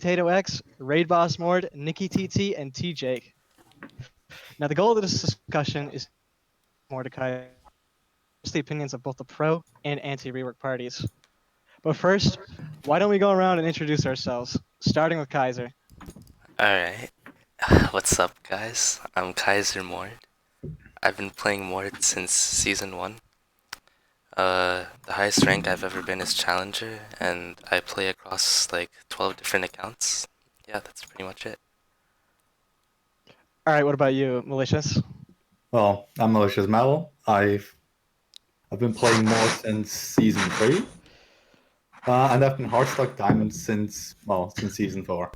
Tastypotatox, Raid Boss Morde, NikkiTT, and TJ. Now, the goal of this discussion is Mordekaiser, the opinions of both the pro and anti-rework parties. But first, why don't we go around and introduce ourselves, starting with Kaizer. Alright, what's up guys? I'm Kaizer Morde. I've been playing Morde since Season 1. The highest rank I've ever been is Challenger, and I play across like 12 different accounts. Yeah, that's pretty much it. Alright, what about you, Malicious? Well, I'm Malicious Metal. I've been playing more since Season 3. And I've been Heartstock Diamond since Season 4.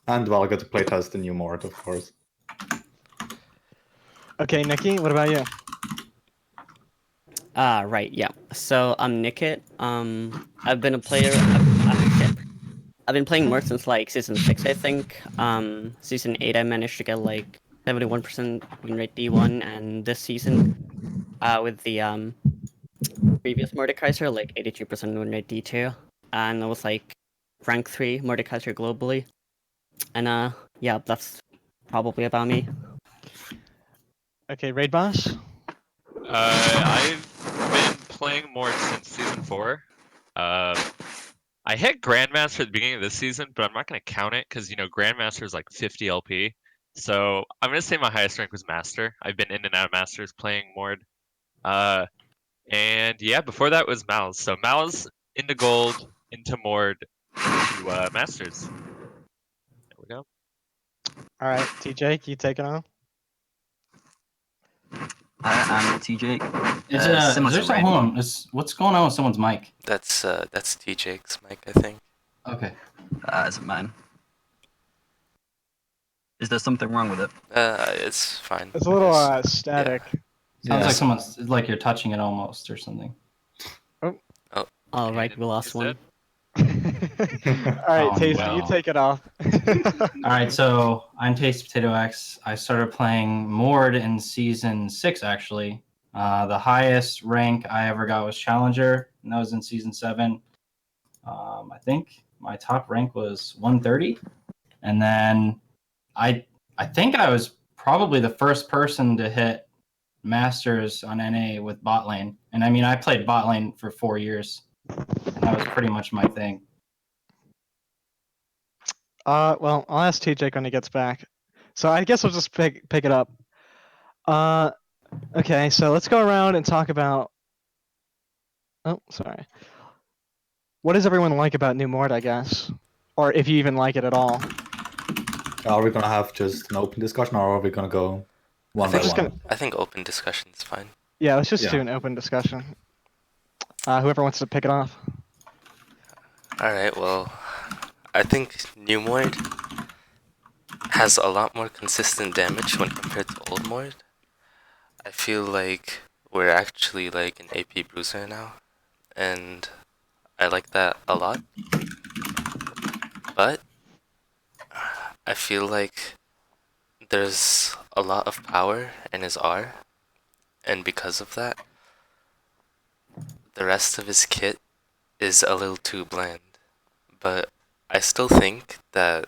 And I got to playtest the new Mord, of course. Okay, Nikki, what about you? Right, yeah. So I'm NikkiTT. I've been a player. I've been playing more since like Season 6, I think. Season 8, I managed to get like 71% win rate D1, and this season, with the previous Mordekaiser, like 82% win rate D2, and it was like rank 3 Mordekaiser globally. And yeah, that's probably about me. Okay, Raid Boss? I've been playing more since Season 4. I hit Grandmaster at the beginning of this season, but I'm not going to count it because, Grandmaster is like 50 LP. So I'm going to say my highest rank was Master. I've been in and out of Masters playing Mord. And yeah, before that was Mal's. So Mal's into Gold, into Mord, into Masters. There we go. Alright, TJ, can you take it on? I'm TJ. Is there some, hold on, what's going on with someone's mic? That's TJ's mic, I think. Okay. Is it mine? Is there something wrong with it? It's fine. It's a little static. Sounds like someone's, like you're touching it almost or something. All right, we lost one. Alright, Tasty, no. you take it off. Alright, so I'm Tastypotatox. I started playing Mord in Season 6, actually. The highest rank I ever got was Challenger, and that was in Season 7. I think my top rank was 130. And then I think I was probably the first person to hit Masters on NA with bot lane. And I mean, I played bot lane for 4 years, and that was pretty much my thing. Well, I'll ask TJ when he gets back. So I guess we'll just pick it up. Okay, so let's go around and talk about... Oh, sorry. What does everyone like about New Mord, I guess? Or if you even like it at all? Are we gonna have just an open discussion, or are we gonna go one by one? I think open discussion is fine. Yeah, let's just do an open discussion. Whoever wants to pick it off. Alright, well, I think New Mord has a lot more consistent damage when compared to old Mord. I feel like we're actually like an AP bruiser now, and I like that a lot. But I feel like there's a lot of power in his R, and because of that, the rest of his kit is a little too bland. But I still think that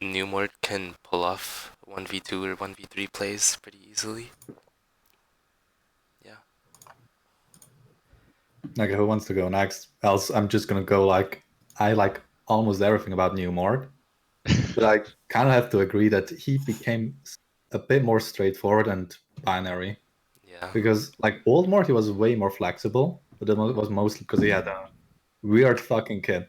New Mord can pull off 1v2 or 1v3 plays pretty easily. Yeah. Okay, who wants to go next? Else, I'm just gonna go I like almost everything about New Mord. But I kind of have to agree that he became a bit more straightforward and binary. Yeah. Because like old Mord, he was way more flexible, but it was mostly because he had a weird fucking kit.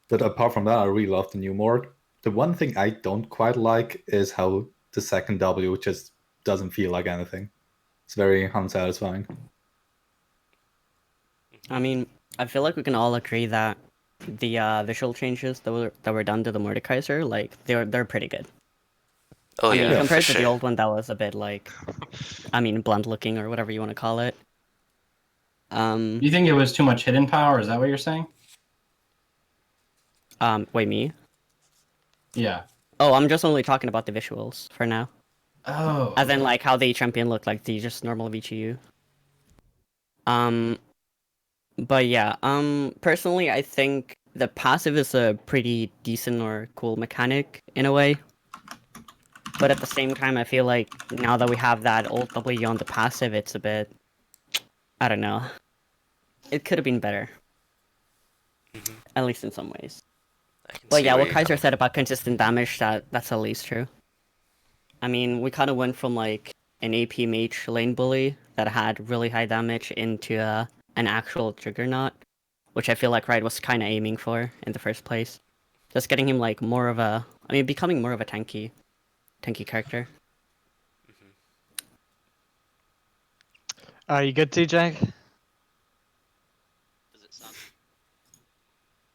But apart from that, I really love the New Mord. The one thing I don't quite like is how the second W just doesn't feel like anything. It's very unsatisfying. I mean, I feel like we can all agree that the visual changes that were done to the Mordekaiser, like they're pretty good. Oh I yeah, mean, compared for to the sure. old one, that was a bit like, I mean, blunt looking or whatever you want to call it. You think it was too much hidden power? Is that what you're saying? Wait, me? Yeah. Oh, I'm just only talking about the visuals for now. Oh. As in, like, how the champion looked like the just normal VGU. But yeah, personally, I think the passive is a pretty decent or cool mechanic in a way. But at the same time, I feel like now that we have that ult W on the passive, it's a bit... I don't know. It could have been better. Mhm. At least in some ways. I can But see yeah, where what you're Kaizer coming said from. about consistent damage, that's at least true. I mean, we kind of went from like an AP mage lane bully that had really high damage into an actual Juggernaut, which I feel like Riot was kind of aiming for in the first place. Just getting him like more of a... I mean, becoming more of a tanky character. Are you good, TJ? Does it sound?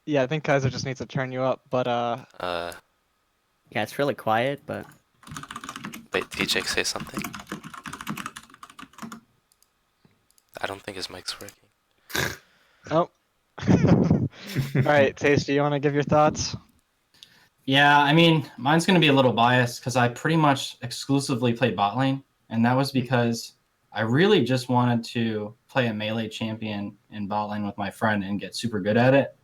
Yeah, I think Kaiser just needs to turn you up, but Yeah, it's really quiet, but... Wait, TJ say something? I don't think his mic's working. oh. All right, Tasty, you want to give your thoughts? Yeah, I mean, mine's going to be a little biased because I pretty much exclusively played bot lane, and that was because I really just wanted to play a melee champion in bot lane with my friend and get super good at it.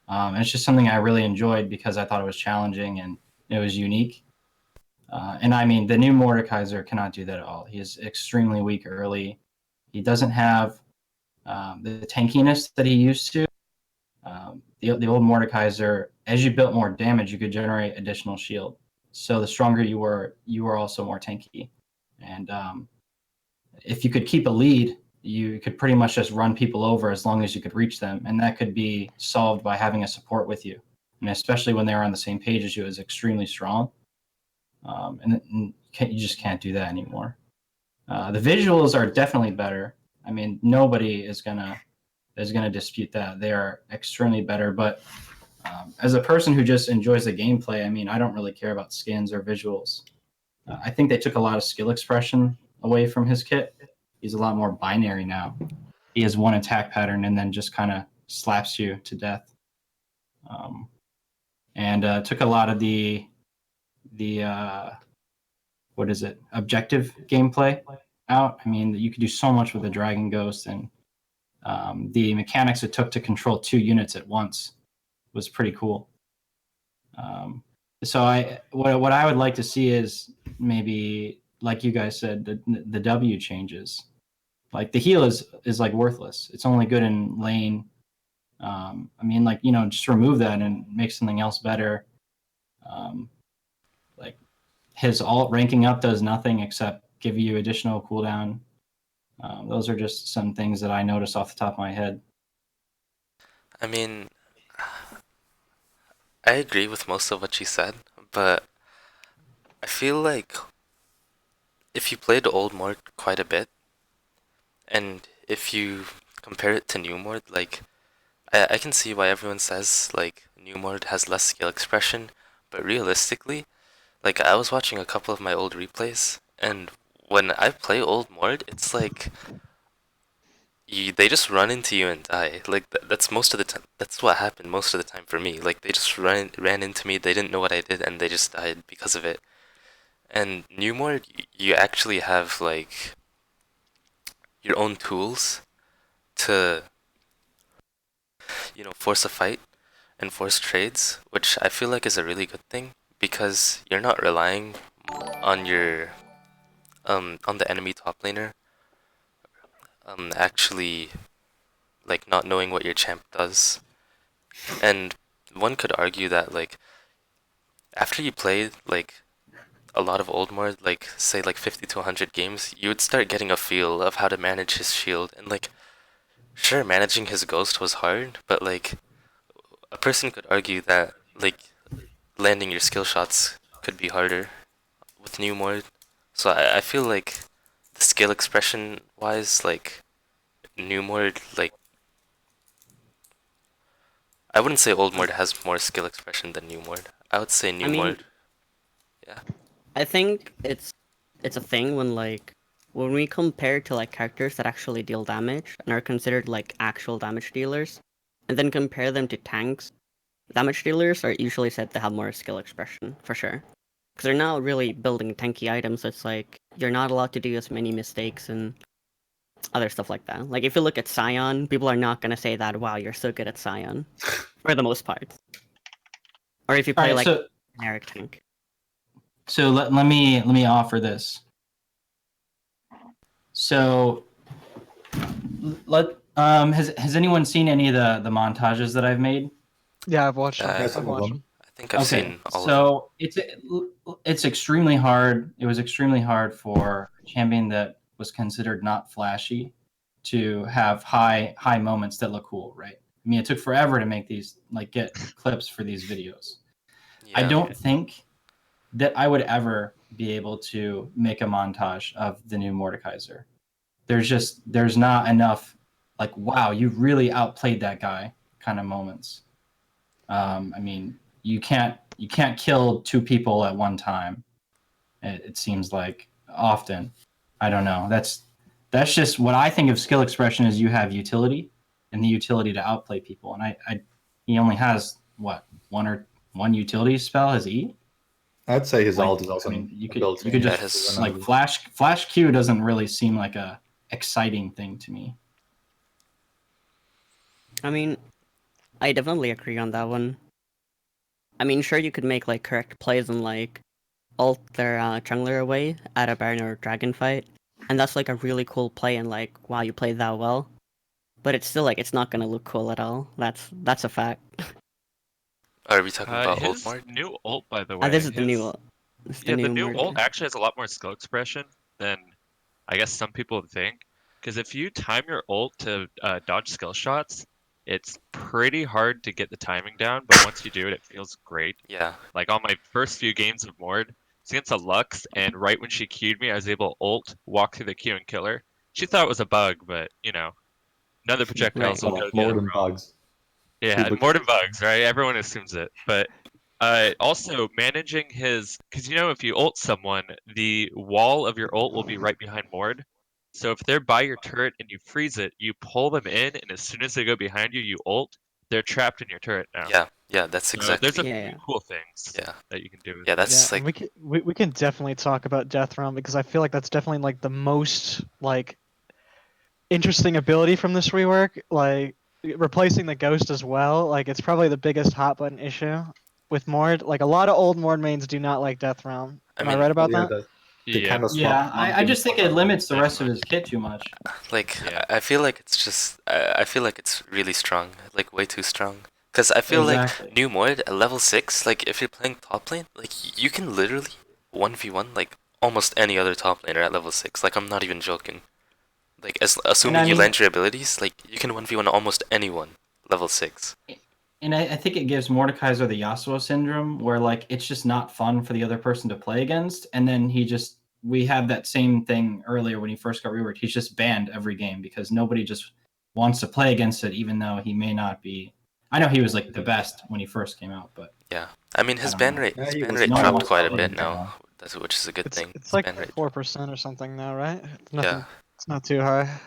And it's just something I really enjoyed because I thought it was challenging and it was unique. And I mean, the new Mordekaiser cannot do that at all. He is extremely weak early. He doesn't have the tankiness that he used to. The old Mordekaiser, as you built more damage, you could generate additional shield. So the stronger you were also more tanky. And if you could keep a lead, you could pretty much just run people over as long as you could reach them. And that could be solved by having a support with you. And especially when they were on the same page as you, is extremely strong. And you just can't do that anymore. The visuals are definitely better. I mean, nobody is gonna dispute that. They are extremely better. But as a person who just enjoys the gameplay, I mean, I don't really care about skins or visuals. I think they took a lot of skill expression away from his kit. He's a lot more binary now. He has one attack pattern and then just kind of slaps you to death. And took a lot of the what is it, objective gameplay out. I mean, you could do so much with a Dragon Ghost, and the mechanics it took to control 2 units at once was pretty cool. So what I would like to see is maybe, like you guys said, the W changes. Like the heal is like worthless. It's only good in lane. I mean, like, just remove that and make something else better. Like his alt ranking up does nothing except give you additional cooldown. Those are just some things that I noticed off the top of my head. I mean, I agree with most of what you said, but I feel like if you played old Mord quite a bit, and if you compare it to new Mord, like, I can see why everyone says, like, new Mord has less skill expression, but realistically, like, I was watching a couple of my old replays, and when I play old Mord, it's like, they just run into you and die. Like, that's most of the time, that's what happened most of the time for me. Like, they just ran into me, they didn't know what I did, and they just died because of it. And new Mord, you actually have, like, your own tools to, force a fight and force trades, which I feel like is a really good thing because you're not relying on your on the enemy top laner actually, like, not knowing what your champ does. And one could argue that, like, after you play like a lot of old Mord, like say like 50 to 100 games, you would start getting a feel of how to manage his shield. And, like, sure, managing his ghost was hard, but, like, a person could argue that, like, landing your skill shots could be harder with new Mord. So I feel like the skill expression wise, like, new Mord, like, I wouldn't say old Mord has more skill expression than new Mord. I would say new I mean, Mord. Yeah. I think it's a thing when we compare to like characters that actually deal damage and are considered like actual damage dealers, and then compare them to tanks. Damage dealers are usually said to have more skill expression for sure, because they're not really building tanky items. So it's like you're not allowed to do as many mistakes and other stuff like that. Like if you look at Scion, people are not gonna say that wow, you're so good at Scion, for the most part. Or if you play Alright, like so generic tank. so let me offer this. So has anyone seen any of the montages that I've made? Yeah, I've watched them. Yeah, I've watched them. I think I've Okay, seen all of them. so it's extremely hard. It was extremely hard for a champion that was considered not flashy to have high moments that look cool, right? I mean, it took forever to make these, like, get clips for these videos. Yeah. I don't think that I would ever be able to make a montage of the new Mordekaiser. There's not enough, like, wow, you really outplayed that guy kind of moments. I mean, you can't kill two people at one time. It seems like often. I don't know. That's just what I think of skill expression is you have utility and the utility to outplay people. And he only has what one utility spell, his E. I'd say his Like, ult is also. I mean, you could Yeah, just his- like flash Q doesn't really seem like a exciting thing to me. I mean, I definitely agree on that one. I mean, sure, you could make like correct plays and like ult their jungler away at a Baron or Dragon fight, and that's like a really cool play and like wow, you played that well. But it's still like it's not gonna look cool at all. That's a fact. Are we talking about ult His Mord? new ult, by the way. This is the his- new. It's the Yeah, new the new Morde. ult actually has a lot more skill expression than I guess some people would think. Because if you time your ult to dodge skill shots, it's pretty hard to get the timing down. But once you do it, it feels great. Yeah. Like on my first few games of Mord, it's against a Lux, and right when she queued me, I was able to ult, walk through the queue, and kill her. She thought it was a bug, but you know, none of the projectiles will go More through than the wrong. bugs. Yeah, People- more than bugs, right? Everyone assumes it. But also managing his, because you know, if you ult someone, the wall of your ult will be right behind Mord. So if they're by your turret and you freeze it, you pull them in, and as soon as they go behind you, you ult. They're trapped in your turret now. Yeah, that's So exactly. there's a Yeah. few cool things Yeah. that you can do with Yeah, it. that's Yeah, like and we can definitely talk about Death Realm because I feel like that's definitely like the most like interesting ability from this rework. Like replacing the ghost as well. Like it's probably the biggest hot button issue with Mord. Like a lot of old Mord mains do not like Death Realm. Am I mean, right about yeah, that? they Yeah. kind of Yeah, I just think it limits the rest of his kit too much. like Yeah. I feel like it's just I feel like it's really strong, like way too strong. Cause I feel Exactly. like new Mord at level 6, like if you're playing top lane, like you can literally 1v1 like almost any other top laner at level 6. Like I'm not even joking. Like assuming you mean- land your abilities, like you can 1v1 almost anyone level 6. And I think it gives Mordekaiser the Yasuo syndrome, where like it's just not fun for the other person to play against, and then we had that same thing earlier when he first got reworked. He's just banned every game because nobody just wants to play against it, even though he may not be. I know he was like the best when he first came out, but Yeah. I mean his I don't ban know. rate Yeah, his he ban was rate no one dropped wants quite to a play bit him now. now. Which is a good thing. It's His like ban rate 4% or something now, right? It's nothing. Yeah. It's not too high.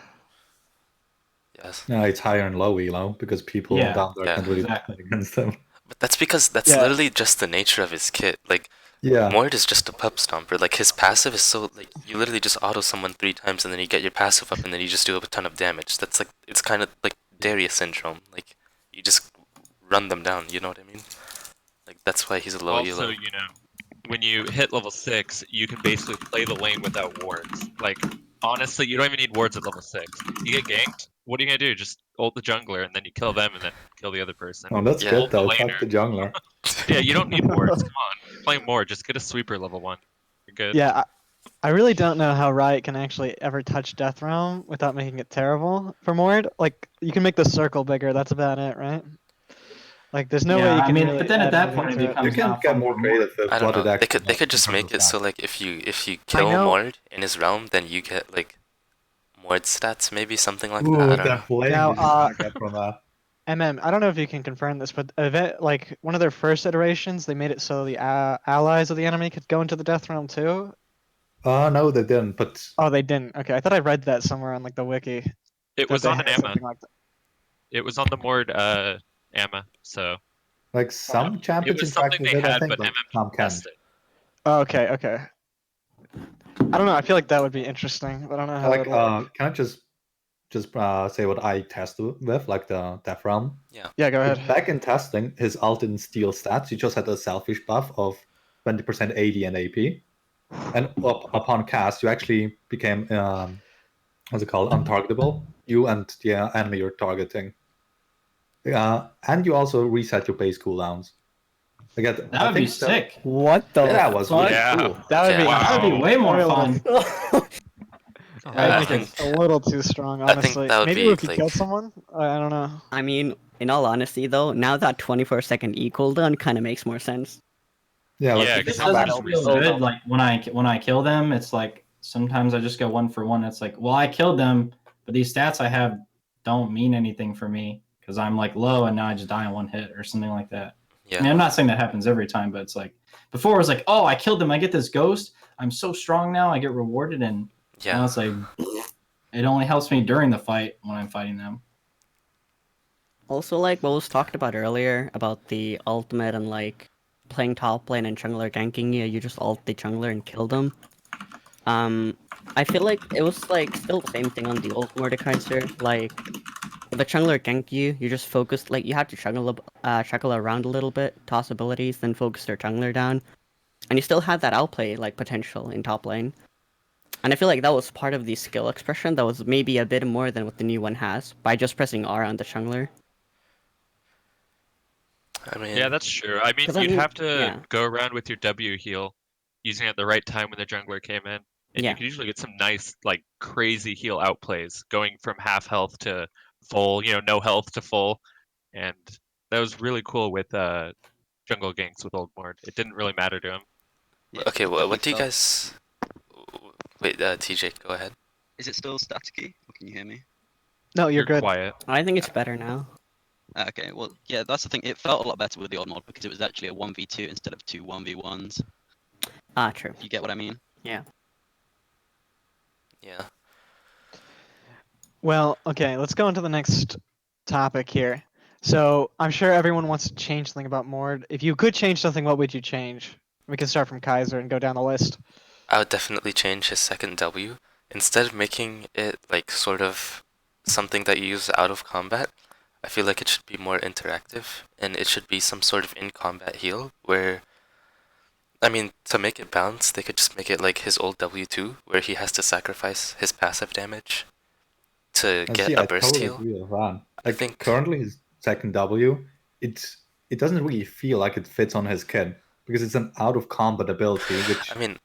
Yes. No, it's higher in low elo because people Yeah, down there yeah, can't really exactly. play against them. But that's because that's Yeah. literally just the nature of his kit. Like Yeah. Mord is just a pup stomper. Like his passive is so like you literally just auto someone 3 times and then you get your passive up and then you just do a ton of damage. That's like it's kind of like Darius syndrome. Like you just run them down. You know what I mean? Like that's why he's a low Also, elo. you know, when you hit level 6, you can basically play the lane without wards. Like, honestly, you don't even need wards at level 6. You get ganked, what are you gonna do? Just ult the jungler, and then you kill them, and then kill the other person. Oh, that's Yeah. good Ult the though. Fuck laner. the jungler. Yeah, you don't need wards. Come on, you're playing more. Just get a sweeper level 1. You're good. Yeah, I really don't know how Riot can actually ever touch Death Realm without making it terrible for Mord. Like you can make the circle bigger. That's about it, right? Like there's no way you I can mean, really but then at add that anything point it to it. becomes You can not get fun more for creative with I don't what it know. actually They could does just in make terms it of so that. like if you kill know- Mord in his realm, then you get like Mord stats, maybe something like Ooh, that. I don't that know. flame Now, you just gonna get from that. I don't know if you can confirm this, but event like one of their first iterations, they made it so the allies of the enemy could go into the Death Realm too. No, they didn't. But Oh, they didn't. Okay, I thought I read that somewhere on like the wiki. It that was they on an had Amma. something like that. It was on the Mord Amma. So like some it champions was in fact something did, they I had, think, but like MM Tom didn't Kent. test it. Oh, okay. I don't know. I feel like that would be interesting, but I don't know how Like, it would work. can I just just say what I tested with, like the Death Realm. Yeah, go ahead. Back in testing, his ult didn't steal stats. He just had a selfish buff of 20% AD and AP. And upon cast, you actually became what's it called, untargetable. You and the enemy you're targeting. And you also reset your base cooldowns. Again, That would be sick. What the That was fuck? really Yeah. cool. That would be Yeah. That would be way more fun. I I think it's think- a little too strong, I think honestly. that would Maybe be, if you kill like- someone, I don't know. I mean, in all honesty, though, now that 24-second E cooldown kind of makes more sense. Yeah, like Yeah, if you This because come back doesn't to feel reset- good. Like when I kill them, it's like sometimes I just go 1 for 1. It's like, well, I killed them, but these stats I have don't mean anything for me because I'm like low and now I just die in 1 hit or something like that. Yeah. I mean, I'm not saying that happens every time, but it's like before it was like, oh, I killed them, I get this ghost, I'm so strong now, I get rewarded, and now Yeah. it's like it only helps me during the fight when I'm fighting them. Also, like what was talked about earlier about the ultimate and like playing top lane and jungler ganking you, you just ult the jungler and kill them. I feel like it was like still the same thing on the old Mordekaiser. Like if a jungler gank you, you just focus like you have to chuckle around a little bit, toss abilities, then focus their jungler down, and you still have that outplay like potential in top lane. And I feel like that was part of the skill expression that was maybe a bit more than what the new one has by just pressing R on the jungler. I mean, Yeah, that's true. I mean, 'Cause I you'd mean, have to yeah. go around with your W heal, using it at the right time when the jungler came in, and Yeah. you could usually get some nice, like, crazy heal outplays, going from half health to full, no health to full, and that was really cool with jungle ganks with Old Mord. It didn't really matter to him. Yeah, okay, it what do you definitely guys... Wait, TJ, go ahead. Is it still staticky? Or can you hear me? No, you're good. quiet. I think it's better now. Okay, well, yeah, that's the thing. It felt a lot better with the old mod because it was actually a 1v2 instead of 2 1v1s. Ah, true. If you get what I mean? Yeah. Well, okay, let's go into the next topic here. So I'm sure everyone wants to change something about Mord. If you could change something, what would you change? We can start from Kaizer and go down the list. I would definitely change his second W. Instead of making it like sort of something that you use out of combat, I feel like it should be more interactive, and it should be some sort of in-combat heal where, I mean, to make it bounce, they could just make it like his old W2, where he has to sacrifice his passive damage to get a burst totally heal. agree with that. I Like think- currently his second W, it doesn't really feel like it fits on his kit because it's an out of combat ability, which I mean,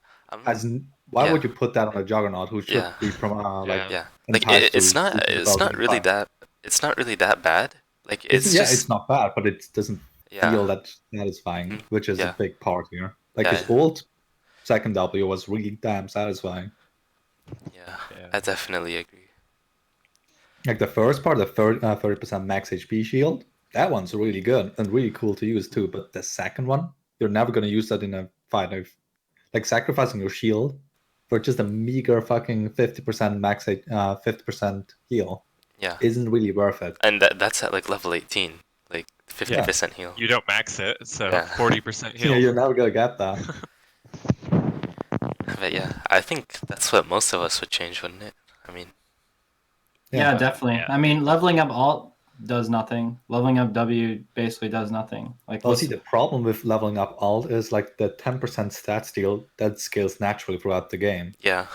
why yeah. would you put that on a Juggernaut who should Yeah. be from like yeah, like enticed it's to not use the it's not ability really fast? that bad. Like it's just it's not bad, but it doesn't yeah. feel that satisfying, Mhm. which is Yeah. a big part here. Like Yeah. his old second W was really damn satisfying. Yeah, Yeah. I definitely agree. Like the first part, the 30% max HP shield, that one's really good and really cool to use too. But the second one, you're never gonna use that in a fight. Like sacrificing your shield for just a meager fucking 50% max 50% heal Yeah, isn't really worth it. and that's at like level 18, like 50% heal. You don't max it, so Yeah. 40% Yeah, heal. you're never gonna get that. But yeah, I think that's what most of us would change, wouldn't it? I mean, Yeah, definitely. Yeah. I mean, leveling up alt does nothing. Leveling up W basically does nothing. Like, Well, see, the problem with leveling up alt is like the 10% stat steal that scales naturally throughout the game. yeah,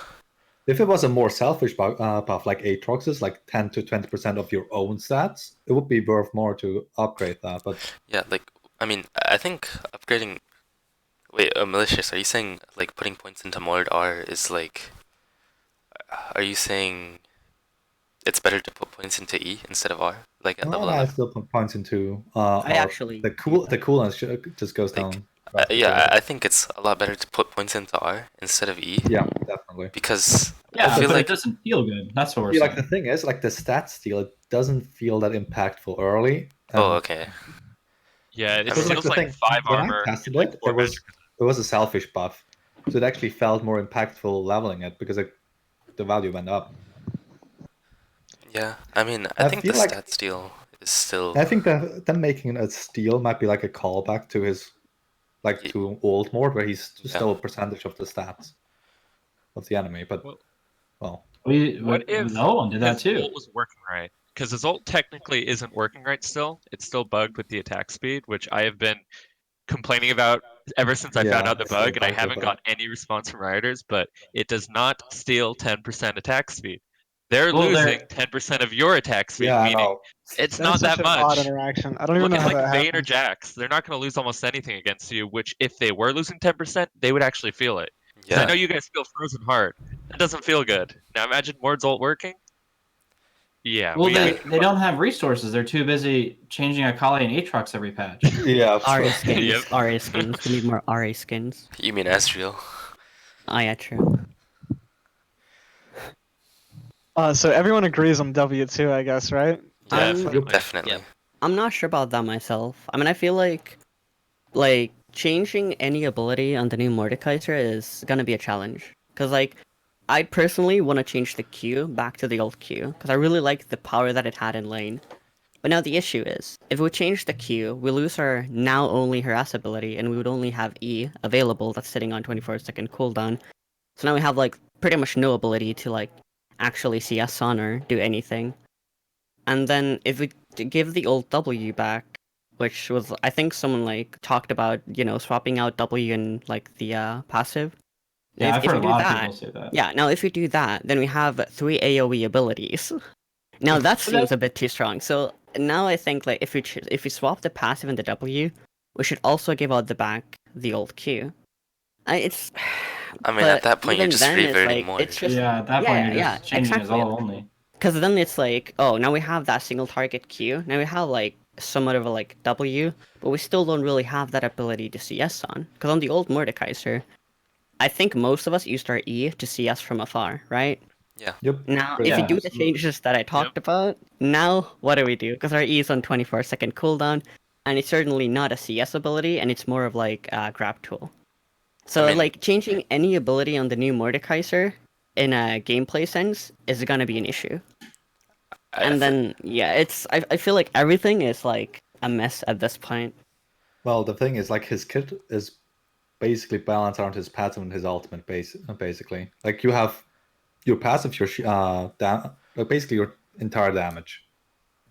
If it was a more selfish buff like Aatrox's, like 10 to 20% of your own stats, it would be worth more to upgrade that. But yeah. Like, I mean, I think upgrading. Wait, Malicious, are you saying like putting points into Mord R is like? Are you saying it's better to put points into E instead of R, like at level I 11? still put points into I R. actually the coolness just goes Like, down. yeah, I think it's a lot better to put points into R instead of E. Yeah, definitely. Because yeah, I feel but like it doesn't feel good. That's what we're See, saying. like the thing is, like the stat steal, it doesn't feel that impactful early. oh, okay. Yeah, it Because feels the like thing, 5 when armor. I tested like it, 4 it was a selfish buff, so it actually felt more impactful leveling it because the value went up. Yeah, I mean, I I think the feel like- stat steal is still. I think that them making it a steal might be like a callback to his, like to old mode where he's Yeah. stole a percentage of the stats of the enemy. But Well, Well, What if no one did that his too? ult was working right? Because his ult technically isn't working right still. It's still bugged with the attack speed, which I have been complaining about ever since I found yeah, out the it's still bug, and I bugged with haven't that. got any response from Rioters, but it does not steal 10% attack speed. They're Well, losing 10% of your attack speed, Yeah, I meaning know. it's That not is such that an odd much. interaction. I don't even Look know at how like that Vayne or happens. Jax. They're not going to lose almost anything against you, which if they were losing 10%, they would actually feel it. Because I know Yeah. you guys feel frozen hard. That doesn't feel good. Now imagine Mord's ult working. Yeah, well, we they don't have resources. They're too busy changing Akali and Aatrox every patch. Yeah, RA true. skins. Yep. RA skins. We need more RA skins. You mean Ezreal? Oh yeah, true. So everyone agrees on W2, I guess, right? Yeah, Definitely. definitely. Yep. I'm not sure about that myself. I mean, I feel like changing any ability on the new Mordekaiser is gonna be a challenge. Cause like, I personally want to change the Q back to the old Q, cause I really like the power that it had in lane. But now the issue is, if we change the Q, we lose our now only harass ability, and we would only have E available that's sitting on 24-second cooldown. So now we have like pretty much no ability to like actually CS on or do anything. And then if we give the old W back, which was I think someone like talked about, swapping out W and like the passive. Yeah, I've if heard we a do lot of that, people say that. yeah. Now if we do that, then we have 3 AOE abilities. Now that seems a bit too strong. So now I think like if we swap the passive and the W, we should also give out the old Q. It's. I mean, at But that point, you're even just then, it's reverting like more. it's just Yeah, at that point you're just changing his exactly. ult only. Because then it's like, oh, now we have that single target Q. Now we have like somewhat of a like W, but we still don't really have that ability to CS on. Because on the old Mordekaiser, I think most of us used our E to CS from afar, right? Yep. Now, pretty if you Yeah, do much. the absolutely. changes that I talked about, now what do we do? Because our E is on 24-second cooldown, and it's certainly not a CS ability, and it's more of like a grab tool. So, I mean- like, changing any ability on the new Mordekaiser in a gameplay sense is gonna be an issue. And then, yeah, I feel like everything is like a mess at this point. Well, the thing is, like, his kit is basically balanced around his passive and his ultimate basically. Like, you have your passive, your basically your entire damage.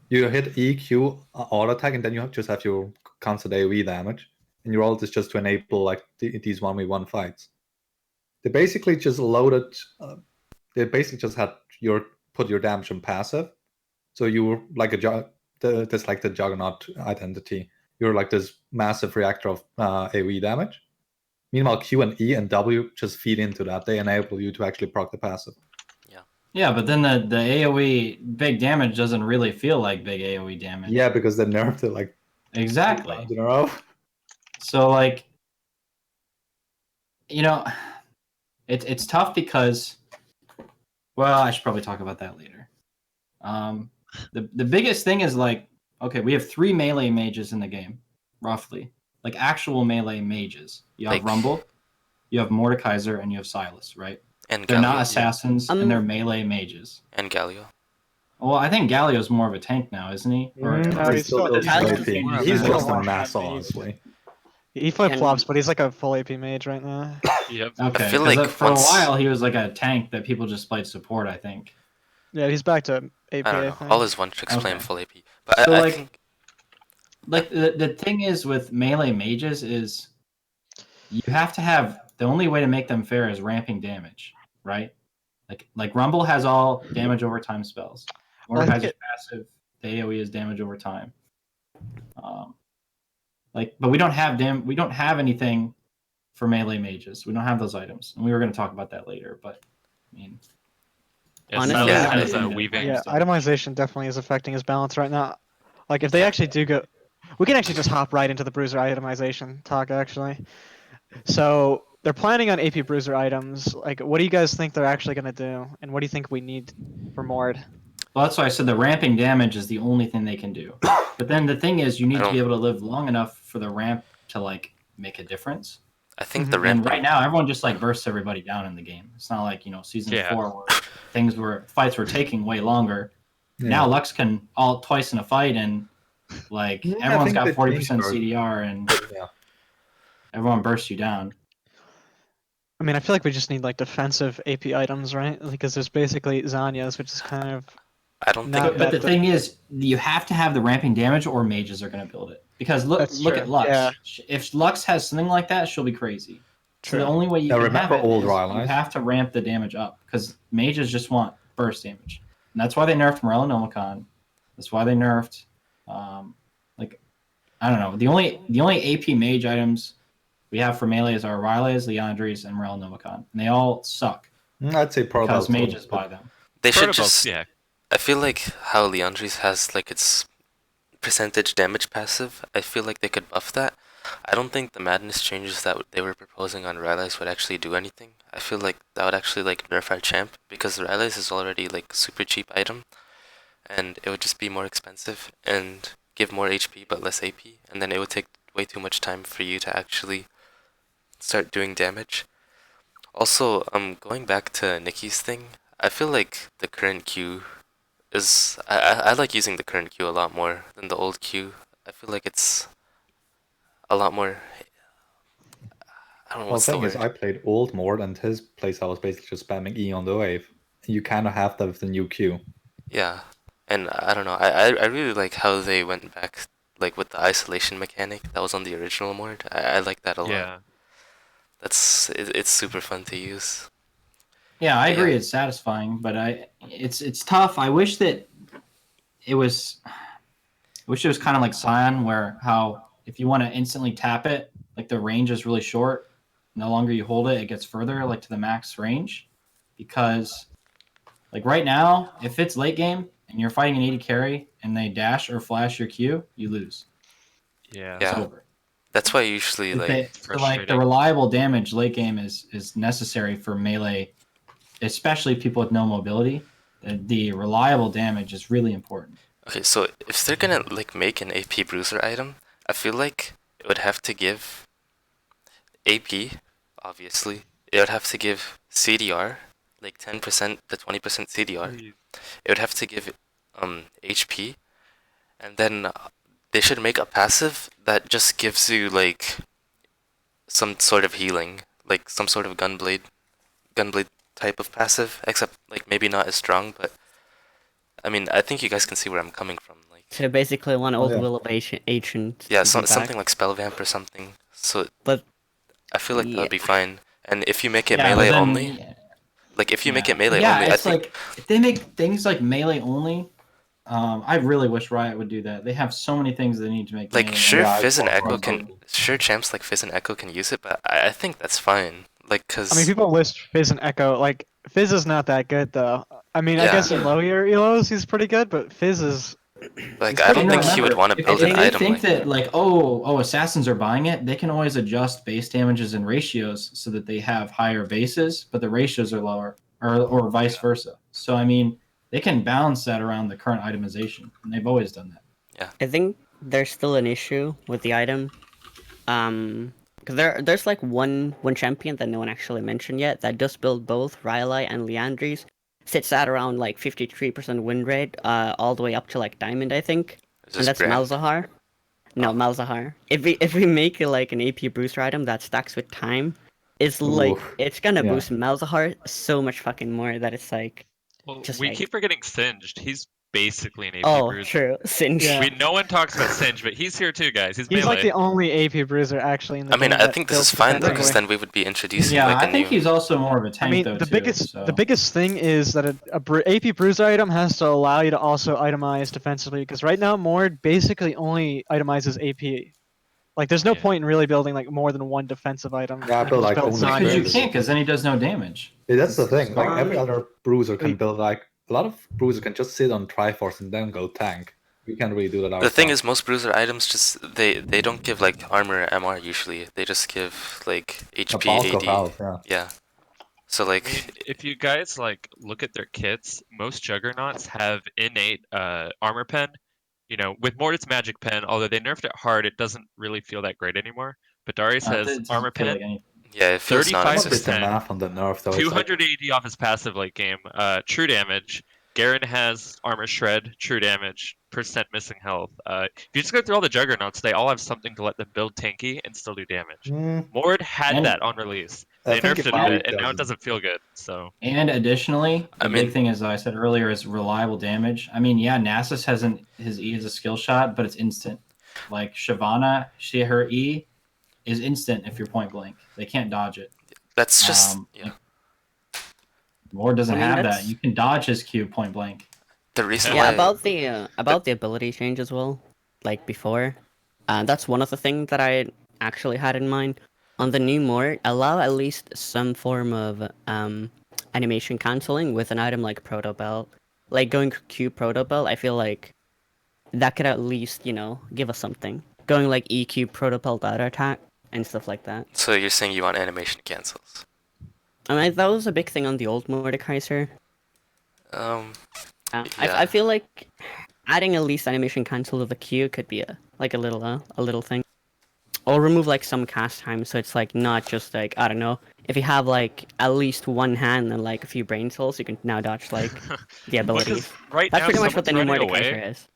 You hit EQ auto attack, and then you just have your constant AoE damage, and your ult is just to enable like these 1v1 fights. They basically just loaded. They basically just had put your damage on passive, so you were like that's like the Juggernaut identity. You're like this massive reactor of AoE damage. Meanwhile, Q and E and W just feed into that. They enable you to actually proc the passive. Yeah, but then the AoE big damage doesn't really feel like big AoE damage. Yeah, because they nerfed it like 3 Exactly. times in a row. So like, it's tough because, well, I should probably talk about that later. The biggest thing is like, okay, we have 3 melee mages in the game, roughly, like actual melee mages. You have Like- Rumble, you have Mordekaiser, and you have Silas, right? And They're not Galio. assassins, and they're melee mages. And Galio. Well, I think Galio's more of a tank now, isn't he? Or No, He he's still still- does he's full still AP. more of He's a just an one-shot asshole, mage. honestly. He flip flops, but he's like a full AP mage right now. Yep. okay, feel 'cause like for once- a while he was like a tank that people just played support. I think. Yeah, he's back to AP. I don't know. think. All his one tricks play him Okay. full AP. But So, I like- think Like the thing is with melee mages is you have to have the only way to make them fair is ramping damage, right? Like Rumble has all damage over time spells. Well, I think Mordekaiser's passive, the AoE is damage over time. But we don't have anything for melee mages. We don't have those items, and we were going to talk about that later. But I mean, Yeah, Honestly, Silas yeah. has Yeah. weaving. Yeah, itemization definitely is affecting his balance right now. Like if they Yeah. actually do go, we can actually just hop right into the bruiser itemization talk actually. So they're planning on AP bruiser items. Like, what do you guys think they're actually gonna do, and what do you think we need for Mord? well, that's why I said the ramping damage is the only thing they can do. But then the thing is, you need to be don't- able to live long enough for the ramp to like make a difference. I think Mhm. the And ramping. right now, everyone just like bursts everybody down in the game. It's not like season Yeah. 4 where fights were taking way longer. Yeah. Now Lux can ult twice in a fight, and like Yeah, I everyone's think got they 40% changed our- CDR, and Yeah. everyone bursts you down. I mean, I feel like we just need like defensive AP items, right? Because there's basically Zanya's, which is kind of I don't Not think. But the that- thing is, you have to have the ramping damage, or mages are going to build it. Because look That's at true, Lux. yeah. If Lux has something like that, she'll be crazy. So the True. only way you Yeah, can have remember it old is you Rylai's? have to ramp the damage up. Because mages just want burst damage, and that's why they nerfed Morello Nomicon. That's why they nerfed, like, I don't know. The only AP mage items we have for melee is our Rylai's, Liandry's, and Morello Nomicon, and they all suck I'd say because protobelt. mages buy them. They should Protobelts, just. yeah. I feel like how Liandry's has like its percentage damage passive. I feel like they could buff that. I don't think the madness changes that they were proposing on Rylai's would actually do anything. I feel like that would actually like nerf our champ because Rylai's is already like super cheap item, and it would just be more expensive and give more HP but less AP, and then it would take way too much time for you to actually start doing damage. Also, going back to Nikki's thing, I feel like the current queue is I like using the current queue a lot more than the old queue. I feel like it's a lot more. I don't know Well, what's the the thing is, word. I played old Mord, and his playstyle was basically just spamming E on the wave. You kind of have that with the new Q. Yeah, and I don't know. I really like how they went back like with the isolation mechanic that was on the original Mord. I like that a lot. Yeah. It's super fun to use. Yeah, I But agree. yeah. It's satisfying, but it's tough. I wish that it was. I wish it was kind of like Scion, where how if you want to instantly tap it, like the range is really short. No longer you hold it, it gets further, like to the max range. Because, like right now, if it's late game and you're fighting an 80 carry and they dash or flash your Q, you lose. Yeah. It's Yeah. over. That's why usually So like so like the reliable damage late game is necessary for melee, especially people with no mobility. The reliable damage is really important. okay, so if they're gonna like make an AP bruiser item, I feel like it would have to give AP, obviously. It would have to give CDR, like 10% to 20% CDR. It would have to give HP, and then they should make a passive that just gives you like some sort of healing, like some sort of gunblade type of passive, except like maybe not as strong, but I mean I think you guys can see where I'm coming from. Like So basically, one old yeah. will of ancient. yeah, to be back. something like Spellvamp or something. So But I feel like that yeah. would be fine. And if you make it Yeah, but melee then- only, like if you make yeah. it melee Yeah, only, I it's think like if they make things like melee only. I really wish Riot would do that. They have so many things they need to make. like melee sure Yeah, I Fizz and thought Echo so. can sure champs like Fizz and Echo can use it, but I think that's fine. Like cause I mean, people list Fizz and Echo. Like Fizz is not that good though. I mean, I Yeah. guess in lower elos he's pretty good, but Fizz is. like He's I pretty don't good. think he would want to build if an they item think like that like oh assassins are buying it, they can always adjust base damages and ratios so that they have higher bases, but the ratios are lower, or vice versa. So I mean, they can balance that around the current itemization, and they've always done that. I think there's still an issue with the item. Because there's like one champion that no one actually mentioned yet that does build both Rylai and Liandry's. Sits at around like 53% win rate, all the way up to like diamond, I think. Is And this that's Grant? Malzahar. No, Oh. Malzahar. If we make it like an AP booster item that stacks with time, it's like Oof. it's gonna Yeah. boost Malzahar so much fucking more that it's like Well, just we like keep forgetting Singed. He's basically an AP oh bruiser. true Singe. Yeah. No one talks about Singe, but he's here too, guys. He's He's melee. like the only AP bruiser actually in the I mean game I that think this builds is fine though, because defensively. then we would be introducing Yeah, like a I think new he's also more of a I tank mean, though the too. biggest So. the biggest thing is that AP bruiser item has to allow you to also itemize defensively, because right now Mord basically only itemizes AP. Like, there's no Yeah. point in really building like more than one defensive item. Yeah, I You feel can just like build only Zanya. because you Bruiser. can't, because then he does no damage. Yeah, that's the It's thing. Like gone. every other bruiser can Wait. build like a lot of bruiser can just sit on Triforce and then go tank. We can't really do that The ourselves. thing is, most bruiser items just they don't give like armor or MR usually. They just give like a HP, bulk of AD. health, yeah. Yeah. So I mean, like if you guys like look at their kits, most Juggernauts have innate armor pen. You know, with Mord it's magic pen, although they nerfed it hard, it doesn't really feel that great anymore. But Darius has It doesn't armor feel pen, like anything. yeah, it feels 35%. I'm a bit the non-existent. math on the nerf though. It's like 200 AD off his passive late game, true damage, Garen has armor shred, true damage, percent missing health. If you just go through all the Juggernauts, they all have something to let them build tanky and still do damage. Mm, Mord had And- that on release. I They think nerfed it it a really bit, and now it doesn't. doesn't feel good. So And additionally, the I big mean- thing, as I said earlier, is reliable damage. I mean, yeah, Nasus hasn't his E is a skill shot, but it's instant. Like Shyvana, her E is instant if you're point blank. They can't dodge it. That's just yeah. Mord doesn't I mean, have that's- that. You can dodge his Q point blank. The reason Yeah, why about the ability change as well, like before. That's one of the things that I actually had in mind. On the new Mort, allow at least some form of animation canceling with an item like protobelt. Like going Q protobelt, I feel like that could at least, give us something. Going like EQ protobelt auto attack and stuff like that. So you're saying you want animation cancels? I mean, that was a big thing on the old Mordekaiser. Yeah. I feel like adding at least animation cancel to the Q could be a little thing. Or remove like some cast time, so it's like not just like, I don't know, if you have like at least one hand and like a few brain cells, you can now dodge like the abilities. right That's now, pretty much what the new someone's running Mordekaiser away. is.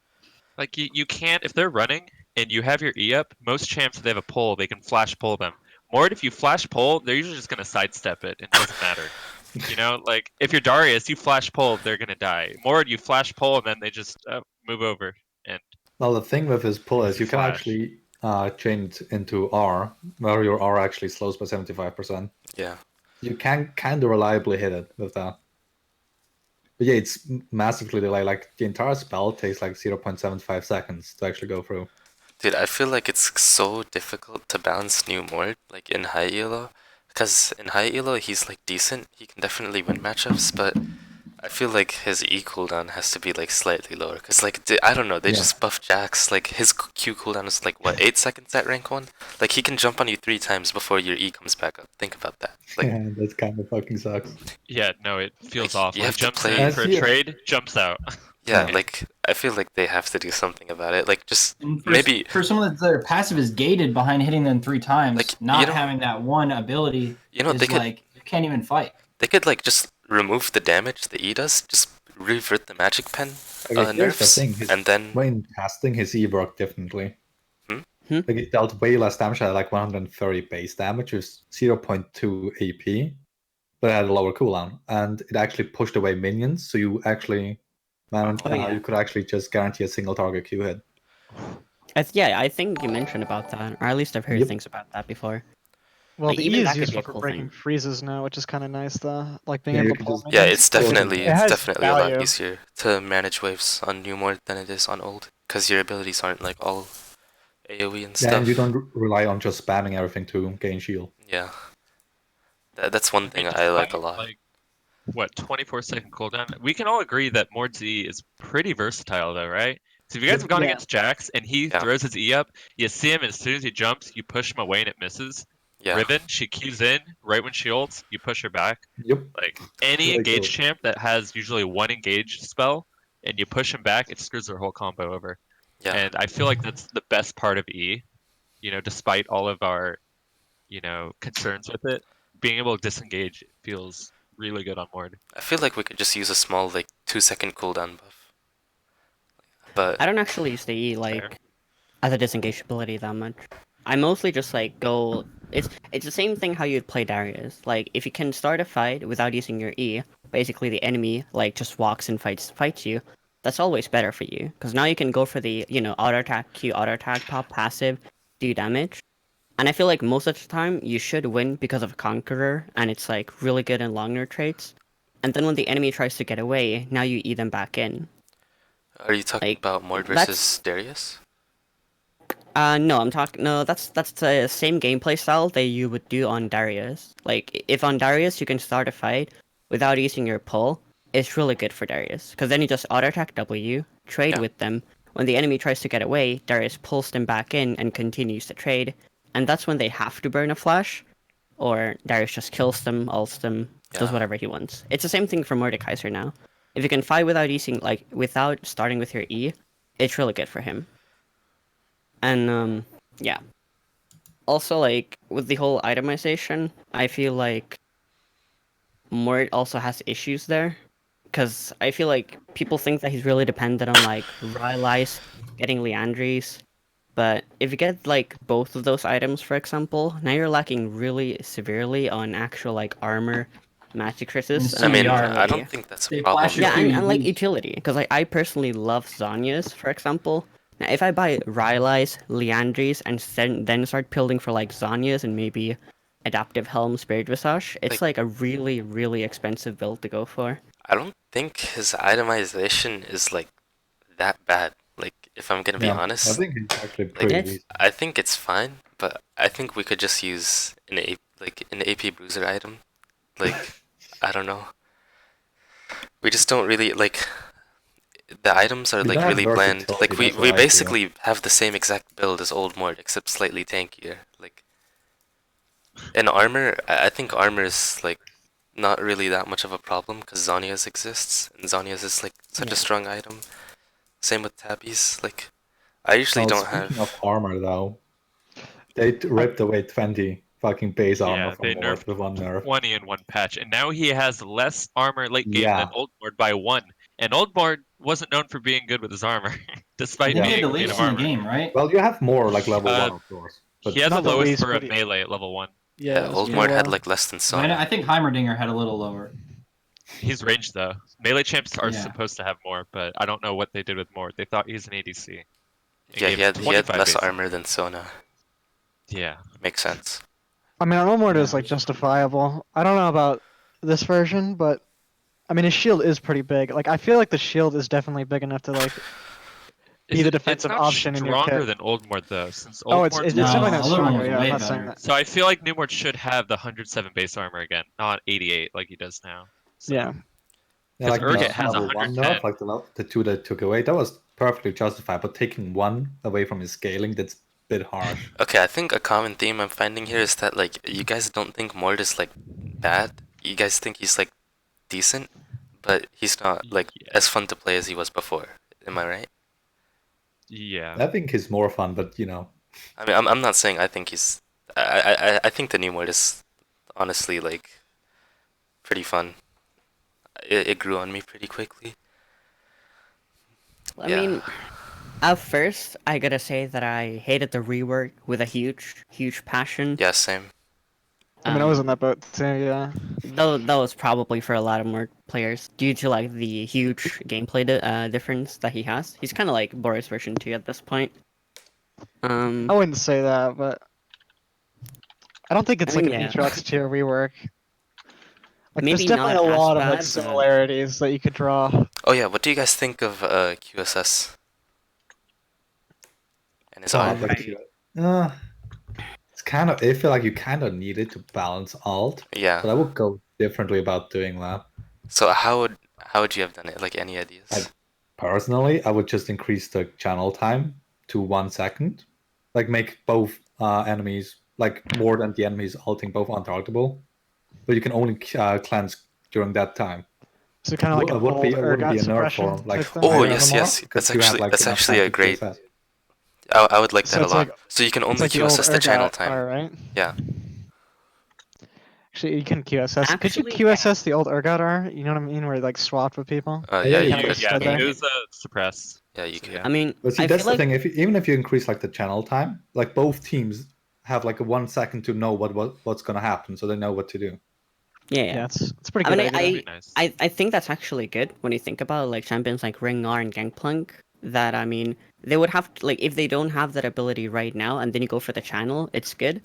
Like you can't if they're running and you have your E up. Most champs, if they have a pull, they can flash pull them. Mord, if you flash pull, they're usually just gonna sidestep it. It doesn't matter. You know, like if you're Darius, you flash pull, they're gonna die. Mord, you flash pull, and then they just move over. And Well, the thing with his pull is Easy you can flash. actually change into R, where your R actually slows by 75%. Yeah. You can kind of reliably hit it with that. But yeah, it's massively delayed. Like the entire spell takes like 0.75 seconds to actually go through. Dude, I feel like it's so difficult to balance new Mord, like in high elo. Because in high elo, he's like decent. He can definitely win matchups, but I feel like his E cooldown has to be like slightly lower. Because like, I don't know, they Yeah. just buff Jax. Like his Q cooldown is like, what, 8 seconds at rank 1? Like he can jump on you 3 times before your E comes back up. Think about that. Like, Yeah, that kind of fucking sucks. yeah, no, it feels Like, off. you Like have to jumps play- in for a Yeah. trade, jumps out. yeah, Yeah. like, I feel like they have to do something about it. Like, just And for, maybe... for someone that their passive is gated behind hitting them 3 times, Like, not you know- having that one ability You know, is they could- like you can't even fight. They could like just remove the damage the E does, just revert the magic pen Okay, here's the nerfs, thing, and then When casting, his E worked differently. Hmm? Like it dealt way less damage, at like 130 base damage, with 0.2 AP, but it had a lower cooldown, and it actually pushed away minions, so you actually you could actually just guarantee a single target Q hit. I think you mentioned about that, or at least I've heard Yep. things about that before. Well, Like, the even E that is could be useful a for cool breaking thing. freezes now, which is kind of nice, though. Like being Yeah, able you to could pull just- yeah, minions. it's definitely It has a lot value. easier to manage waves on new Mord than it is on old, because your abilities aren't like all AOE and Yeah, stuff. and you don't rely on just spamming everything to gain shield. Yeah, that's one thing mean, I like a despite, lot. Like, what 24-second cooldown? We can all agree that Mord's E is pretty versatile, though, right? So if you guys have gone Yeah. against Jax and he Yeah. throws his E up, you see him, and as soon as he jumps, you push him away and it misses. Yeah, Riven, she keys in right when she ults, you push her back. Yep. Like any Really engage cool. champ that has usually one engage spell and you push him back, it screws their whole combo over. yeah. And I feel like that's the best part of E. You know, despite all of our, concerns with it, being able to disengage feels really good on Mord. I feel like we could just use a small like 2-second cooldown buff. But I don't actually use the E like as a disengage ability that much. I mostly just like go. It's the same thing how you'd play Darius. Like if you can start a fight without using your E, basically the enemy like just walks and fights you. That's always better for you because now you can go for the auto attack Q, auto attack pop, passive, do damage. And I feel like most of the time you should win because of Conqueror and it's like really good in longer traits. And then when the enemy tries to get away, now you E them back in. are you talking Like, about Mord that's- versus Darius? No, I'm talking. No, that's the same gameplay style that you would do on Darius. Like, if on Darius you can start a fight without using your pull, it's really good for Darius. Because then you just auto attack W, trade Yeah. with them. When the enemy tries to get away, Darius pulls them back in and continues to trade. And that's when they have to burn a flash, or Darius just kills them, ults them, does Yeah. whatever he wants. It's the same thing for Mordekaiser now. If you can fight without without starting with your E, it's really good for him. And yeah. Also, like with the whole itemization, I feel like Mort also has issues there because I feel like people think that he's really dependent on like Rylai's getting Leandries, but if you get like both of those items, for example, now you're lacking really severely on actual like armor, magic resist, And I mean, CBR, I don't think that's a They problem. flash you yeah, too, though. and like lose. utility, because like I personally love Zhonya's, for example. Now, if I buy Rylai's, Leandries, and then start building for like Zhonya's and maybe Adaptive Helm, Spirit Visage, it's like a really, really expensive build to go for. I don't think his itemization is like that bad. Like, if I'm gonna be Yeah, I honest, think he's actually like pretty It's- decent. I think it's fine, but I think we could just use an AP bruiser item. Like, I don't know. We just don't really like. The items are We like don't have really bland. versatility, Like we that's what I feel. basically have the same exact build as old Mord, except slightly tankier. Like in armor, I think armor is like not really that much of a problem because Zhonya's exists, and Zhonya's is like such a strong item. Same with Tabbies. Like I usually Well, don't speaking have. of armor, though, they ripped away 20 fucking base armor Yeah, from they Mord nerfed with one nerf. 20 in one patch, and now he has less armor late game Yeah. than Old Mord by 1. And Old Mord wasn't known for being good with his armor, I despite think he had being the made least of in the armor. game, right? Well, you have more like level Uh, 1, of course. But He has the Not the lowest least, for a but melee at level 1. yeah, Old it's Mord low. had like less than I Sona. think Heimerdinger had a little lower. He's ranged though. Melee champs are Yeah. supposed to have more, but I don't know what they did with Mord. They thought he's an ADC. and Yeah, gave he him had 25 less base armor than Sona. Yeah. Makes sense. I mean, Armored is Yeah. like justifiable. I don't know about this version, but I mean, his shield is pretty big. Like, I feel like the shield is definitely big enough to like be the defensive it's not option in your stronger kit. than Old Mord though, since Oh, Old it's Mord's definitely No, not Old Mord stronger. was Yeah, I'm way not saying better. that. So I feel like New Mord should have the 107 base armor again, not 88 like he does now. So. Yeah. yeah, 'Cause like Urgot the has level 1 110. nerf, like the two that took away, that was perfectly justified. But taking one away from his scaling, that's a bit harsh. Okay, I think a common theme I'm finding here is that like you guys don't think Mord is like bad. You guys think he's like decent, but he's not like Yeah. as fun to play as he was before. Am I right? Yeah. I think he's more fun, but you know. I mean, I'm not saying I think he's. I think the new Mord is honestly like pretty fun. It grew on me pretty quickly. I Yeah. mean, at first, I gotta say that I hated the rework with a huge, huge passion. Yeah, same. I mean, I was in that boat too. Yeah. Though that was probably for a lot of more players due to like the huge gameplay difference that he has. He's kind of like Boris version 2 at this point. I wouldn't say that, but I don't think it's I mean, like an yeah. Aatrox tier rework. Like, Maybe there's definitely not a as lot of like bad, but- similarities that you could draw. Oh yeah, what do you guys think of QSS? And his Oh, armor? but it's kind of. I feel like you kind of need it to balance alt. Yeah. But I would go differently about doing that. So how would you have done it? Like any ideas? Personally, I would just increase the channel time to 1 second. Like make both enemies, like more than the enemies ulting, both untargetable. But you can only cleanse during that time. So kind of like an old Wouldn't be a Urgot nerf suppression for like type thing. Oh, higher yes, MMR, yes. because That's you have, actually like, that's enough actually time a to great. QSS. I would like So that a it's lot. like- So you can It's only like the old QSS the channel Urgot time. R, right? Yeah. Actually, you can QSS. Could you Actually, QSS the old Urgot R? You know what I mean? Where you like swapped with people. Yeah, Yeah, you you could. stood there. It was suppressed. Yeah, you So, could. yeah. I mean, But see, I that's feel the like thing. Even if you increase like the channel time, like both teams have like a 1 second to know what's gonna happen, so they know what to do. Yeah, it's a pretty I good mean, idea. That'd be nice. I think that's actually good when you think about like champions like Rengar and Gangplank. That I mean, they would have to, like if they don't have that ability right now, and then you go for the channel, it's good.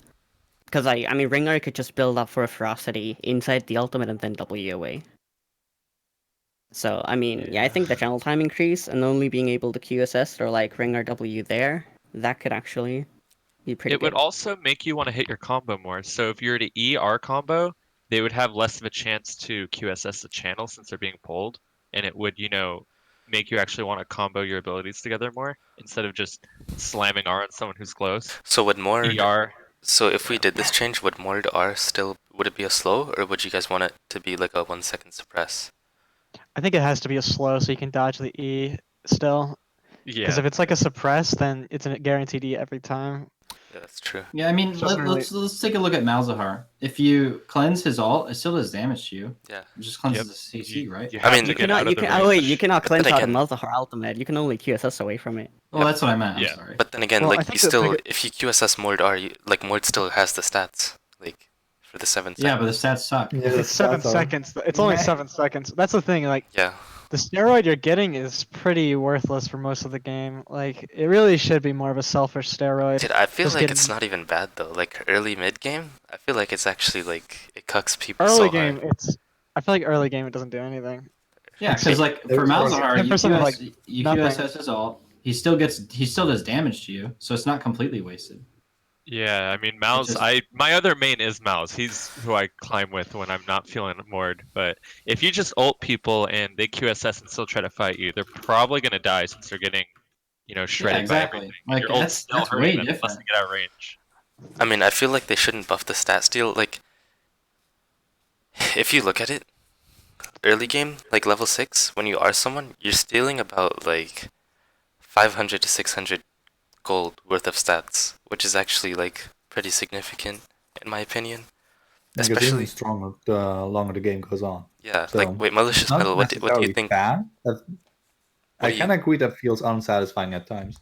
Because I mean, Rengar could just build up for a ferocity inside the ultimate and then W away. So I mean, yeah, I think the channel time increase and only being able to QSS or like Rengar W there, that could actually be pretty It good. would also make you want to hit your combo more. So if you were to ER combo, they would have less of a chance to QSS the channel since they're being pulled, and it would, make you actually want to combo your abilities together more instead of just slamming R on someone who's close. So would Mord? ER. So if we did this change, would Mord R still? Would it be a slow, or would you guys want it to be like a 1 second suppress? I think it has to be a slow so you can dodge the E still. Because Yeah. if it's like a suppress, then it's a guaranteed E every time. Yeah, that's true. Yeah, I mean, It doesn't really- let's take a look at Malzahar. If you cleanse his ult, it still does damage to you. Yeah. It just cleanses the CC, right? You I have mean, to You get cannot. out You of the can. range. Oh wait, you cannot But cleanse then out of again- Malzahar ultimate. You can only QSS away from it. Well, that's what I meant. I'm Yeah. sorry. But then again, Well, I like think you the still, big- if you QSS Mord R, like Mord still has the stats, like for the 7 Yeah, seconds. but the stats suck. Yeah, It's 7 that's all. seconds. It's only Yeah. 7 seconds. That's the thing. Like Yeah. the steroid you're getting is pretty worthless for most of the game. Like it really should be more of a selfish steroid. Dude, I feel Just like it's getting- not even bad though. Like early mid game, I feel like it's actually like it cucks people Early so game, hard. it's. I feel like early game it doesn't do anything. Yeah, because like There for was Malzahar, 10% of, like, you nothing. QSS his ult. He still does damage to you, so it's not completely wasted. Yeah, I mean, Mouse. just- My other main is Mouse. He's who I climb with when I'm not feeling Mord. But if you just ult people and they QSS and still try to fight you, they're probably gonna die since they're getting, shredded exactly. by everything. Like, Your ult's still that's hurting way them unless different. they get out of range. I mean, I feel like they shouldn't buff the stat steal. Like, if you look at it, early game, like level 6, when you are someone, you're stealing about like 500 to 600 gold worth of stats, which is actually like pretty significant in my opinion. Because even Especially, stronger the longer the game goes on. yeah. So, Like, wait, Malicious Not Metal. What do you necessarily think? bad, but I do you- can agree that feels unsatisfying at times.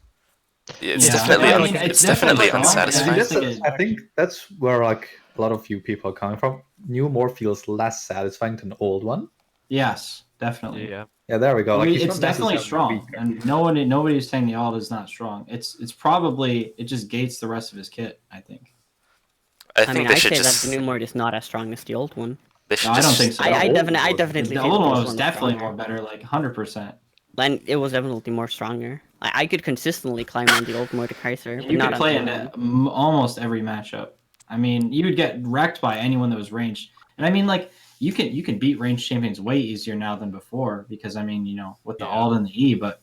It's Yeah, definitely, I mean, it's definitely strong. unsatisfying. Yeah, I think that's where like a lot of you people are coming from. New Mord feels less satisfying than the old one. Yes, definitely. Yeah. Yeah, there we go. Like, It's definitely necessarily strong, weaker. and nobody's saying the ult is not strong. It's probably it just gates the rest of his kit. I think. I I think mean, they I should say just. that the new Mord is not as strong as the old one. They should No, I just. don't think so. I old definitely The think old this one was is definitely stronger. more better, like 100%. And it was definitely more stronger. I could consistently climb on the old Mordekaiser, but You not could on play the in new one. almost every matchup. I mean, you would get wrecked by anyone that was ranged, and I mean, like you can beat ranged champions way easier now than before because I mean, with the Yeah. alt and the E, but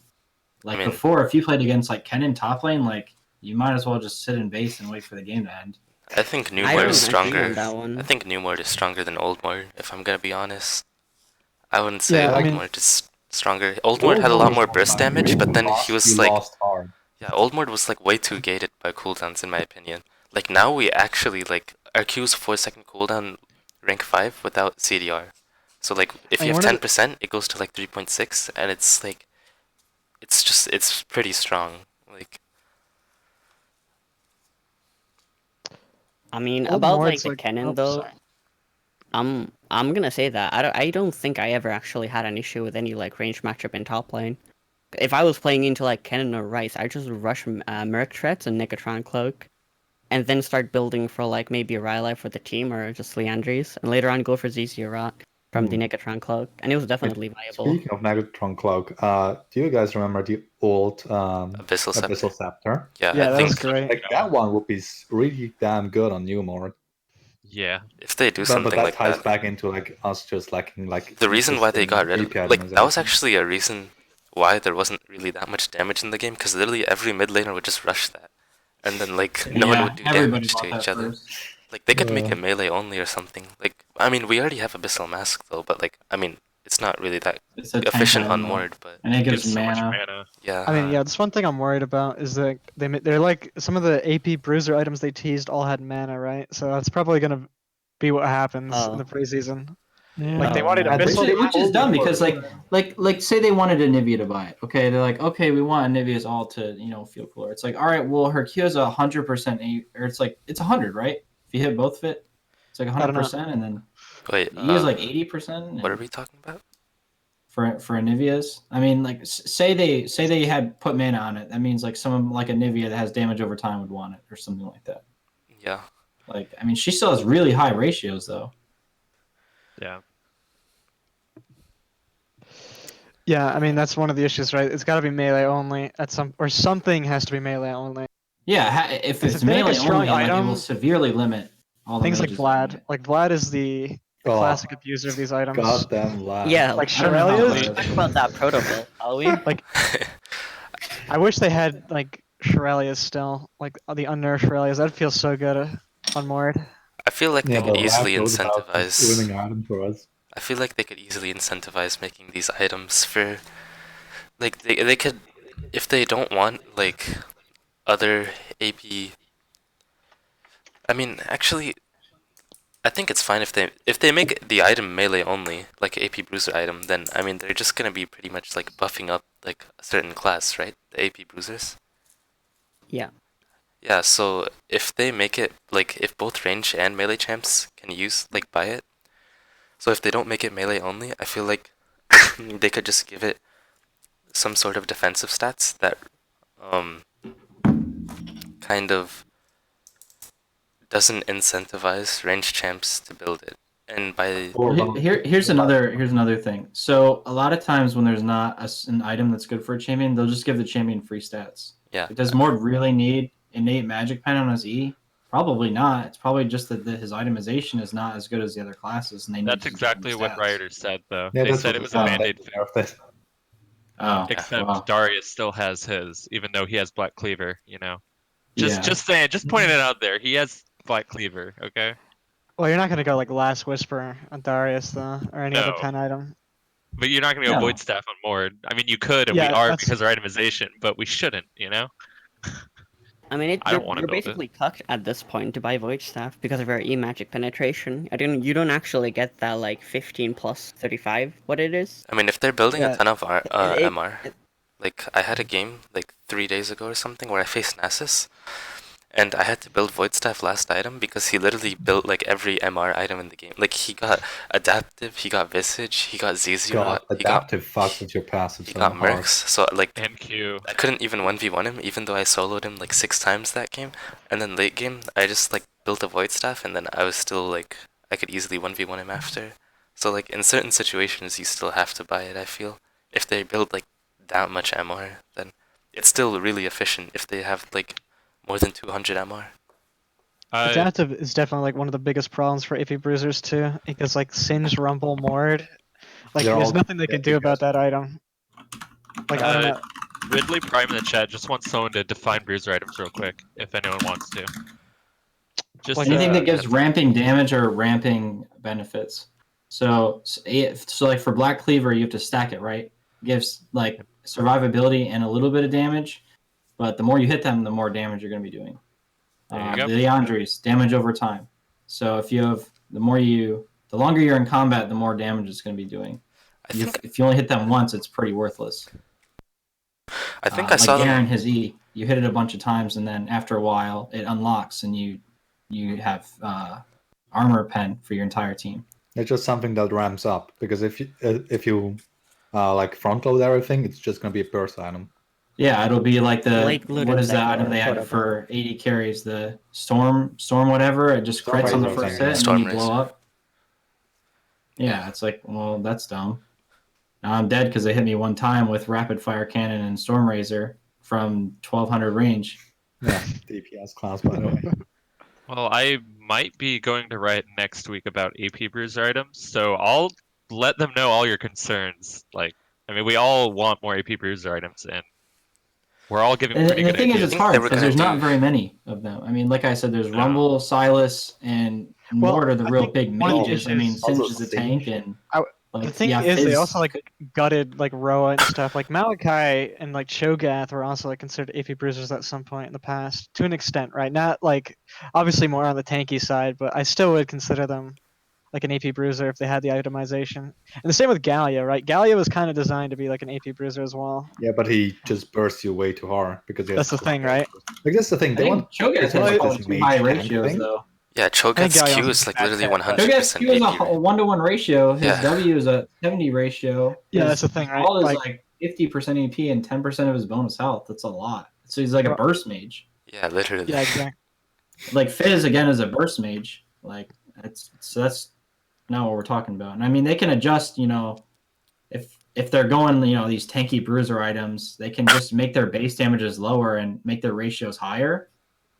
like I mean- before, if you played against like Kennen top lane, like you might as well just sit in base and wait for the game to end. I think New I Mord don't is agree on stronger. that one. I think New Mord is stronger than Old Mord, if I'm gonna be honest. I wouldn't say Yeah, I Old mean- Mord is stronger. Old Mord had a lot more burst damage, but then he was like, lost hard. yeah, Old Mord was like way too gated by cooldowns in my opinion. Like now we actually like our Q's 4-second cooldown rank 5 without CDR. So like if I you mean, have one of 10%, it goes to like 3.6, and it's like, it's pretty strong. Like I mean, Old about Mord's like the Kennen oh, though, sorry. I'm gonna say that I don't think I ever actually had an issue with any like range matchup in top lane. If I was playing into like Kennen or Rice, I just rush Merc Threats and Nikitron Cloak, and then start building for like maybe a Rylai for the team or just Leandries, and later on go for ZZ Rock from the Nikitron Cloak, and it was definitely viable. Speaking of Negatron Cloak, do you guys remember the old Abyssal Scepter. Abyssal Scepter? Yeah, Yeah, I that was think great. Like that one would be really damn good on New Mord. Yeah. if they do But something that like ties that, back into like us just lacking like the reason why they got rid of consistent like that was optimization. actually a reason why there wasn't really that much damage in the game, because literally every mid laner would just rush that, and then like no one would do everybody damage bought to that each other. first. Like they could make Yeah. it melee only or something. Like I mean, we already have Abyssal Mask though, but like I mean, it's not really that It's a tank efficient on item, though. Mord, but and it gives Gives so much mana. mana. yeah. I mean, yeah, that's one thing I'm worried about is that they're like some of the AP bruiser items they teased all had mana, right? So that's probably gonna be what happens in the preseason. Like they wanted Yeah, Abyssal, which is dumb because like say they wanted Anivia to buy it. Okay, they're like, okay, we want Anivia's all to feel cooler. It's like, all right, well her Q is 100%, or it's like it's 100, right? If you hit both of it, it's like don't know. 100%, and then Wait, E is like 80%. what are we talking about? for Anivia's? I mean, like say they had put mana on it. That means like someone like Anivia that has damage over time would want it or something like that. Yeah. Like I mean, she still has really high ratios though. Yeah. Yeah, I mean that's one of the issues, right? It's got to be melee only at something has to be melee only. Yeah, if If it's they make a melee strong only, like, it item, will severely limit all the Things like mages doing Vlad, it. like Vlad is the Oh, classic abuser of these items. goddamn lie. Yeah, Like I don't know how Shirelia's? Vlad- Talk about that protobelt, shall we? Like I wish they had like Shirelia's still, like the unnerved Shirelia's. That'd feel so good on Mord. I feel like Yeah, they could but easily Vlad goes about incentivize. winning item for us. I feel like they could easily incentivize making these items for, like they could, if they don't want like other AP I mean, actually, I think it's fine if they make the item melee only, like AP bruiser item. Then I mean, they're just gonna be pretty much like buffing up like a certain class, right? The AP bruisers. Yeah. Yeah. So if they make it like if both range and melee champs can use like buy it. So if they don't make it melee only, I feel like they could just give it some sort of defensive stats that kind of doesn't incentivize range champs to build it. And by Here's another thing. So a lot of times when there's not an item that's good for a champion, they'll just give the champion free stats. yeah, Does Mord really need innate magic pen on his E? Probably not. It's probably just that his itemization is not as good as the other classes, and they need That's to give him exactly what stats. Rioters said, though. Yeah, They that's said what it was they a said. band-aid They fix. nerfed it. Oh, Except wow. Darius still has his, even though he has Black Cleaver, you know. Yeah. Just saying, just pointing it out there. He has Black Cleaver, okay? Well, you're not gonna go like Last Whisper on Darius though, or any other No. pen item. But you're not gonna go No. Void Staff on Mord. I mean, you could, and we Yeah, are that's- because of our itemization, but we shouldn't, you know? I mean, I don't wanna you're build it. basically cucked at this point to buy Void Staff because of your E-Magic penetration. You don't actually get that like 15 plus 35, what it is. I mean, if they're building Yeah. a ton of It- MR, like I had a game like 3 days ago or something where I faced Nasus, and I had to build Void Staff last item because he literally built like every MR item in the game. Like he got Adaptive, he got Visage, he got ZZ God, Rot, he got adaptive fucks with your passive he so got hard. Mercs. So like MQ. I couldn't even 1v1 him, even though I soloed him like 6 times that game. And then late game, I just like built a Void Staff, and then I was still like I could easily 1v1 him after. So like in certain situations, you still have to buy it. I feel if they build like that much MR, then it's still really efficient. If they have like more than 200 MR. Adaptive is definitely like one of the biggest problems for AP bruisers too, because like Singe, Rumble, Mord, like They're there's all nothing they can do about that item. Like I don't know. Ridley Prime in the chat just wants someone to define bruiser items real quick, if anyone wants to. Just Like, Anything that gives heads up. ramping damage or ramping benefits. So like for Black Cleaver, you have to stack it, right? Gives like survivability and a little bit of damage, but the more you hit them, the more damage you're going to be doing. There you go. The Leandres, damage over time. So if you have the longer you're in combat, the more damage it's going to be doing. If you only hit them once, it's pretty worthless. I think I saw like Garen, them. his E, you hit it a bunch of times, and then after a while, it unlocks, and you have armor pen for your entire team. It's just something that ramps up because if you like front load everything, it's just gonna be a burst item. Yeah, it'll be like Late what looted is that sector item they had protobelt. for 80 carries? The storm whatever. It just crits on the Storm first Razor, hit, and Storm then you blow Razor. up. Yeah, it's like, well, that's dumb. Now I'm dead because they hit me one time with rapid fire cannon and storm razor from 1200 range. Yeah, DPS class by the way. Well, I might be going to Riot next week about AP bruiser items, so I'll let them know all your concerns. Like, I mean, we all want more AP bruiser items, and we're all giving And pretty the good thing is, ideas. it's I think they hard were because gonna there's not do- very many of them. I mean, like I said, there's No. Rumble, Silas, and Well, Mord are the I real think big one mages. I mean, is- Singe Also is a Singe. tank, and The thing is, they Fizz- also like gutted like Roa and stuff. Like Malachi and like Cho'Gath were also like considered AP bruisers at some point in the past, to an extent, right? Not like obviously more on the tanky side, but I still would consider them like an AP bruiser if they had the itemization. And the same with Gallia, right? Gallia was kind of designed to be like an AP bruiser as well. Yeah, but he just bursts you way too hard because he has That's the thing, right? Like that's the thing. I They think want Cho'Gath they want has this probably too mage high tank ratios, thing. though. Yeah, Cho'Gath's Galleon's Q a is like bad literally tech, but- 100% Cho'Gath's Q is a AP. 1-to-1 ratio. His Yeah. W is a 70 ratio. Yeah, His that's the thing, right? All is Like- like 50% AP and 10% of his bonus health. That's a lot. So he's like a Well- burst mage. Yeah, literally. Yeah, exactly. Like Fizz again is a burst mage. Like that's not what we're talking about. And I mean, they can adjust. If they're going, these tanky bruiser items, they can just make their base damages lower and make their ratios higher,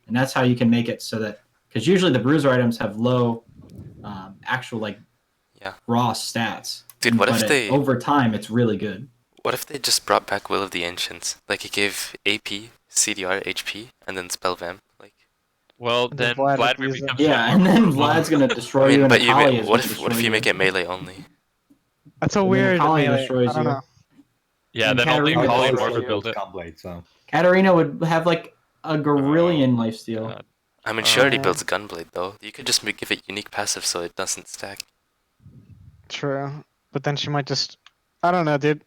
and that's how you can make it so that, because usually the bruiser items have low actual Yeah. raw stats. Dude, what if But they- over time it's really good. What if they just brought back Will of the Ancients? Like he gave AP, CDR, HP, and then Spellvamp. Like, Well, And then then Vlad Vladimir would use it. becomes Yeah, like and more then powerful. Vlad's gonna destroy I you, mean, and but Natalia is what gonna if destroy you make it melee only? That's a And then weird Natalia melee. destroys I don't you. know. Yeah, and then only Katarina Kali and destroys Morpher you. build it. Gunblade, so Katarina would have like a gorillion lifesteal. God. I mean, she already Yeah. builds Gunblade though. You could just give it unique passive so it doesn't stack. True, but then she might just. I don't know, dude.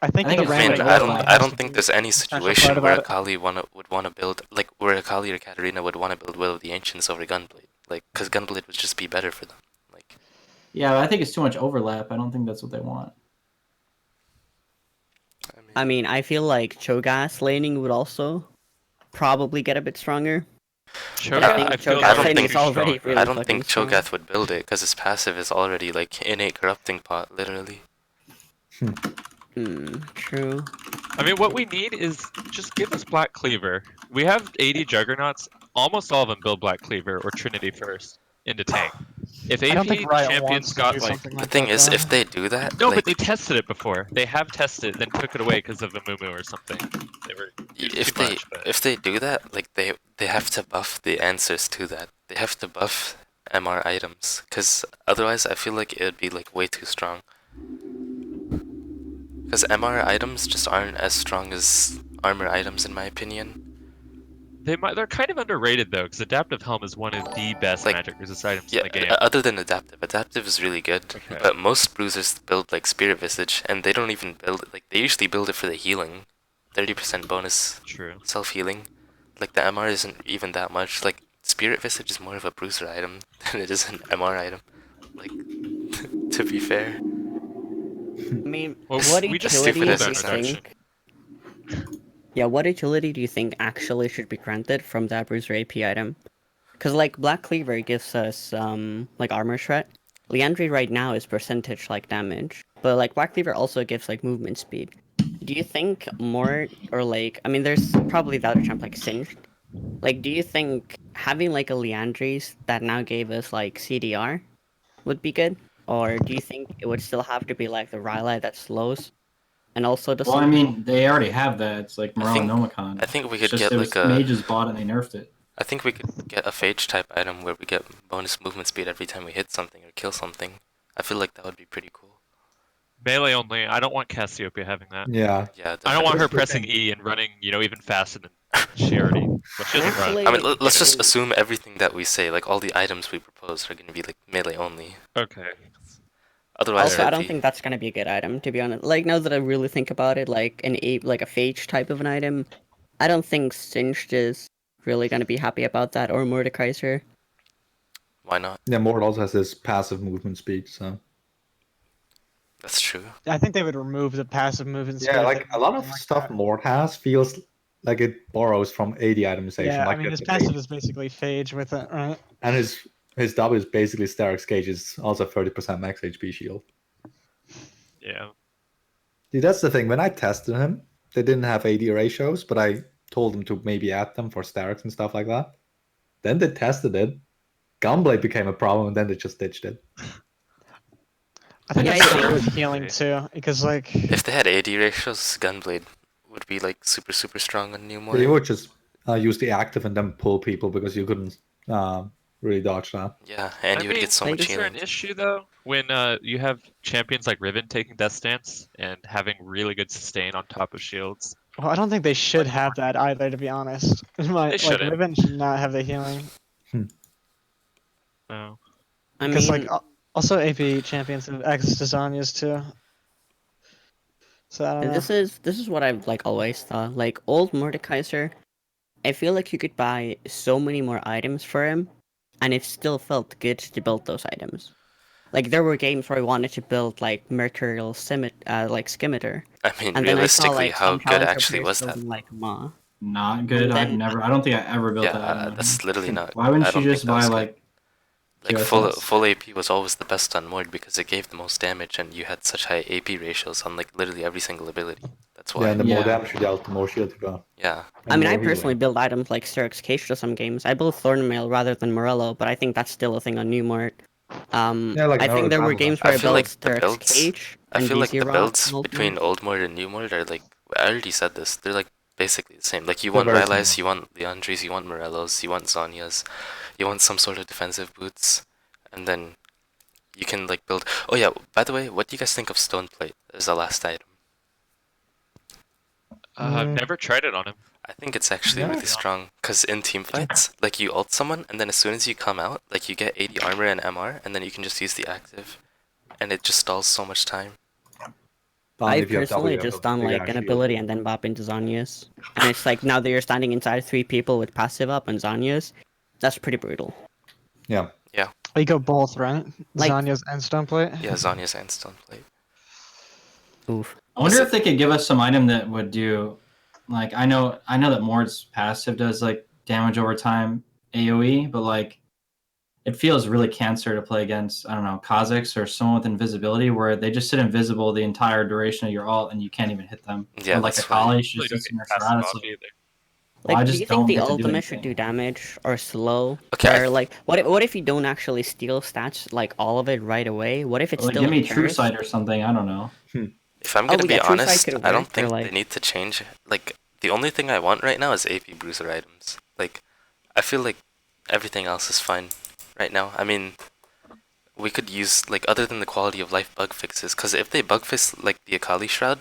I think, I think the it's I random mean, like I overlay don't, overlay. I has don't to think be there's any the special situation part where about it. Akali would wanna build like where Akali or Katarina would wanna build Will of the Ancients over Gunblade, like because Gunblade would just be better for them. Like, Yeah, but I think it's too much overlap. I don't think that's what they want. I mean, I feel like Cho'Gath laning would also probably get a bit stronger. But I think I feel I Cho'Gath don't laning think- is already strong. really I don't fucking think strong. Cho'Gath would build it because his passive is already like innate corrupting pot, literally. True. I mean, what we need is just give us Black Cleaver. We have 80 Juggernauts. Almost all of them build Black Cleaver or Trinity first into tank. If I don't think AP Riot champions wants to got do like something The like thing that, is, though. if they do that, no, like, but they tested it before. They have tested, then took it away because of a Mumu or something. They were it was if too they much. But if they do that, like they have to buff the answers to that. They have to buff MR items, because otherwise I feel like it would be like way too strong. Because MR items just aren't as strong as armor items in my opinion. they're kind of underrated though, because Adaptive Helm is one of the best Like, magic resist items Yeah, in the game. other than adaptive is really good. Okay. But most bruisers build like Spirit Visage, and they don't even build it. Like they usually build it for the healing, 30% bonus True. self healing. Like the MR isn't even that much. Like Spirit Visage is more of a bruiser item than it is an MR item. Like to be fair. I mean, Well, what we just stupid utility as do it you sounds. think? Yeah, what utility do you think actually should be granted from that bruiser AP item? Because like Black Cleaver gives us like armor shred. Liandry right now is percentage like damage, but like Black Cleaver also gives like movement speed. Do you think more or like I mean, there's probably the other champ like Singed. Like, do you think having like a Liandry's that now gave us like CDR would be good, or do you think it would still have to be like the Rylai that slows and also does Well, I something? mean, they already have that. It's like Morel and Nomicon. I think we It's could just get it like was a. mages bought and they nerfed it. I think we could get a phage type item where we get bonus movement speed every time we hit something or kill something. I feel like that would be pretty cool. Melee only. I don't want Cassiopeia having that. Yeah. Yeah, I don't want her That's the pressing thing. E and running, even faster than she already. Well, she doesn't run. Actually, I mean, let's in- just assume everything that we say, like all the items we propose, are gonna be like melee only. Okay. Otherwise, Also, I it'd don't be. think that's gonna be a good item, to be honest. Like now that I really think about it, like like a phage type of an item, I don't think Singed is really gonna be happy about that, or Mordekaiser. Why not? Yeah, Mord also has this passive movement speed, so. That's true. I think they would remove the passive movement speed. Yeah, if like they a lot did of something like stuff that. Mord has feels like it borrows from AD itemization. Yeah, like I mean, his the passive phage. is basically phage with it, right? And his W is basically Starrick's Cage is also 30% max HP shield. Yeah. See, that's the thing. When I tested him, they didn't have AD ratios, but I told them to maybe add them for Starricks and stuff like that. Then they tested it. Gunblade became a problem, and then they just ditched it. I think Yeah, it's I to do with think- healing too, because like If they had AD ratios, Gunblade would be like super strong on New You Morde. would just use the active and then pull people because you couldn't really dodge that. Yeah, and I you would mean, get so like, much is there healing. an issue though when you have champions like Riven taking Death Stance and having really good sustain on top of shields? well, I don't think they should have that either, to be honest. Like shouldn't. Riven should not have the healing No. I because mean, also AP champions have access to Zhonya's too. So I don't know. this is what I've like always thought. Like old Mordekaiser, I feel like you could buy so many more items for him, and it still felt good to build those items. Like there were games where I wanted to build like Mercurial like Scimitar, I mean, and then I saw realistically, like how some good challenger actually players was that? building like Ma. Not good. And I've then- never. I don't think I ever built Yeah, that item. that's literally not. Why wouldn't I you don't think just that was buy good. like Like full QSS? AP was always the best on Mord because it gave the most damage and you had such high AP ratios on like literally every single ability. That's why. Yeah, and the more Yeah. damage you dealt, the more shield you got. Yeah. I and mean, I more personally healing. build items like Sterix Cage to some games. I build Thornmail rather than Morello, but I think that's still a thing on New Mort. Yeah, like I think there were Naruto games I where I, feel built like the Sterix builds- Cage I and feel like the VZ Rock builds and Old between Mort. Old Mord and New Mord are like, I already said this, they're like basically the same. Like you They're want very Rylai's, similar. you want Leandries, you want Morellos, you want Zhonya's, you want some sort of defensive boots, and then you can like build. Oh yeah, by the way, what do you guys think of Stoneplate as the last item? I've Mm. never tried it on him. I think it's actually Yeah. really strong, because in team fights, like you ult someone, and then as soon as you come out, like you get 80 armor and MR, and then you can just use the active, and it just stalls so much time. But I if you have personally W, you have just a done big like ass an shield. ability and then bop into Zanya's. And it's like now that you're standing inside 3 people with passive up and Zanya's, that's pretty brutal. Yeah. You go both, right? Like- Zanya's and Stoneplate. Yeah, Zanya's and Stoneplate. Oof. I wonder Is if they could give us some item that would do, like I know that Mord's passive does like damage over time AOE, but like it feels really cancer to play against, I don't know, Kha'Zix or someone with invisibility where they just sit invisible the entire duration of your ult and you can't even hit them. Yeah, or like a that's why. Kali Really just don't sits get in your passive shroud. It's off like, either. well, Like, I do just you don't think the get to do ultimate should anything. do damage or slow? Okay, I Or like, what if you don't actually steal stats, like all of it right away? What if it's Like, still give me occurs? True Sight or something. I don't know. If I'm Oh, gonna be yeah, True Sight honest, could I don't work, or, think like- they need to change. Like, the only thing I want right now is AP bruiser items. Like, I feel like everything else is fine right now. I mean, we could use, like, other than the quality of life bug fixes, because if they bug fix, like, the Akali Shroud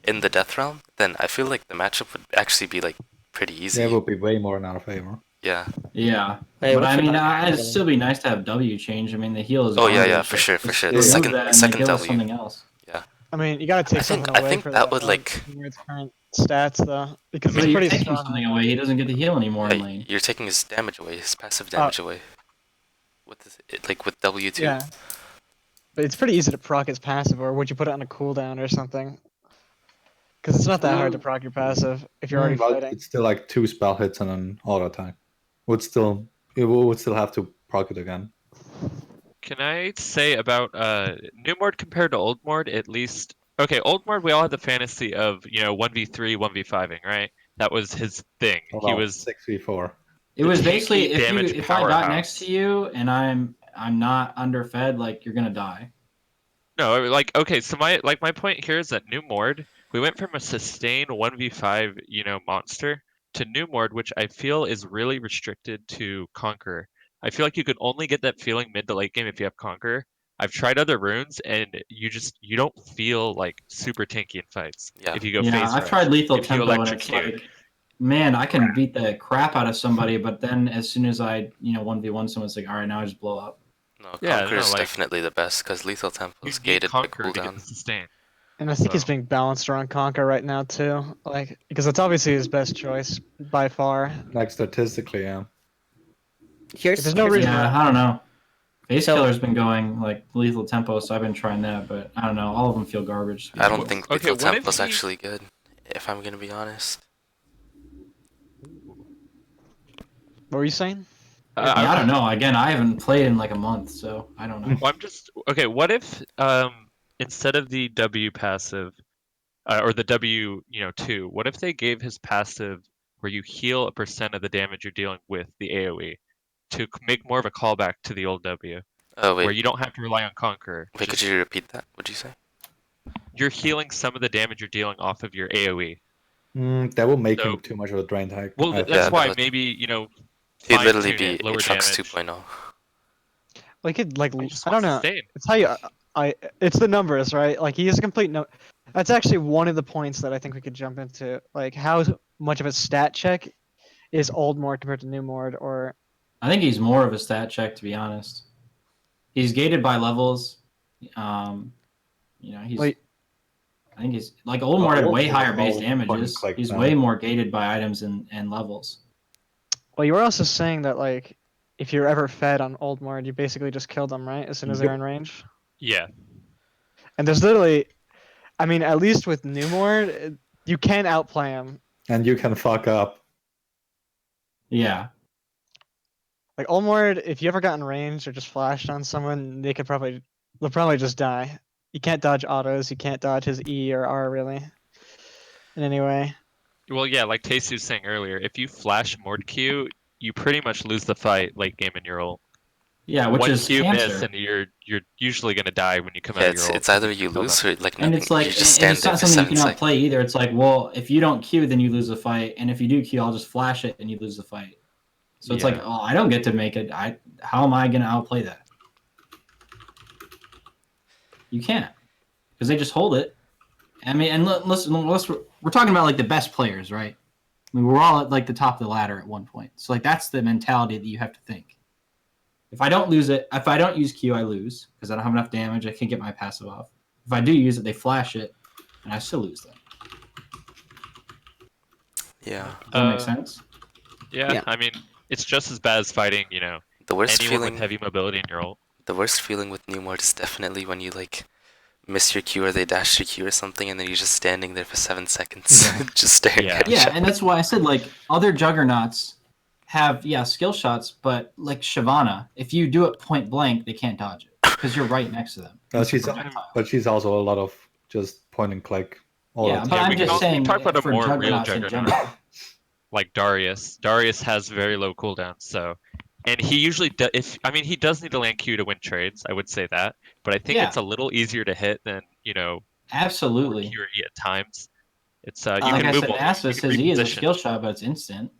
in the Death Realm, then I feel like the matchup would actually be, like, pretty easy. Yeah, it will be way more in our favor. Yeah. Yeah. Wait, but what's I your mean, dog it'd actually? still be nice to have W change. I mean, the heal is Oh, yeah, garbage. for sure, for Just sure. The remove second- that and second they give us W. something else. I mean, you gotta take I think- something I away think for that would, bug like- from its current stats, though, because But he's you're pretty taking strong. something away. He doesn't get the heal anymore in Yeah, lane. you're taking his damage away, his passive damage away. With like with W2. Yeah. But it's pretty easy to proc his passive, or would you put it on a cooldown or something? Because it's not that hard to proc your passive if you're already But fighting. it's still like 2 spell hits and an auto attack. Would still have to proc it again. Can I say about new Mord compared to old Mord? At least, okay, old Mord, we all had the fantasy of 1v3, 1v5ing, right? That was his thing. He was 6v4. It was tanky basically damage if I got powerhouse. next to you and I'm not underfed, like you're gonna die. no, like okay. So my point here is that new Mord, we went from a sustained 1v5 monster to new Mord, which I feel is really restricted to Conqueror. I feel like you could only get that feeling mid to late game if you have Conqueror. I've tried other runes and you don't feel like super tanky in fights Yeah. if you go Yeah, phase I've rush. tried lethal if you tempo and it's electrocute. like, man, I can beat the crap out of somebody, but then as soon as I 1v1 someone, it's like, all right, now I just blow up. No, Yeah, Conqueror is no, like- definitely the best, because lethal tempo You is need gated by Conqueror to get the cooldown. sustain. And I think he's So- being balanced around Conqueror right now too, like because it's obviously his best choice by far. Like statistically, yeah. Here's There's no reason Yeah, I don't know. Face So- Killer's been going like lethal tempo, so I've been trying that, but I don't know. All of them feel garbage. to be I don't honest. think Okay, lethal what if tempo's he- actually good, if I'm gonna be honest. What were you saying? Yeah, I don't know. Again, I haven't played in like a month, so I don't know. Well, I'm just okay. What if instead of the W passive or the W 2, what if they gave his passive where you heal a % of the damage you're dealing with the AOE to make more of a callback to the old W, Oh where wait, you don't have to rely on Conqueror. wait, could just- you repeat that? What'd you say? You're healing some of the damage you're dealing off of your AOE. That will make So- him too much of a drain tag. Well, I that's think. Yeah, why that would- maybe He'd literally fine-tune be it, lower Aatrox damage. 2.0. Like it, like just I want don't know. sustain. It's how you, it's the numbers, right? Like he has a complete no. That's actually one of the points that I think we could jump into. Like how much of a stat check is old Mord compared to new Mord, or I think he's more of a stat check, to be honest. He's gated by levels. He's. Wait. I think he's like old Mord had Old way Mord higher is base all damages. point-and-click He's now. way more gated by items and levels. well, you were also saying that like if you're ever fed on old Mord, you basically just kill them, right? As soon as they're Yep. in range. Yeah. And there's literally, I mean, at least with new Mord, you can outplay him. And you can fuck up. Yeah. Like old Mord, if you ever got in range or just flashed on someone, they'll probably just die. You can't dodge autos. You can't dodge his E or R really. In any way. Well, yeah, like Tasty was saying earlier, if you flash Mord Q, you pretty much lose the fight late game in your ult. Yeah, which One is Q miss cancer. and you're usually gonna die when you come Yeah, out of your ult. it's either you Kill lose them. or like And nothing. it's like you just and stand it's there not for something you 7 can seconds. outplay either. It's like, well, if you don't Q, then you lose the fight, and if you do Q, I'll just flash it and you lose the fight. So it's like, Yeah. oh, I don't get to make it. How am I gonna outplay that? You can't, because they just hold it. I mean, and listen, we're talking about like the best players, right? I mean, we're all at like the top of the ladder at one point. So like that's the mentality that you have to think. If I don't use Q, I lose because I don't have enough damage. I can't get my passive off. If I do use it, they flash it, and I still lose them. Yeah. Does that make sense? Yeah, Yeah. I mean, it's just as bad as fighting, The worst anyone feeling. with heavy mobility in your ult. The worst feeling with new Morde is definitely when you like miss your Q or they dash your Q or something, and then you're just standing there for 7 seconds, just staring Yeah. at each Yeah, other. and that's why I said like other juggernauts have skill shots, but like Shyvana, if you do it point blank, they can't dodge it because you're right next to them. It's a projectile. But she's also a lot of just point and click. All Yeah, the but time. I'm just saying talk about a for more real juggernauts in Juggernaut, general. like Darius. Darius has very low cooldowns, so, and he usually he does need to land Q to win trades. I would say that, but I think Yeah. it's a little easier to hit than Absolutely. Fury at times. It's you Like can I move. said, You Nasus, can his E is a reposition. skill shot, but it's instant.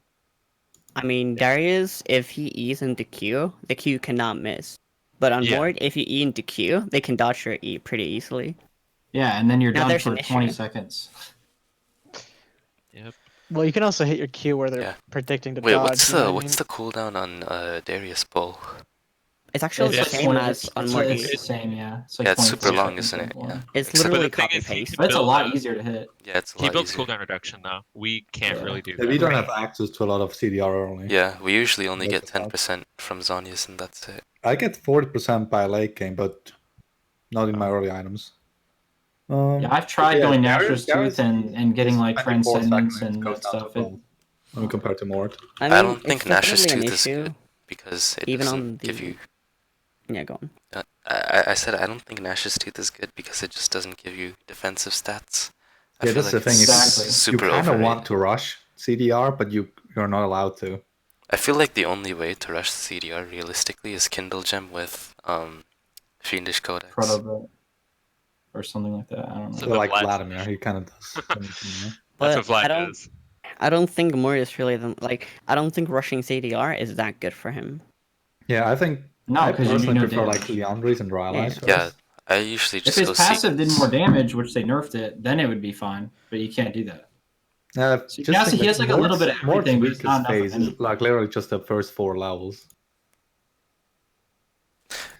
I mean, Darius, if he E's into Q, the Q cannot miss. But on Yeah. Morde, if you E into Q, they can dodge your E pretty easily. Yeah, and then you're Now done there's for an issue. 20 seconds. Yep. Well, you can also hit your Q where they're Yeah. predicting to Wait, dodge. what's you know the what I what's the cooldown on Darius Bull? It's actually It's the like same 20 as on it's Morde. the same, yeah. It's like Yeah, it's 20 super long, seconds isn't it? of one. Yeah. It's Except literally But the thing copy is, he paste. can But it's a build lot easier to hit. Yeah, it's a He lot builds easier. cooldown reduction though. We can't Yeah. really do Yeah, that. we don't have access to a lot of CDR only. Yeah, we usually only That's get the part. 10% from Zhonya's, and that's it. I get 40% by late game, but not in my early items. Yeah, I've tried going Nashor's Darius Tooth and getting like 24 Transcendence seconds and goes that down to stuff. full when compared to Mord. I I mean, don't think it's Nash's definitely an Tooth is issue. good because it Even doesn't on the... give you. Yeah, go on. I said I don't think Nash's Tooth is good because it just doesn't give you defensive stats. I Yeah, feel that's like the thing. it's Exactly. You super kind of overrated. want to rush CDR, but you're not allowed to. I feel like the only way to rush CDR realistically is Kindle Gem with Fiendish Codex. Protobelt or something like that. I don't know. So Yeah, like Vlad- Vladimir, he kind of does. That's But what Vlad I don't... does. I don't think Morde is really the... Like, I don't think rushing CDR is that good for him. Yeah, I think No, I because you do personally no prefer like damage. Leandres and Rylai's Yeah. Yeah, first. I usually If just his go passive did sequence. more damage, which they nerfed it, then it would be fine. But you can't do that. So Just Nasus, think, he has like a little bit of Mord's everything, but it's not weakest enough of phase is anything. like literally just the first 4 levels.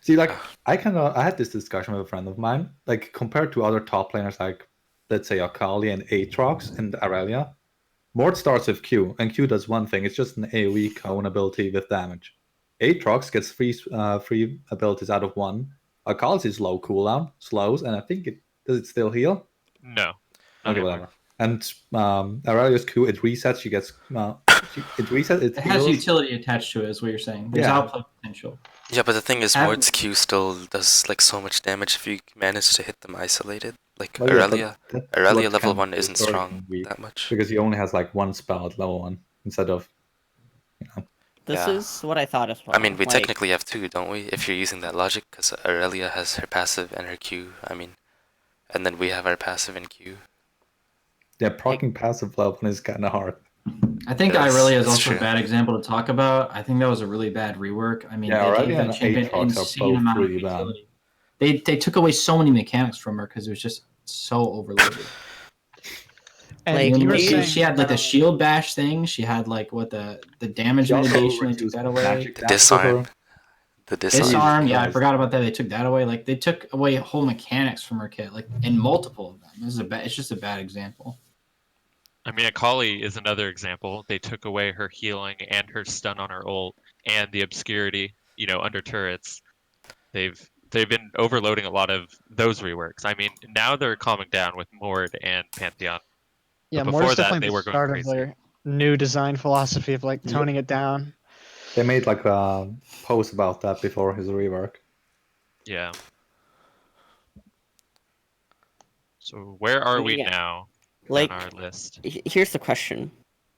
See, like I had this discussion with a friend of mine. Like compared to other top laners, like let's say Akali and Aatrox and Aurelia, Mord starts with Q, and Q does one thing. It's just an AoE cone ability with damage. Aatrox gets free abilities out of one. Akali's is low cooldown, slows, and I think does it still heal? No. Okay, whatever. And Aurelia's Q, it resets. She gets it resets. It has utility attached to it, is what you're saying. There's outplay potential. Yeah, but the thing is, Have- Mord's Q still does like so much damage if you manage to hit them isolated. Like Well, yeah, Aurelia, but that's Aurelia what level kind 1 of isn't very strong weak, that much. because he only has like one spell at level 1 instead of, This Yeah. is what I thought as well. I mean, we like, technically have 2, don't we? If you're using that logic, because Aurelia has her passive and her Q. I mean, and then we have our passive and Q. Yeah, proccing passive level 1 is kind of hard. I think That's- Irelia is that's also true. a bad example to talk about. I think that was a really bad rework. I mean, Yeah, they Irelia gave that and champion Aatrox are insane both amount of really bad. utility. They took away so many mechanics from her because it was just so overloaded. And Like, you were she, saying she had like the shield bash thing. She had like what the damage She also mitigation. They took reduced that away. magic The damage with her. disarm. The disarm. Disarm. Yeah, I Christ. forgot about that. They took that away. Like they took away whole mechanics from her kit, like in multiple of them. This is it's just a bad example. I mean, Akali is another example. They took away her healing and her stun on her ult and the obscurity, under turrets. They've been overloading a lot of those reworks. I mean, now they're calming down with Mord and Pantheon. yeah, But Mord's before that, definitely they the were going start of crazy. their new design philosophy of like Yep. toning it down. They made like a post about that before his rework. Yeah. So where are we Yeah. now like, on our list? here's the question.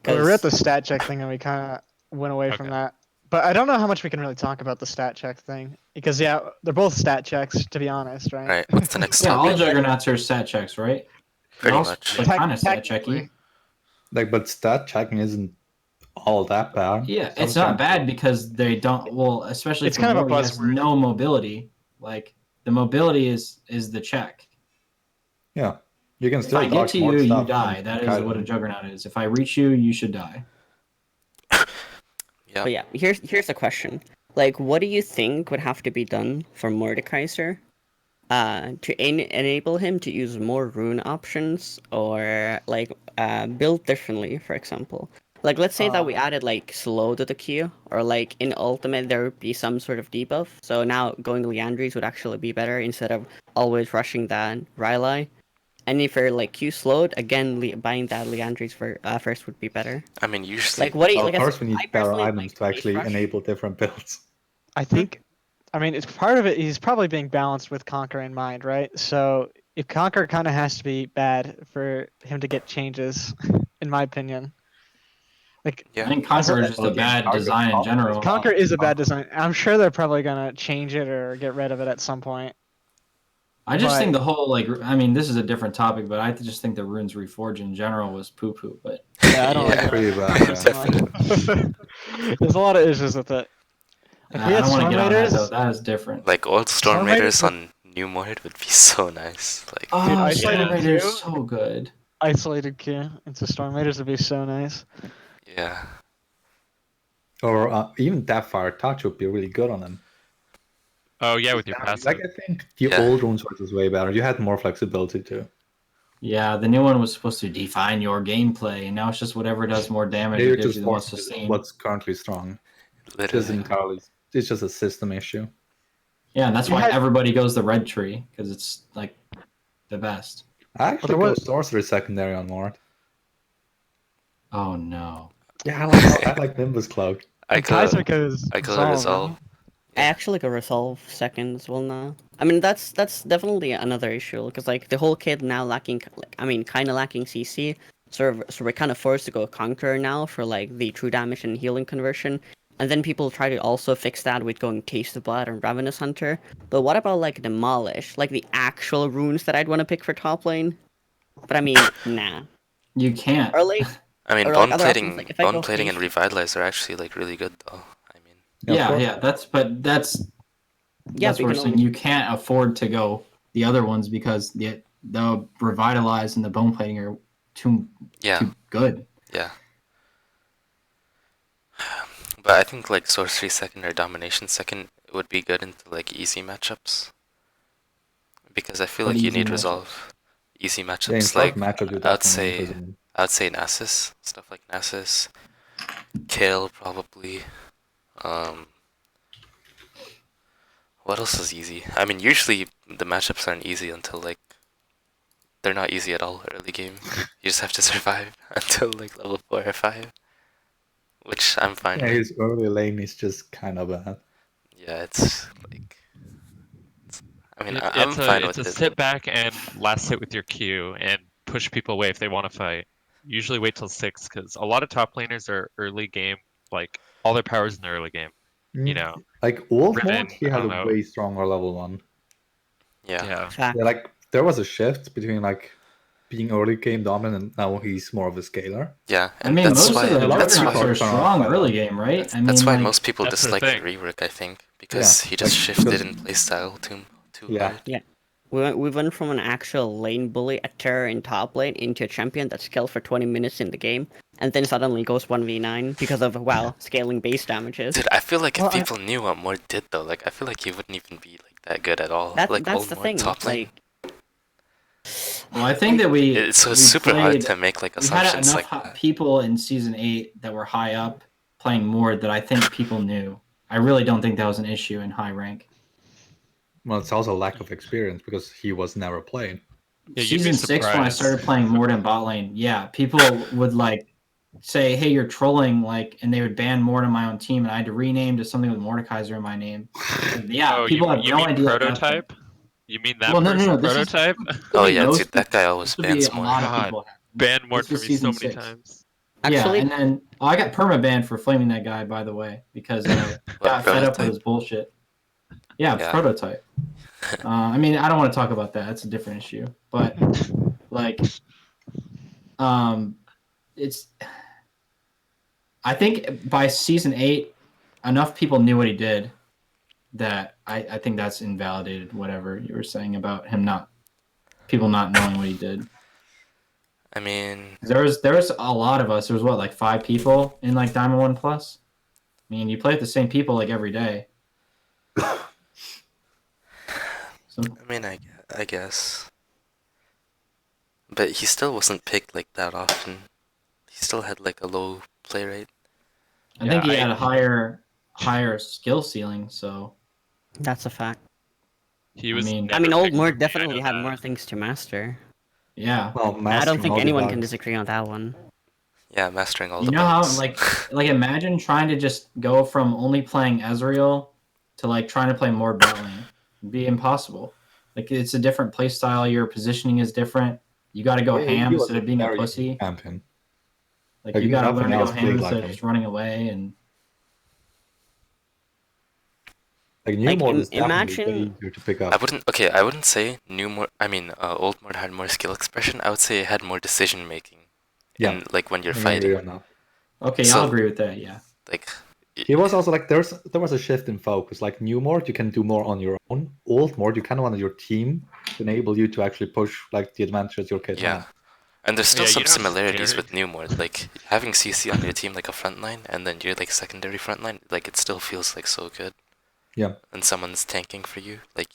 We were at 'Cause- the stat check thing and we kind of went away from Okay. that. But I don't know how much we can really talk about the stat check thing because yeah, they're both stat checks to be honest, right? Right, what's the next Yeah, all topic? juggernauts are stat checks, right? Pretty They're all, much. like, kind of stat Technically. checky. Like, but stat checking isn't all that bad. Yeah, it's not bad because they don't. Well, especially It's for kind of a Mord, he has buzzword. no mobility. Like the mobility is the check. Yeah. You can If still I get dodge to more you, you stuff die. than That is what a Kaizer. Juggernaut is. If I reach you, you should die. Yeah. But yeah, here's a question. Like, what do you think would have to be done for Mordekaiser to enable him to use more rune options or like build differently, for example? Like, let's say that we added like slow to the queue, or like in ultimate there would be some sort of debuff. So now going Leandries would actually be better instead of always rushing that Rylai. And if you're like queue slowed, again buying that Leandries first would be better. I mean, usually. Like, what do you Well, like? first we need I better personally items like to base actually rush. enable different builds. I think, I mean, it's part of it. He's probably being balanced with Conqueror in mind, right? So if Conqueror kind of has to be bad for him to get changes, in my opinion. Like, I Yeah. think Conqueror is just Well, a again, bad Conqueror- design in general. Conqueror is a bad design. I'm sure they're probably gonna change it or get rid of it at some point. I just But- think the whole like I mean this is a different topic, but I just think the runes reforge in general was poo poo. But Yeah, I don't like Yeah. it. Pretty bad, Personally. There's a lot of issues with it. Like, we I had don't want to get on that Storm though. Raiders. That is different. Like old Storm Storm Raiders Raiders on New Morde would be so nice. Like, Oh, Dude, Storm Isolated Raider is Q? so good. Isolated Q into Storm Raiders would be so nice. yeah. Or even Deathfire Touch would be really good on him. Oh yeah, with your Like, passive. I think the Yeah. old runes was way better. You had more flexibility too. Yeah, the new one was supposed to define your gameplay, and now it's just whatever does more damage You're or gives just you the most forced sustain. what's currently strong. It's Literally. entirely. It's just a system issue. Yeah, and that's You why had- everybody goes the red tree because it's like the best. I actually there go was- sorcery secondary on Mord. Oh no. Yeah, I like Nimbus Cloak. I And go. Kaiser goes I go Resolve, resolve. right? I actually go resolve second as well now. I mean that's definitely another issue because like the whole kit now lacking, like, I mean kind of lacking CC, so we're kind of forced to go Conqueror now for like the true damage and healing conversion, and then people try to also fix that with going Taste of Blood and Ravenous Hunter. But what about like Demolish, like the actual runes that I'd want to pick for top lane? But I mean, nah. You can't. Or like I mean, Or, bone like, other plating, options, like, if I go bone plating, and Haste- revitalize are actually like really good though. I mean, of Yeah, course. yeah, that's Yeah, what we we're can saying. only- You can't afford to go the other ones because the revitalize and the bone plating are too yeah, good. yeah. But I think like sorcery second or domination second would be good into like easy matchups. Because I feel What like you easy need matchups? resolve. Easy Yeah, in matchups tough like matchup, you I'd definitely say need Resolve. I'd say Nasus, stuff like Nasus, Kale probably. What else is easy? I mean, usually the matchups aren't easy until like they're not easy at all early game. You just have to survive until like level 4 or 5, which I'm fine Yeah, with. his early lane is just kind of bad. Yeah, it's like. I mean, I'm It's fine a with it. sit back and last hit with your Q and push people away if they want to fight. Usually wait till 6 because a lot of top laners are early game, like all their powers in the early game. You know, Like old Riven, Mord, he I had don't a know. way stronger level 1. Yeah. Yeah. Fact. Yeah, like there was a shift between like being early game dominant and now he's more of a scaler. Yeah, I and mean, that's most why of the that's Juggernauts why are strong why- early game, right? that's why like, most people that's the dislike the thing. rework. I think because Yeah, he just like, shifted because- in playstyle too Yeah. hard. We went from an actual lane bully, a terror in top lane, into a champion that scales for 20 minutes in the game, and then suddenly goes 1v9 because of, well, scaling base damages. Dude, I feel like Well, if people knew what Mord did though, like I feel like he wouldn't even be like that good at all. Like That's old the Mord thing. top lane. Like, well, I think that So it's we super hard played- to make like we had assumptions enough like that. people in season 8 that were high up playing Mord that I think people knew. I really don't think that was an issue in high rank. Well, it's also lack of experience because he was never playing. Yeah, you'd be Season 6 when I surprised. started playing Mord in bot lane, yeah, people would like say, "Hey, you're trolling," like, and they would ban Mord on my own team, and I had to rename to something with Mordekaiser in my name. And yeah, Oh, people you, have you no mean idea. prototype? You mean that Well, no, person this is- prototype? Oh Could be yeah, most dude, that guy people. always This would be bans a Mord. lot of God. people. Ban Mord This for was me so season many 6. times. actually, Yeah, and then I got permabanned for flaming that guy, by the way, because I got fed up with Prototype? his bullshit. Yeah, Yeah. prototype. I mean, I don't want to talk about that. That's a different issue. But like, it's. I think by season 8, enough people knew what he did that I think that's invalidated whatever you were saying about him people not knowing what he did. I mean, There was a lot of us. There was what, like 5 people in like Diamond 1 Plus. I mean, you play with the same people like every day. So I mean, I guess. But he still wasn't picked like that often. He still had like a low play rate. I think he Yeah, had a higher skill ceiling. So That's a fact. He was. mean- never I mean, old picked for Mord me, I definitely know had that. more things to master. yeah, Well, I don't mastering think all the anyone can bugs. disagree on that one. Yeah, mastering all you the know how bugs. like imagine trying to just go from only playing Ezreal to like trying to play more bot lane. It'd be impossible. Like it's a different play style. Your positioning is different. You got to go He ham was instead of being a very pussy. champion. Like Like, you got to nothing learn to go else ham played instead like of him. just running away. And Like new Like, mode is definitely way imagine- easier to pick up. I wouldn't say old Mord had more skill expression. I would say it had more decision making. Yeah. In like when you're I agree fighting. on that. okay, So- I'll agree with that. Yeah. Like He was also like there was a shift in focus. Like new mode, you can do more on your own. Old mode, you kind of want your team to enable you to actually push like the advantages your kid yeah. had. And there's still Yeah, you some know, similarities scary. with new Mord. Like having CC on your team like a frontline and then you're like secondary frontline, like it still feels like so good. Yeah. And someone's tanking for you. Like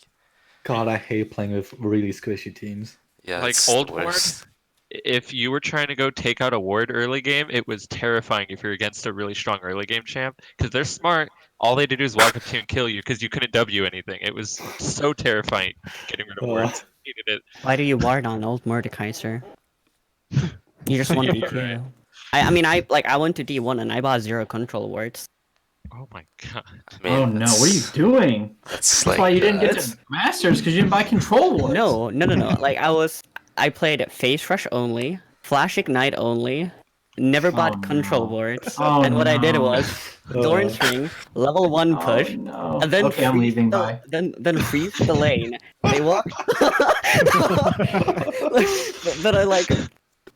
God, I hate playing with really squishy teams. yeah, Like it's old the Mord, worst. if you were trying to go take out a ward early game, it was terrifying if you're against a really strong early game champ because they're smart. All they had to do is walk up to you and kill you because you couldn't W anything. It was so terrifying getting rid of wards. Hated it. Why do you ward on old Mordekaiser? You just want to be Yeah, right. kill. I mean, I went to D1 and I bought 0 control wards. Oh my god. I mean, Oh no, what are you that's- doing? That's That's why you didn't get that's- to Masters because you didn't buy control wards. No. Like I played Phase Rush only, Flash Ignite only, never bought Oh, control no. wards, Oh, and what I did no. was Thorn's Ring, level 1 push, Oh no. and then Okay, I'm freeze leaving. the, Bye. then freeze the lane. They walk. but I like.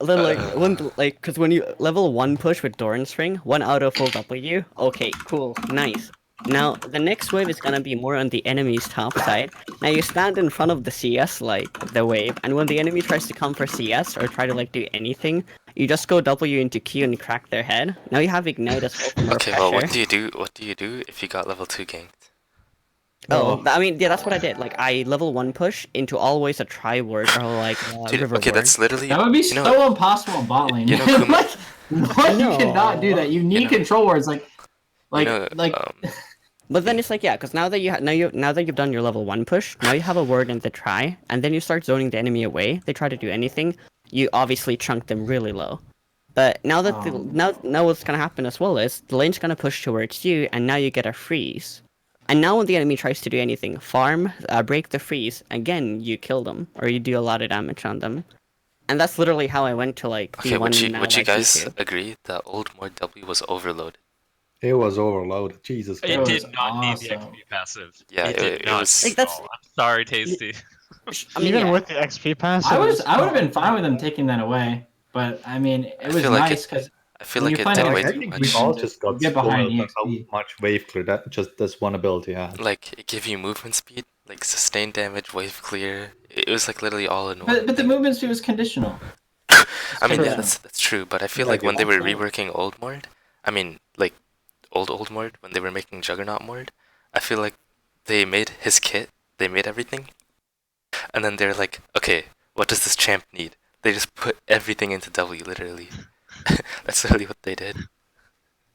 Then because when you level 1 push with Doran's Ring, 1 auto full W. Okay, cool, nice. Now the next wave is gonna be more on the enemy's top side. Now you stand in front of the CS like the wave, and when the enemy tries to come for CS or try to like do anything, you just go W into Q and crack their head. Now you have Ignite as well for more okay, pressure. well what do you do? What do you do if you got level 2 ganked? Oh, I mean, yeah, that's what I did. Like, I level 1 push into always a tri ward or like Dude, river okay, ward. that's literally That would be you know, so impossible in bot lane. you know, Kuma- Like, what? You cannot do that. You need know- control wards. Like, you know, But then it's like, yeah, because now that you've done your level 1 push, now you have a ward in the try, and then you start zoning the enemy away. They try to do anything, you obviously chunk them really low. But now that now what's gonna happen as well is the lane's gonna push towards you, and now you get a freeze. And now when the enemy tries to do anything, farm, break the freeze, again you kill them or you do a lot of damage on them. And that's literally how I went to like okay, D1 would you and now would you like guys C2. agree that old Mord W was overloaded? It was overloaded. Jesus It Christ. did was not need the awesome. XP passive. Yeah, it did it not was- need Like, it that's- all. I'm sorry, Tasty. I mean, Even yeah. with the XP pass, I would have been fine with them taking that away, but I mean, it I was feel like nice because I feel when like you're it playing did an way Like, I too think much. we all just got get behind spoiled by how EXP. much Waveclear that just this one ability had. Like it gave you movement speed, like sustained damage, wave clear. It was like literally all in one. But the movement speed was conditional. I mean, yeah, True. that's true. But I feel Yeah, like you when they were also- reworking old Mord, I mean, like old Mord, when they were making Juggernaut Mord, I feel like they made his kit, they made everything, and then they're like, okay, what does this champ need? They just put everything into W, literally. That's literally what they did.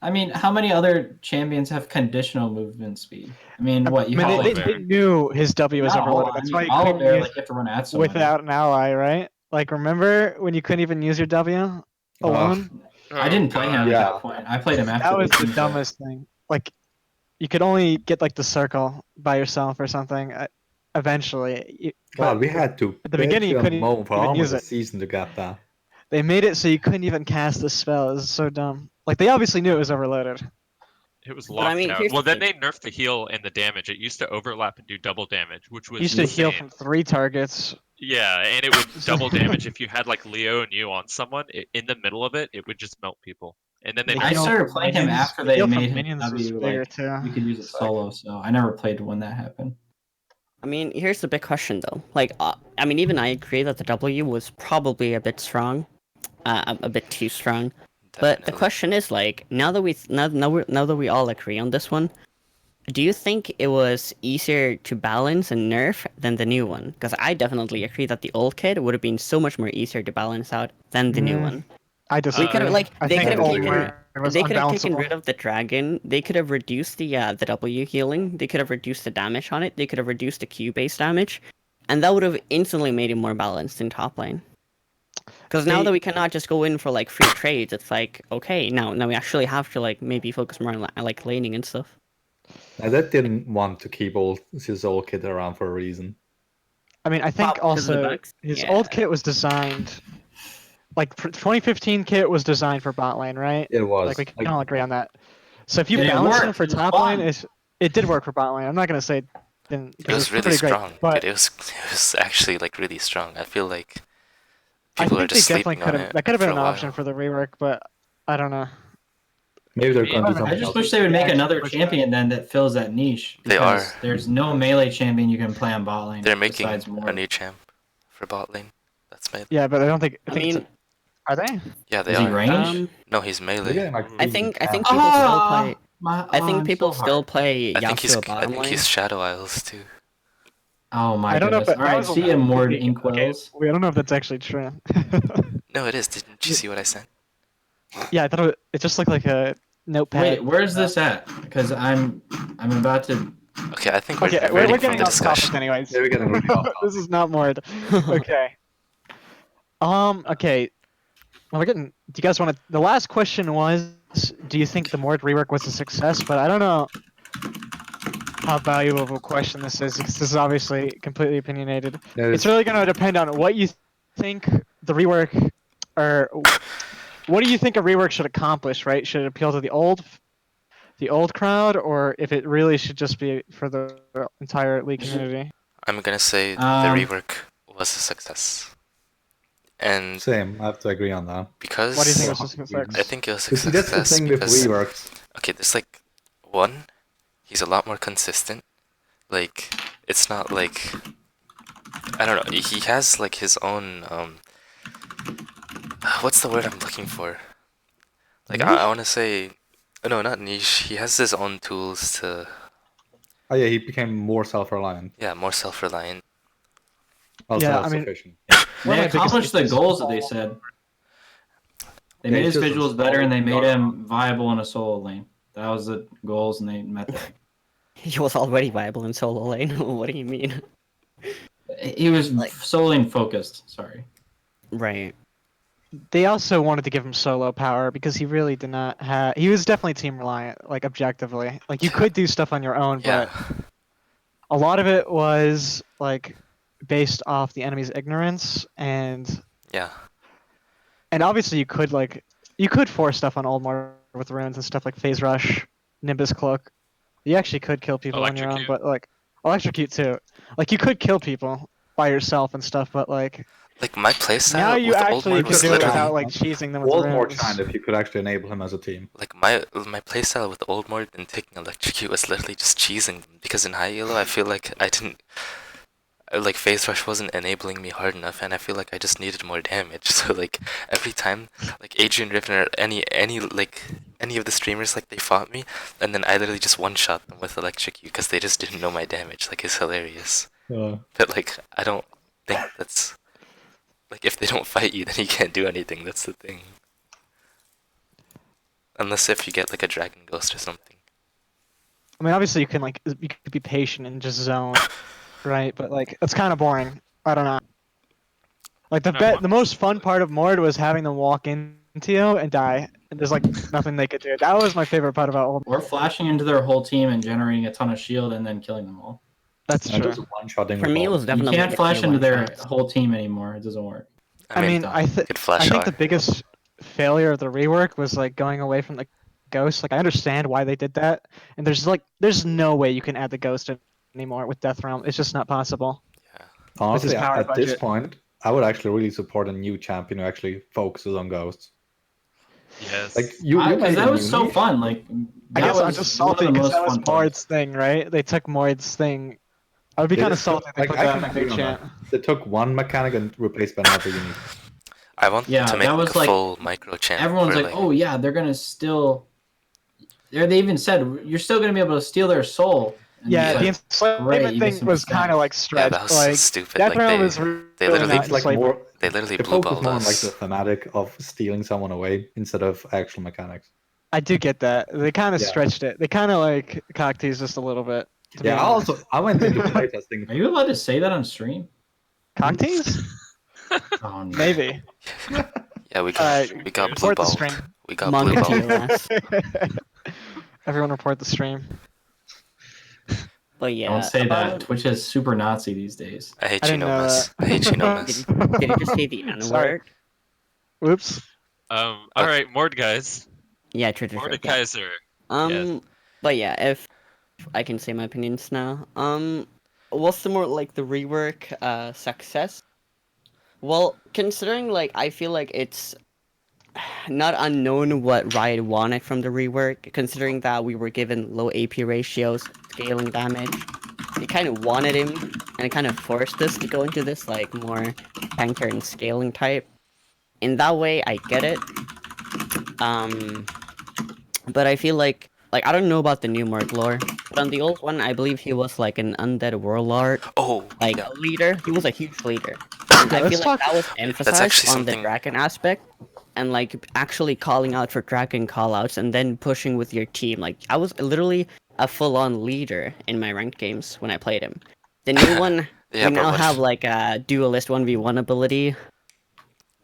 I mean, how many other champions have conditional movement speed? I mean, what you I mean, have? they, Like, they knew his W was not all. overloaded. I That's mean, why you all couldn't there, use like you have to run at somebody. without an ally, right? Like, remember when you couldn't even use your W alone? I didn't play him at Yeah. that point. I played him after. That was the team, so- dumbest thing. Like, you could only get like the circle by yourself or something. Eventually, God, but we had to at the beginning, you bitch and couldn't moan for even almost use a it. season to get that. they made it so you couldn't even cast the spell. It was so dumb. Like, they obviously knew it was overloaded. It was But locked I mean, out. here's Well, the then they nerfed the heal and the damage. It used to overlap and do double damage, which was You used to heal insane. from 3 targets. Yeah, and it would double damage if you had like Leo and you on someone. In the middle of it, it would just melt people. And then they The I heal started from playing him minions- after the they heal from made his minions was W. bigger Like too. you could use it Sick. solo, so I never played when that happened. I mean, here's the big question though. Like, I mean, even I agree that the W was probably a bit strong. a bit too strong. But the Definitely. question is, like, now that we all agree on this one, do you think it was easier to balance and nerf than the new one? Because I definitely agree that the old kit would have been so much more easier to balance out than the new Mm, one. I disagree. We could have I they think could have old taken Mord was they could have taken unbalanceable. rid of the dragon. They could have reduced the W healing. They could have reduced the damage on it. They could have reduced the Q base damage, and that would have instantly made it more balanced in top lane. Because now that we cannot just go in for like free trades, it's like okay, now we actually have to like maybe focus more on like laning and stuff. Now, that didn't want to keep his old kit around for a reason. I mean, I think Probably because of the also bugs? his Yeah. old kit was designed, like 2015 kit was designed for bot lane, right? It was. Like we can all agree on that. So if you And it balance him worked, for it was top fun. lane, it did work for bot lane. I'm not gonna say it didn't. It was really pretty strong. great, but It was actually like really strong. I feel like I people are think they just definitely sleeping could on have. it That could have for been a an option while. for the rework, but I don't know. Maybe they're I going to do I something I just else. wish they would make Yeah, another for champion then that fills that niche. They Because are. there's no melee champion you can play on bot lane. They're making besides a Morde. new champ for bot lane. That's made. Yeah, but I don't think. I I think mean, are they? Yeah, they Is he are. range? No, he's They're melee. getting like I really think camp. people still Ah, play. I think I'm people so still hard. play I think Yasuo bottom lane. he's Shadow Isles too. Oh my I don't know goodness. if that All right, was a see you, Morde okay. Inkwells. I don't know if that's actually true. No, it is. Didn't you see what I sent? Yeah, I thought it just looked like a notepad. Wait, where's this at? Because I'm about to. Okay, I think Okay, we're we're reading from getting the off topic discussion. anyways. Yeah, we're getting really off This is not Mord. Okay. Okay. Well, we're getting. Do you guys want to? The last question was, do you think the Mord rework was a success? But I don't know how valuable of a question this is, because this is obviously completely opinionated. It's really going to depend on what you think the rework, or what do you think a rework should accomplish, right? Should it appeal to the old crowd, or if it really should just be for the entire league community? I'm gonna say the rework was a success. And Same, I have to agree on that. because Why do you think it was a success? I think it was a But see, that's the success thing with because reworks. okay, there's like one, he's a lot more consistent. Like it's not like I don't know. He has like his own what's the word I'm looking for? Like I want to say no, not niche. He has his own tools to Oh yeah, he became more self-reliant. more self-reliant. Well, Yeah, I mean- self-sufficient. One They of my biggest accomplished the issues- goals that they said. They Yeah, made it's his just visuals a better and they made solid him viable in a solo lane. That was the goals and they met that. He was already viable in solo lane. What do you mean? He was solo lane focused. Sorry. Right. They also wanted to give him solo power because he really did not have. He was definitely team reliant, like objectively. Like you could do stuff on your own, Yeah. but a lot of it was like based off the enemy's ignorance, and Yeah. obviously you could force stuff on old Mord with runes and stuff like phase rush, Nimbus cloak. You actually could kill people on your own, Electrocute. but like electrocute too. Like you could kill people by yourself and stuff, but like Like my playstyle now you with the old actually Mord could was do it literally without like cheesing them with World more runes. shine if you could actually enable him as a team. like my playstyle with the old Mord and taking electrocute was literally just cheesing them because in high elo I feel like I didn't like phase rush wasn't enabling me hard enough and I feel like I just needed more damage. So like every time like Adrian Riven or any of the streamers like they fought me and then I literally just one shot them with electrocute because they just didn't know my damage. Like it's hilarious. But like I don't think that's like if they don't fight you then you can't do anything. That's the thing. Unless if you get like a dragon ghost or something. I mean, obviously you could be patient and just zone, right? But like it's kind of boring. I don't know. Like the most fun part of Mord was having them walk into you and die, and there's like nothing they could do. That was my favorite part about old. Or flashing into their whole team and generating a ton of shield and then killing them all. That's And true. just one-shotting For with me, it all. was You definitely. can't flash into their one-shots. whole team anymore. It doesn't work. I mean, you I could flash think R. the biggest failure of the rework was like going away from the ghost. Like I understand why they did that, and there's no way you can add the ghost anymore with Death Realm. It's just not possible. Honestly, power at this budget. point, I would actually really support a new champion who actually focuses on ghosts. Yes. Like you Because made that a was new so niche. fun. Like I that guess I'm was just one of salty the because most that was fun parts. Mord's thing, right? They took Mord's thing. I would be They kind of just took- salty if they like, put I that can in a agree new on chant. that. They took one mechanic and replaced by another unique. I want Yeah, to make that was a like full micro champ. everyone's for, like, oh yeah, they're gonna still. They even said you're still gonna be able to steal their soul. And Yeah, it's the like, enslavement great, you get thing some was kind of stats. like yeah, stretched. that was so Like stupid. Death Like Realm was they really literally not It's like enslavement. more. they literally They blue focus balled more on like the us. thematic of stealing someone away instead of actual mechanics. I do get that. They kind of Yeah. stretched it. They kind of like cock teased us a little bit. To be Yeah, honest. I went into playtesting. Are you allowed to say that on stream? Cock tease? Oh no. Maybe. Yeah, we got Alright, we got blue report the balled. stream. We got Monkey blue to your balled. ass. Everyone report the stream. But yeah, Don't say that. about- Twitch is super Nazi these days. I hate I you, didn't know Nomez. that. I hate you, Did, Nomez. did you just say the N Sorry. word? Whoops. All right, Morde guys. Yeah, true. Yeah. Mordekaiser. But yeah, if I can say my opinions now. What's the more like the rework success? Well, considering like I feel like it's not unknown what Riot wanted from the rework, considering that we were given low AP ratios, scaling damage. They kind of wanted him, and it kind of forced us to go into this like more tanker and scaling type. In that way, I get it. But I feel like I don't know about the new Morde lore, but on the old one, I believe he was like an undead warlord, Oh, like yeah. a leader. He was a huge leader. And I let's feel like talk- that was emphasized actually on the something- dragon aspect, and like actually calling out for dragon callouts and then pushing with your team. Like I was literally a full-on leader in my ranked games when I played him. The new one, Yeah, we but now what have if- like a duelist 1v1 ability.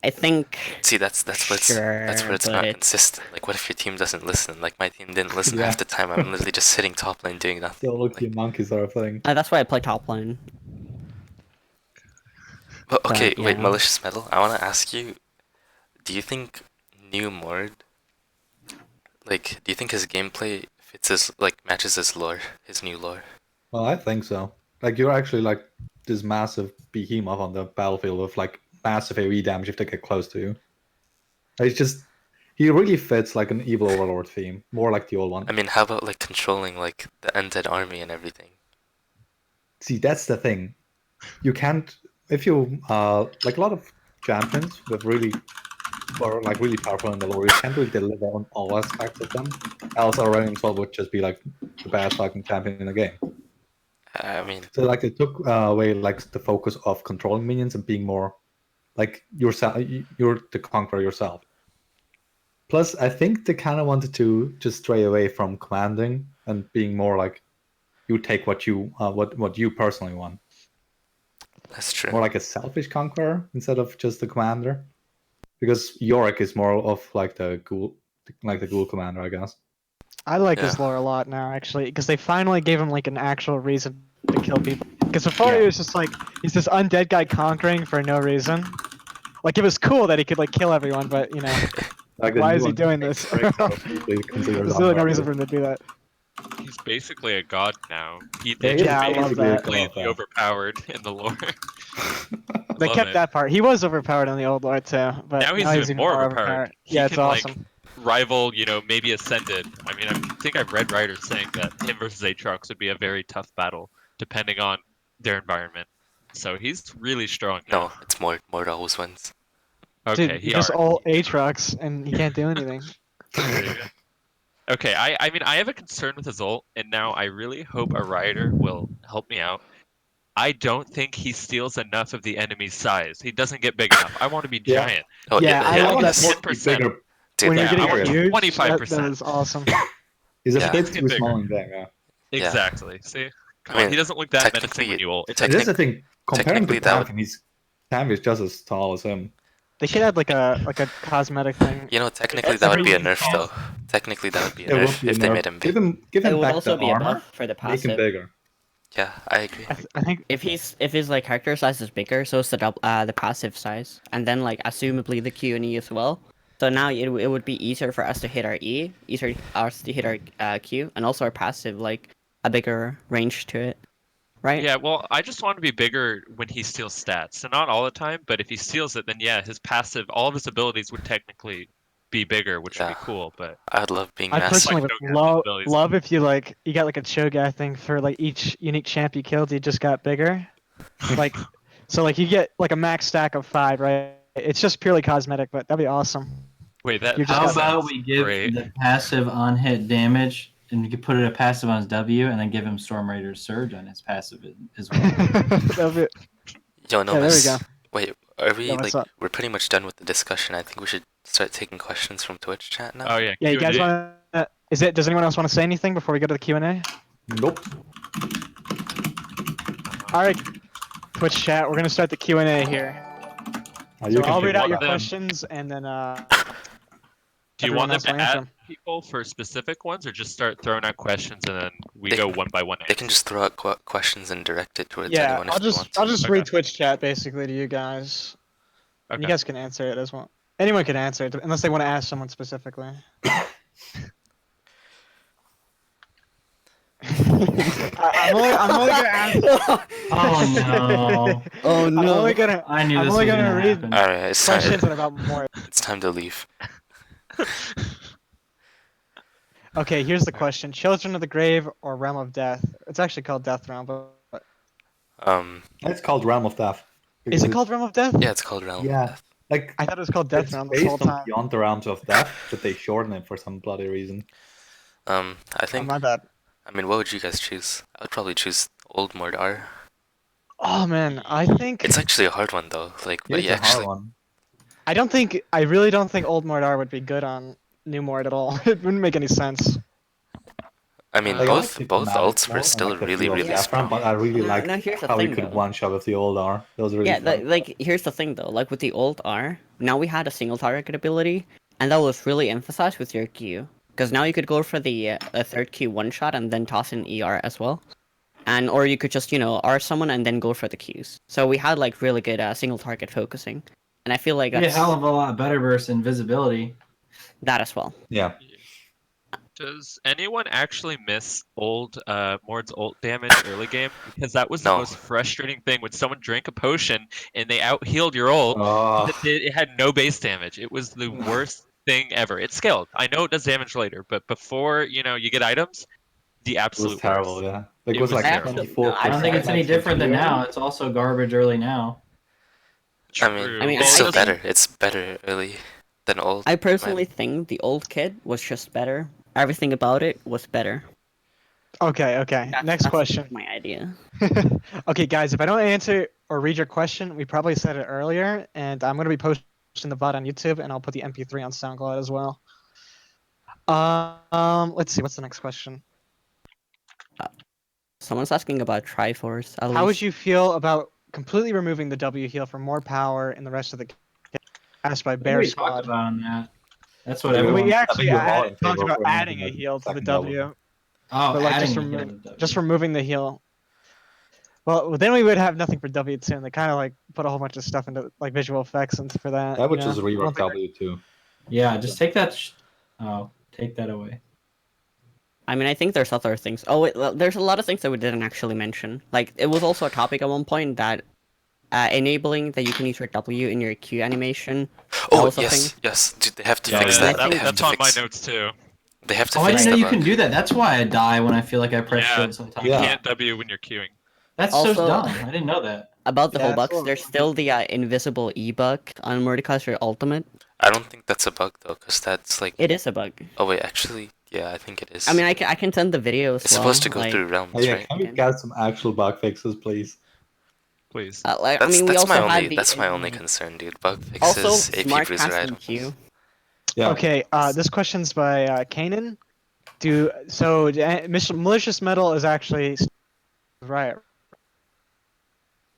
I think. See, that's where it's Sure, not but- consistent. Like, what if your team doesn't listen? Like, my team didn't listen Yeah. half the time. I'm literally just sitting top lane doing nothing. Still lucky Like, monkeys are a thing. That's why I play top lane. but okay, But, wait, yeah. Malicious Metal. I want to ask you: do you think new Morde, like, do you think his gameplay fits his matches his lore, his new lore? Well, I think so. Like you're actually like this massive behemoth on the battlefield with like massive AoE damage if they get close to you. It's just he really fits like an evil overlord theme, more like the old one. I mean, how about like controlling like the undead army and everything? See, that's the thing. You can't if you like a lot of champions with really or like really powerful in the lore, you can't really deliver on all aspects of them. Else Aurelion Sol would just be like the best fucking champion in the game. I mean, So like it took away like the focus of controlling minions and being more like yourself. You're the conqueror yourself. Plus, I think they kind of wanted to just stray away from commanding and being more like you take what you what you personally want. that's true. More like a selfish conqueror instead of just the commander. Because Yorick is more of like the ghoul commander, I guess. I like his Yeah. lore a lot now, actually, because they finally gave him like an actual reason to kill people. Because before he was just like he's this undead guy conquering for no reason. Like it was cool that he could like kill everyone, but you know, Like the why new is he one doing takes this? breaks out of people considered There's really no unworthy. reason for him to do that. He's basically a god now. Yeah, Just yeah, I made love him that. completely overpowered in the lore. They Love kept it. that part. He was overpowered in the old lore too, but Now he's even more overpowered. He Yeah, it's can, like, awesome. Rival, maybe Ascended. I mean, I think I've read writers saying that him versus Aatrox would be a very tough battle, depending on their environment. So he's really strong. No, it's Morde. Morde always wins. Okay, Dude, he just are. all Aatrox and he can't do anything. Okay, I mean, I have a concern with his ult, and now I really hope a Rioter will help me out. I don't think he steals enough of the enemy's size. He doesn't get big enough. I want to be Yeah. giant. Oh Yeah, I yeah, love that yes. more 10%. Bigger. Dude, When you're Yeah, getting I want huge, 25%. that is awesome. He's a Yeah. bit Let's get too bigger. small in game, yeah. Yeah. Exactly. See? Come I mean, on, he doesn't look that menacing technically- when you ult. And that's the Technic- thing. Comparing technically to that would- Tam, he's Tam is just as tall as him. They could add like a cosmetic thing. Technically That's that would be a everything nerf though. Technically that would be a It would nerf be if a they nerf. made him Give big. him It would back also the be a armor, buff for the make him passive. bigger. Yeah, I agree. I think If his like character size is bigger, so is the passive size, and then like assumably the Q and E as well. So now it would be easier for us to hit our E, easier for us to hit our Q, and also our passive like a bigger range to it, right? Yeah, well, I just want to be bigger when he steals stats. So not all the time, but if he steals it, then yeah, his passive, all of his abilities would technically be bigger, which would be Yeah. cool. But I'd love being I massive. personally Like, would don't get abilities. love if you got like a Cho'Gath thing for like each unique champ you killed, you just got bigger. Like so like you get like a max stack of 5, right? It's just purely cosmetic, but that'd be awesome. Wait, that You just How got- about sounds we give great. the passive on hit damage, and you can put it a passive on his W, and then give him Storm Raider's Surge on his passive as well. That'd be, Yo, yeah, there we Nomez. go. Wait, are we Yeah, what's like up? we're pretty much done with the discussion? I think we should start taking questions from Twitch chat now. Oh yeah. Yeah, you guys Q&A. want to? Does anyone else want to say anything before we go to the Q&A? Nope. All right, Twitch chat. We're gonna start the Q&A here. You So can I'll pick read out one your of them. questions, and then Do you everyone want them else to will answer add 'em. people for specific ones, or just start throwing out questions and then we They- go one by one? They can just throw out questions and direct it towards Yeah, anyone if I'll they want. just Okay. read Twitch chat basically to you guys. And you Okay. guys can answer it as well. Anyone can answer it unless they want to ask someone specifically. I'm only gonna ask. Oh no! Oh I'm no. only gonna I knew I'm this only was gonna gonna read happen. All right, it's time. questions that are about more. It's time to leave. Okay, here's the question: Children of the Grave or Realm of Death? It's actually called Death Realm, but It's called Realm of Death. is it because called Realm of Death? Yeah, it's called Realm. Yeah. Like, I thought it was called Death it's Realm this based whole on time. Beyond the Realms of Death, but they shorten it for some bloody reason. I Oh, think. my bad. I mean, what would you guys choose? I would probably choose Old Mordar. Oh man, I think It's actually a hard one though. Like, Yeah, but it's you a hard actually. one. I really don't think Old Mordar would be good on New Mord at all. It wouldn't make any sense. I mean, Like, I like both the Thematic ults more were and, still like, the really feel of really Death strong. Realm, but I really No, liked no, here's the how we thing, could though. one shot with the old R. That was really Yeah, fun. like here's the thing though. Like with the old R, now we had a single target ability, and that was really emphasized with your Q. Because now you could go for the third Q one shot and then toss in ER as well, and or you could just R someone and then go for the Qs. So we had like really good single target focusing, and I feel like Be a that's hell of a lot better versus invisibility. that as well. Yeah. Does anyone actually miss Mord's ult damage early game? Because that was the No. most frustrating thing when someone drank a potion and they out healed your ult. Oh, It had no base damage. It was the worst thing ever. It scaled. I know it does damage later, but before you get items, the it was absolute terrible, worst. yeah. Like, It it was was like terrible. 24%. I don't think it's any maximum different than Q. now. It's also garbage early now. I mean, True. I mean, it's I still think- better. It's better early than old. I personally think the old kid was just better. Everything about it was better. Okay. Next That's question. my idea. Okay, guys, if I don't answer or read your question, we probably said it earlier, and I'm gonna be posting the VOD on YouTube, and I'll put the MP3 on SoundCloud as well. Let's see. What's the next question? Someone's asking about Triforce. At How would least. you feel about completely removing the W heal for more power in the rest of the kit? Asked by What Bear we talked Squad. about on that. That's what We- everyone. We I actually think we're all in talked favor of about removing adding a the heal to the second W, Oh, but like adding just, the heal to W. just removing the heal. Well, then we would have nothing for W2, and they kind of like put a whole bunch of stuff into like visual effects and for that. That would you just know? rework One thing- W2. Yeah, just take that. Take that away. I mean, I think there's other things. Oh, wait, there's a lot of things that we didn't actually mention. Like, it was also a topic at one point that enabling that you can use your W in your Q animation. That Oh was a yes, thing. yes. Dude, they have to Yeah, fix yeah, that. I They think have That's to on my fix. notes too. They have to Oh, I fix didn't know the you bug. can do that. That's why I die when I feel like I press Yeah, shield sometimes. You Yeah. can't W when you're queuing. That's Also- so dumb. I didn't know that. About the Yeah, whole it's bugs, a little there's funky. still the invisible E bug on Mordekaiser Ultimate. I don't think that's a bug though, because that's like. It is a bug. Oh wait, actually, yeah, I think it is. I mean, I can send the video as it's well. supposed to go like, through realms, Oh, yeah, right? can we Okay. get some actual bug fixes, please? Please. Like, That's I mean, we also my had only the that's my only concern, dude. Bug also fixes, AP smart bruiser casting items. Q. Yeah. Okay, this question's by Kanan. Malicious Metal is actually Riot.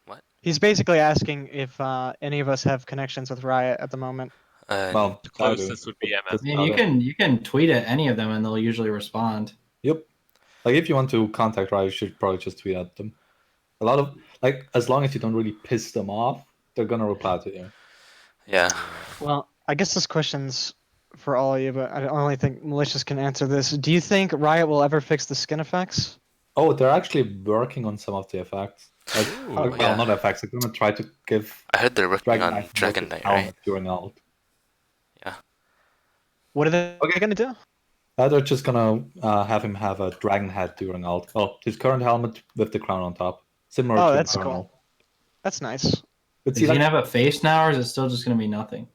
What? He's basically asking if any of us have connections with Riot at the moment. Well, The I do. closest would be That's MS. I mean, about it. you can tweet at any of them and they'll usually respond. Yep. Like, if you want to contact Riot, you should probably just tweet at them. A lot of, like, as long as you don't really piss them off, they're gonna reply to you. yeah. Well, I guess this question's for all of you, but I only think Malicious can answer this. Do you think Riot will ever fix the skin effects? Oh, they're actually working on some of the effects. Like, Ooh, well, yeah. not effects. They're gonna try to give I heard they're working Dragon on Knight Dragon Knight, right? during ult. What are they Okay. gonna do? They're just gonna have him have a dragon head during ult. Well, his current helmet with the crown on top, similar Oh, to that's Eternal. cool. That's nice. But Is see, he like, gonna have a face now, or is it still just gonna be nothing?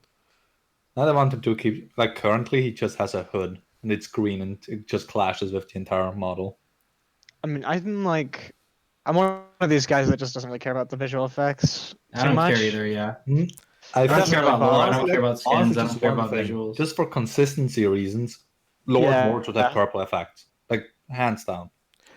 now they want him to keep like currently he just has a hood and it's green and it just clashes with the entire model. I mean, I'm one of these guys that just doesn't really care about the visual effects I too don't much. care either. Yeah. I I don't doesn't care really about lore. I bother don't me. care about skins. Honestly, I just don't care one about thing. visuals. Just for consistency reasons, Lord Yeah. Mord should have purple effects, like hands down.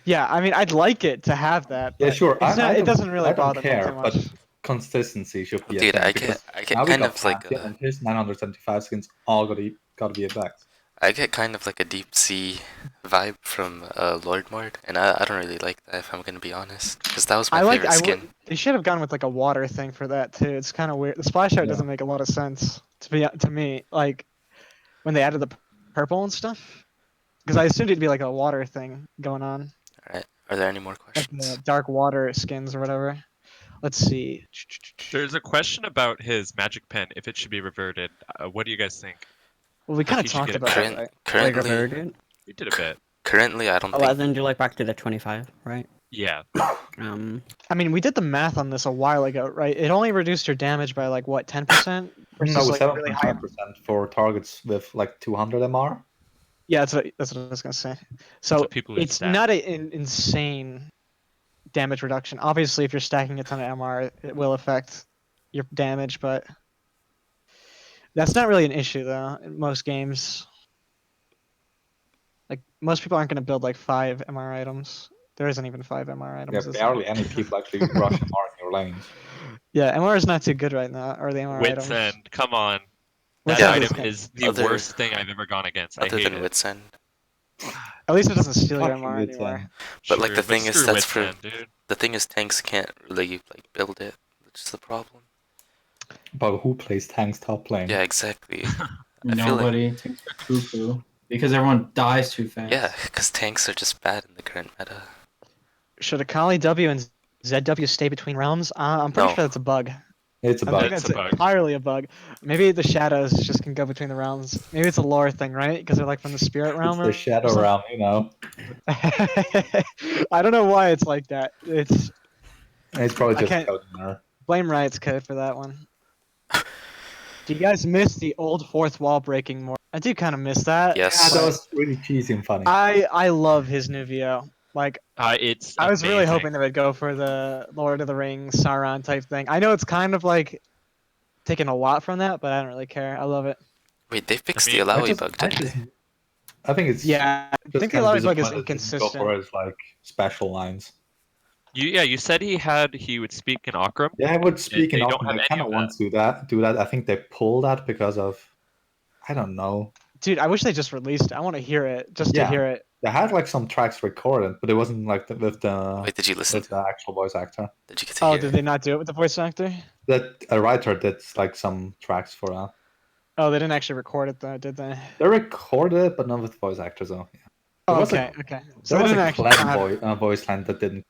Yeah, I mean, I'd like it to have that. Yeah, But sure. it doesn't really I don't bother me care, too much. but consistency should be a Dude, thing I because get now we kind got of like Pantheon and his 975 skins all gotta be effects. I get kind of like a deep sea vibe from Lord Mord, and I don't really like that if I'm gonna be honest, because that was my favorite skin. They should have gone with like a water thing for that too. It's kind of weird. The splash art Yeah. doesn't make a lot of sense to me. Like when they added the purple and stuff, because I assumed it'd be like a water thing going on, Alright, are there any more like questions? the dark water skins or whatever. Let's see. There's a question about his magic pen, if it should be reverted. What do you guys think? Well, we kind of he should talked get it about back. that, right? Like Currently, reverted. We did a bit. currently I don't Oh, as think. in do like back to the 25, right? Yeah. I mean, we did the math on this a while ago, right? It only reduced your damage by like what, 10%? Versus No, like really high. 7.5% for targets with like 200 MR. Yeah, that's what I was gonna say. So what people are it's stacking. not an insane damage reduction. Obviously, if you're stacking a ton of MR, it will affect your damage, but that's not really an issue though in most games. Like most people aren't gonna build like 5 MR items. There isn't even 5 MR Yeah, items. is there? barely any people actually rush MR in your lanes. Yeah, MR is not too good right now, or the MR Wits items. End, come on. Wits That End is item good. is the Other- worst thing I've ever gone against. I Other hate than it. Wits End. At least it doesn't steal your Fuck you, MR Wits anymore. End. But like True, the thing is, screw that's Wits for End, dude. the thing is tanks can't really like build it, which is the problem. But who plays tanks top lane? Yeah, exactly. I feel like Nobody takes a cuckoo because everyone dies too fast. yeah, because tanks are just bad in the current meta. Should Akali W and ZW stay between realms? I'm pretty No. sure that's a bug. It's a I bug. think It's that's a bug. entirely a bug. Maybe the shadows just can go between the realms. Maybe it's a lore thing, right? Because they're like from the spirit realm. It's the shadow something. realm, you know. I don't know why it's like that. It's It's probably I just can't- code in there. blame Riot's code for that one. Do you guys miss the old fourth wall breaking more? I do kind of miss that. Yes. Yeah, that but was really cheesy and funny. I love his new VO. Like It's I was really amazing. hoping they would go for the Lord of the Rings Sauron type thing. I know it's kind of like taking a lot from that, but I don't really care. I love it. Wait, they fixed mean, the I Alawi just- bug, I didn't just- they? I think it's Yeah, I just think the kind of Alawi bug is disappointed they didn't go inconsistent. for his like special lines. You said he would speak in Akram. Yeah, I would speak they in don't Auckland. have I any kind of of want to do that. I think they pulled that because of I don't know. Dude, I wish they just released it. I want to hear it just to Yeah. hear it. They had like some tracks recorded, but it wasn't like with Wait, did you listen with to the it? actual voice actor. Did you get to Oh, hear did it? they not do it with the voice actor? That a writer did like some tracks for that. Oh, they didn't actually record it though, did they? They recorded it, but not with voice actors though. Yeah. Oh, was okay, okay. So There they was didn't a actually Clem voice line that didn't.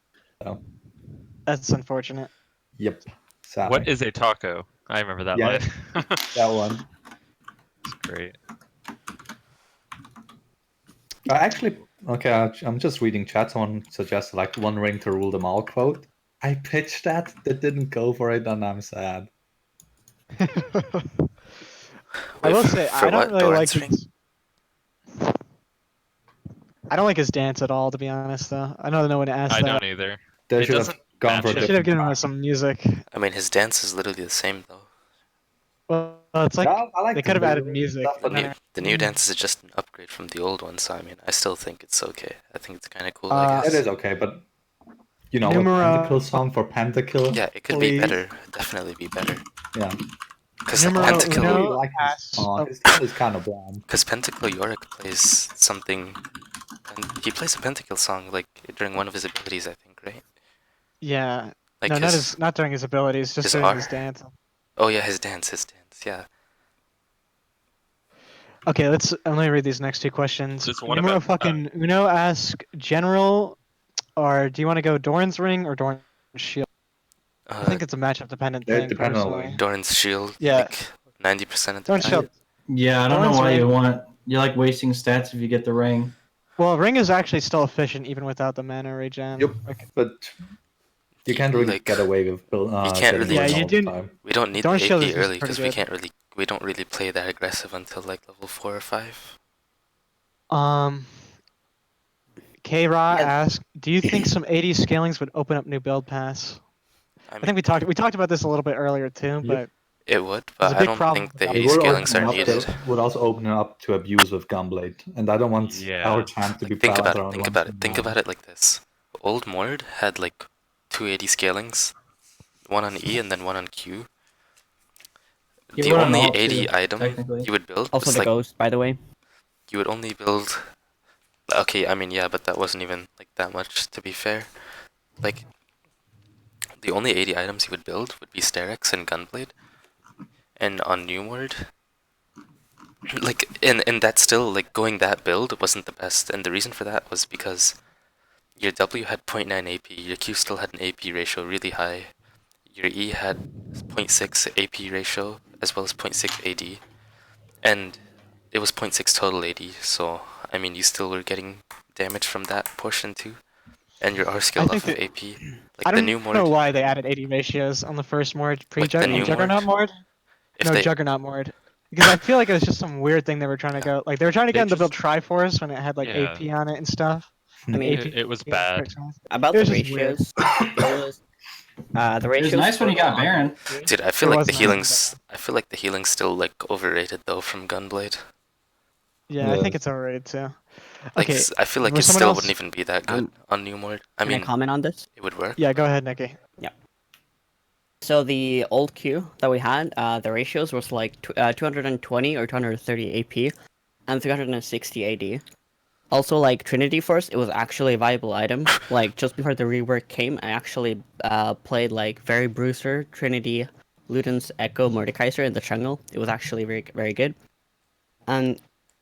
That's unfortunate. Yep. Sadly. What is a taco? I remember that Yeah. line. that one? It's great. Actually, okay. I'm just reading chat. Someone suggested like one ring to rule them all quote. I pitched that. They didn't go for it, and I'm sad. I Wait, will for- say for I don't what? really like Doran's ring? his. I don't like his dance at all, to be honest. Though I know no one asked I that. don't either. They It should have doesn't gone for a match it. They should have different given track. us some music. I mean, his dance is literally the same though. Well, it's like Yeah, I like they the could have added lyrics music. stuff, The but new, the new dance is just an upgrade from the old one, so I mean, I still think it's okay. I think it's kind of cool, I Uh, guess. it is okay. But you know, Numero- a Pentakill song for Pentakill. Yeah, it could be Please. better. Definitely be better. Yeah. Because Numero I Pentakill, uno. really like his Pass. song. Oh. His tone is kind of bland. because Pentakill Yorick plays something, and he plays a Pentakill song like during one of his abilities, I think, right? Yeah. Like No, his, not during his abilities, just his during R? his dance. oh yeah, his dance, yeah. Okay, let me read these next two questions. Just one Numero about- fucking Uno ask general, or do you want to go Doran's ring or Doran's shield? I think it's a matchup dependent Yeah, it thing. depends on Personally. Doran's shield, Yeah. like 90% of the Doran's time. shield. Yeah, I don't know Doran's why you ring- want. You like wasting stats if you get the ring. Well, ring is actually still efficient even without the mana regen. Yep. Like, But You can't really like, get away with can't getting really- Rune Yeah, you all the didn't- time. we don't need Thorn the Shield AP is just early pretty because good. we don't really play that aggressive until like level 4 or 5. K-Ra Yeah. asked, do you think some 80 scalings would open up new build paths? I I mean, think we talked about this a little bit earlier too, but it would, there's a but I big don't problem think with the that. 80 It would scalings open are up needed. would also open up to abuse with Gunblade, and I don't want Yeah. our champ to be Like, think balanced about it. around Think one about it. thing Think now. about it like this: old Mord had like 280 scalings, one on E and then one on Q. You The were on only alt 80 too, item technically. you would build Also was the like ghost, by the way. you would only build. Okay, I mean yeah, but that wasn't even like that much to be fair. Like the only 80 items you would build would be Sterex and Gunblade, and on New Mord, like and that still like going that build wasn't the best, and the reason for that was because your W had 0.9 AP, your Q still had an AP ratio really high, your E had 0.6 AP ratio as well as 0.6 AD, and it was 0.6 total AD, so I mean you still were getting damage from that portion too, and your R I scaled think off of that- AP. I Like the don't new know Mord, why they added 80 ratios on the first Mord Like the new Juggernaut Mord? Mord. if No, they Juggernaut Mord. Because I feel like it was just some weird thing they were trying to go. Like they were trying to They get in the just- build Triforce when it had like Yeah. AP on it and stuff. I mean, AP It was yeah, bad. quick size. about It the was just weird. ratios, it was the It ratios. was nice when were you got on- Baron. Dude, I feel It like was the nice. healing's I feel like the healing's still like overrated though from Gunblade. Yeah, I Yeah. think it's overrated too. Like Okay, I feel like was it someone still else- wouldn't even be that good on New Mord. I Can I mean, comment on this? it would work. yeah, go ahead, Nikki. So the old Q that we had, the ratios was like 220 or 230 AP, and 360 AD. Also, like Trinity Force, it was actually a viable item. Like just before the rework came, I actually played like very bruiser, Trinity, Luden's Echo, Mordekaiser in the jungle. It was actually very very good. And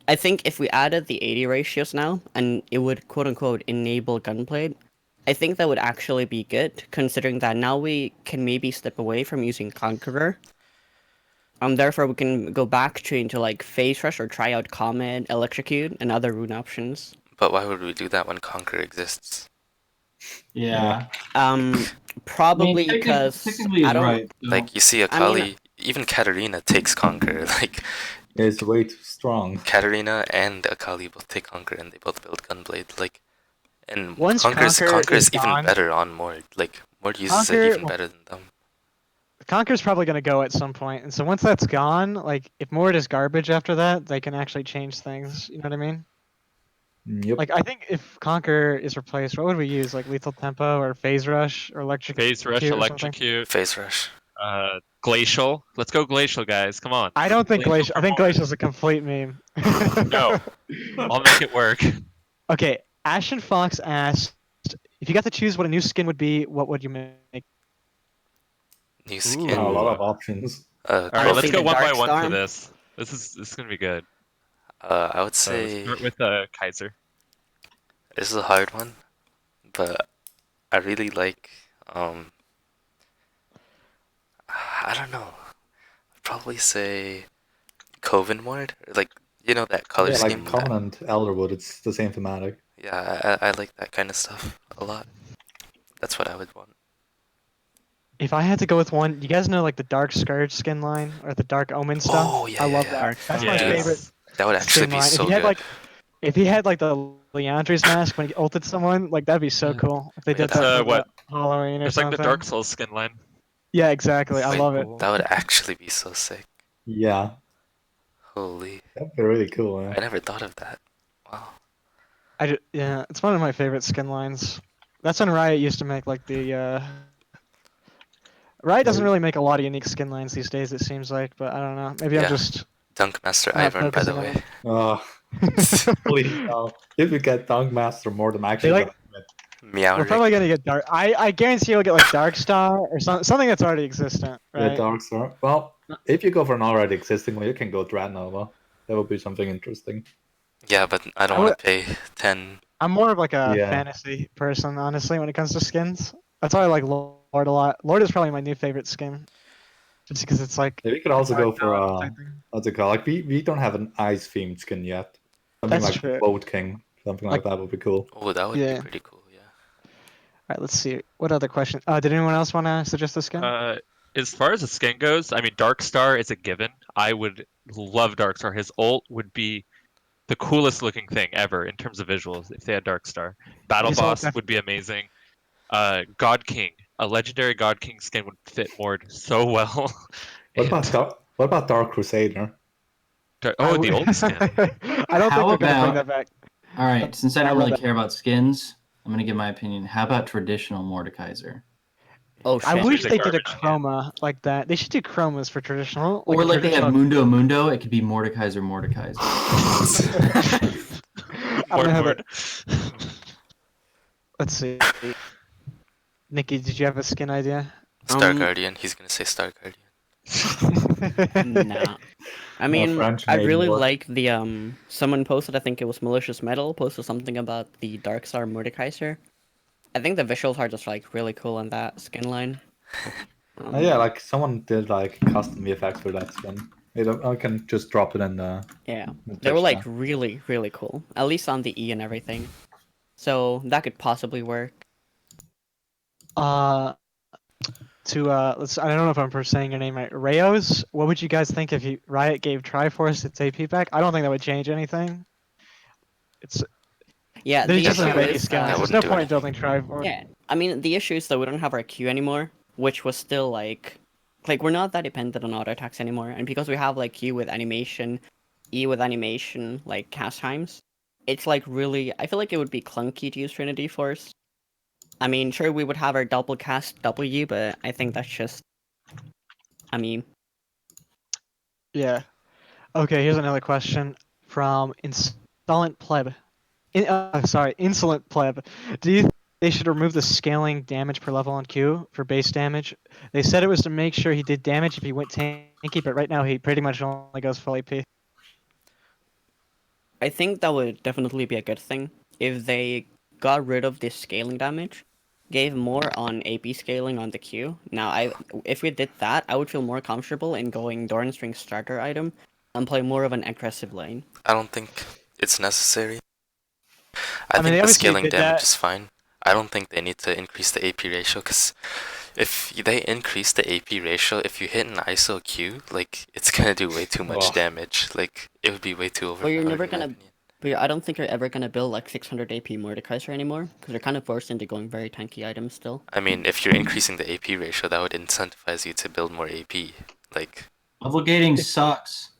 I think if we added the 80 ratios now, and it would quote unquote enable gunplay, I think that would actually be good, considering that now we can maybe step away from using Conqueror. Therefore we can go back to into like Phase Rush or try out Comet, Electrocute, and other rune options. But why would we do that when Conqueror exists? Yeah. Probably technically- because technically I he's don't right. So. Like you see I mean- Akali, even Katarina takes Conqueror. Like It's way too strong. Katarina and Akali both take Conqueror and they both build Gunblade. Like and Once Conqueror Conqueror is is even gone- better on Mord. Like Mord uses Conqueror- it even better than them. Conqueror's probably going to go at some point, and so once that's gone, like if Mord is garbage after that, they can actually change things. You know what I mean? Yep. Like I think if Conqueror is replaced, what would we use? Like Lethal Tempo or Phase Rush or Electric? Phase Rush, or something? Electrocute, Phase Rush. Glacial. Let's go Glacial, guys. Come on. I don't think Glacial. I think Glacial. Glacial's a complete meme. No. I'll make it work. Okay, Ashen Fox asked, if you got to choose what a new skin would be, what would you make? New Ooh. skin. A lot of options. All right, Clover. let's see go the one by Dark one to Storm. this. This is gonna be good. I would So say start with Kaizer. this is a hard one, but I really like I don't know. I'd probably say Coven Mord, like you know that color Yeah, like scheme. Covenant, Elderwood, it's the same thematic. Yeah, I like that kind of stuff a lot. That's what I would want. If I had to go with one, you guys know like the Dark Scourge skin line or the Dark Omen stuff? Oh, yeah, I yeah, love yeah. that. Dark That's Storm. my Yes. favorite That would actually skin be line. so if he had good. like, if he had like the Leandri's mask when he ulted someone, like that'd be so Yeah. cool. If they Wait, did that's, that for what? the Halloween or It's like something. the Dark Souls skin line. Yeah, exactly. I Wait, love it. Cool. that would actually be so sick. Yeah, Holy, that'd be really cool. I Yeah. never thought of that. Wow. Yeah, it's one of my favorite skin lines. That's when Riot used to make like the. Riot doesn't really make a lot of unique skin lines these days. It seems like, but I don't know. Maybe Yeah. I'm just. Dunk Master Not Ivern, by the focusing on way. Please, no. If we get Dunk Master more, I'm actually like- gonna admit. Meow. We're probably gonna get dark. I guarantee you'll get like Dark Star or something that's already existent, Yeah, right? Dark Star. Well, if you go for an already existing one, you can go Dreadnova. That would be something interesting. Yeah, but I don't I want to pay 10. I'm more of like a Yeah. fantasy person, honestly, when it comes to skins. That's why I like Lord a lot. Lord is probably my new favorite skin, just because it's like. Yeah, we could also go for type thing. what's it called? Like we don't have an ice themed skin yet. Something That's like true. Boat King. Something like Like- that would be cool. Oh, that would Yeah. be pretty cool, yeah. right, let's see. What other question? Did anyone else want to suggest a skin? As far as the skin goes, I mean, Darkstar is a given. I would love Darkstar. His ult would be the coolest looking thing ever in terms of visuals if they had Darkstar. Battle His ult Boss would be amazing. God King, a legendary God King skin would fit Mord so well. What about Dark Crusader? Oh, the old skin. I don't think How they're gonna bring about- that back. All right, since I don't love really that. care about skins, I'm gonna give my opinion. How about traditional Mordekaiser? Oh I shit. wish It's a they did a garbage skin. chroma like that. They should do chromas for traditional. Or a like they have traditional- Mundo, it could be Mordekaiser. I don't know how Mord. that. Let's see. Nikki, did you have a skin idea? Star Guardian. He's gonna say Star Guardian. Nah. I mean, French I made really more. like the someone posted, I think it was Malicious Metal, posted something about the Darkstar Mordekaiser. I think the visuals are just like really cool on that skin line. Yeah, like someone did like custom effects for that skin. I can just drop it in the. Yeah. the They were text like chat. really, really cool. At least on the E and everything. So that could possibly work. Let's. I don't know if I'm saying your name right. Rayos. What would you guys think if Riot gave Triforce its AP back? I don't think that would change anything. Yeah, There's the just issue a way is scaling. That There's wouldn't no do point in anything. building Triforce. yeah. I mean, the issue is that we don't have our Q anymore, which was still like we're not that dependent on auto attacks anymore, and because we have like Q with animation, E with animation, like cast times, it's like really. I feel like it would be clunky to use Trinity Force. I mean, sure we would have our double cast W, but I think that's just. I mean, Yeah. Okay. Here's another question from Insolent Pleb. Insolent Pleb. Do you think they should remove the scaling damage per level on Q for base damage? They said it was to make sure he did damage if he went tanky, but right now he pretty much only goes full AP. I think that would definitely be a good thing if they got rid of this scaling damage, gave more on AP scaling on the Q. Now, if we did that, I would feel more comfortable in going Doranstring starter item and play more of an aggressive lane. I don't think it's necessary. I mean, think they the obviously scaling did damage that. is fine. I don't think they need to increase the AP ratio, because if they increase the AP ratio, if you hit an ISO Q, like, it's gonna do way too much Ugh. damage. Like, it would be way too overpowered. But you're never in my gonna. opinion. But I don't think you're ever gonna build like 600 AP Mordekaiser anymore, because you're kind of forced into going very tanky items still. I mean, if you're increasing the AP ratio, that would incentivize you to build more AP. Like, Level gating sucks.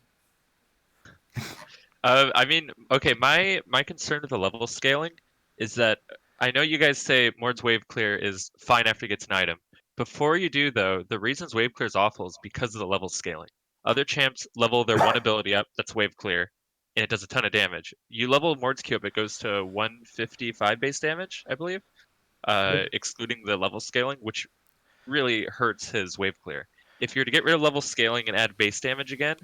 I mean, okay, my concern with the level scaling is that I know you guys say Mord's Waveclear is fine after he gets an item. Before you do, though, the reasons Waveclear is awful is because of the level scaling. Other champs level their one ability up, that's Waveclear, and it does a ton of damage. You level Mord's Q up, it goes to 155 base damage, I believe, excluding the level scaling, which really hurts his Waveclear. If you're to get rid of level scaling and add base damage again,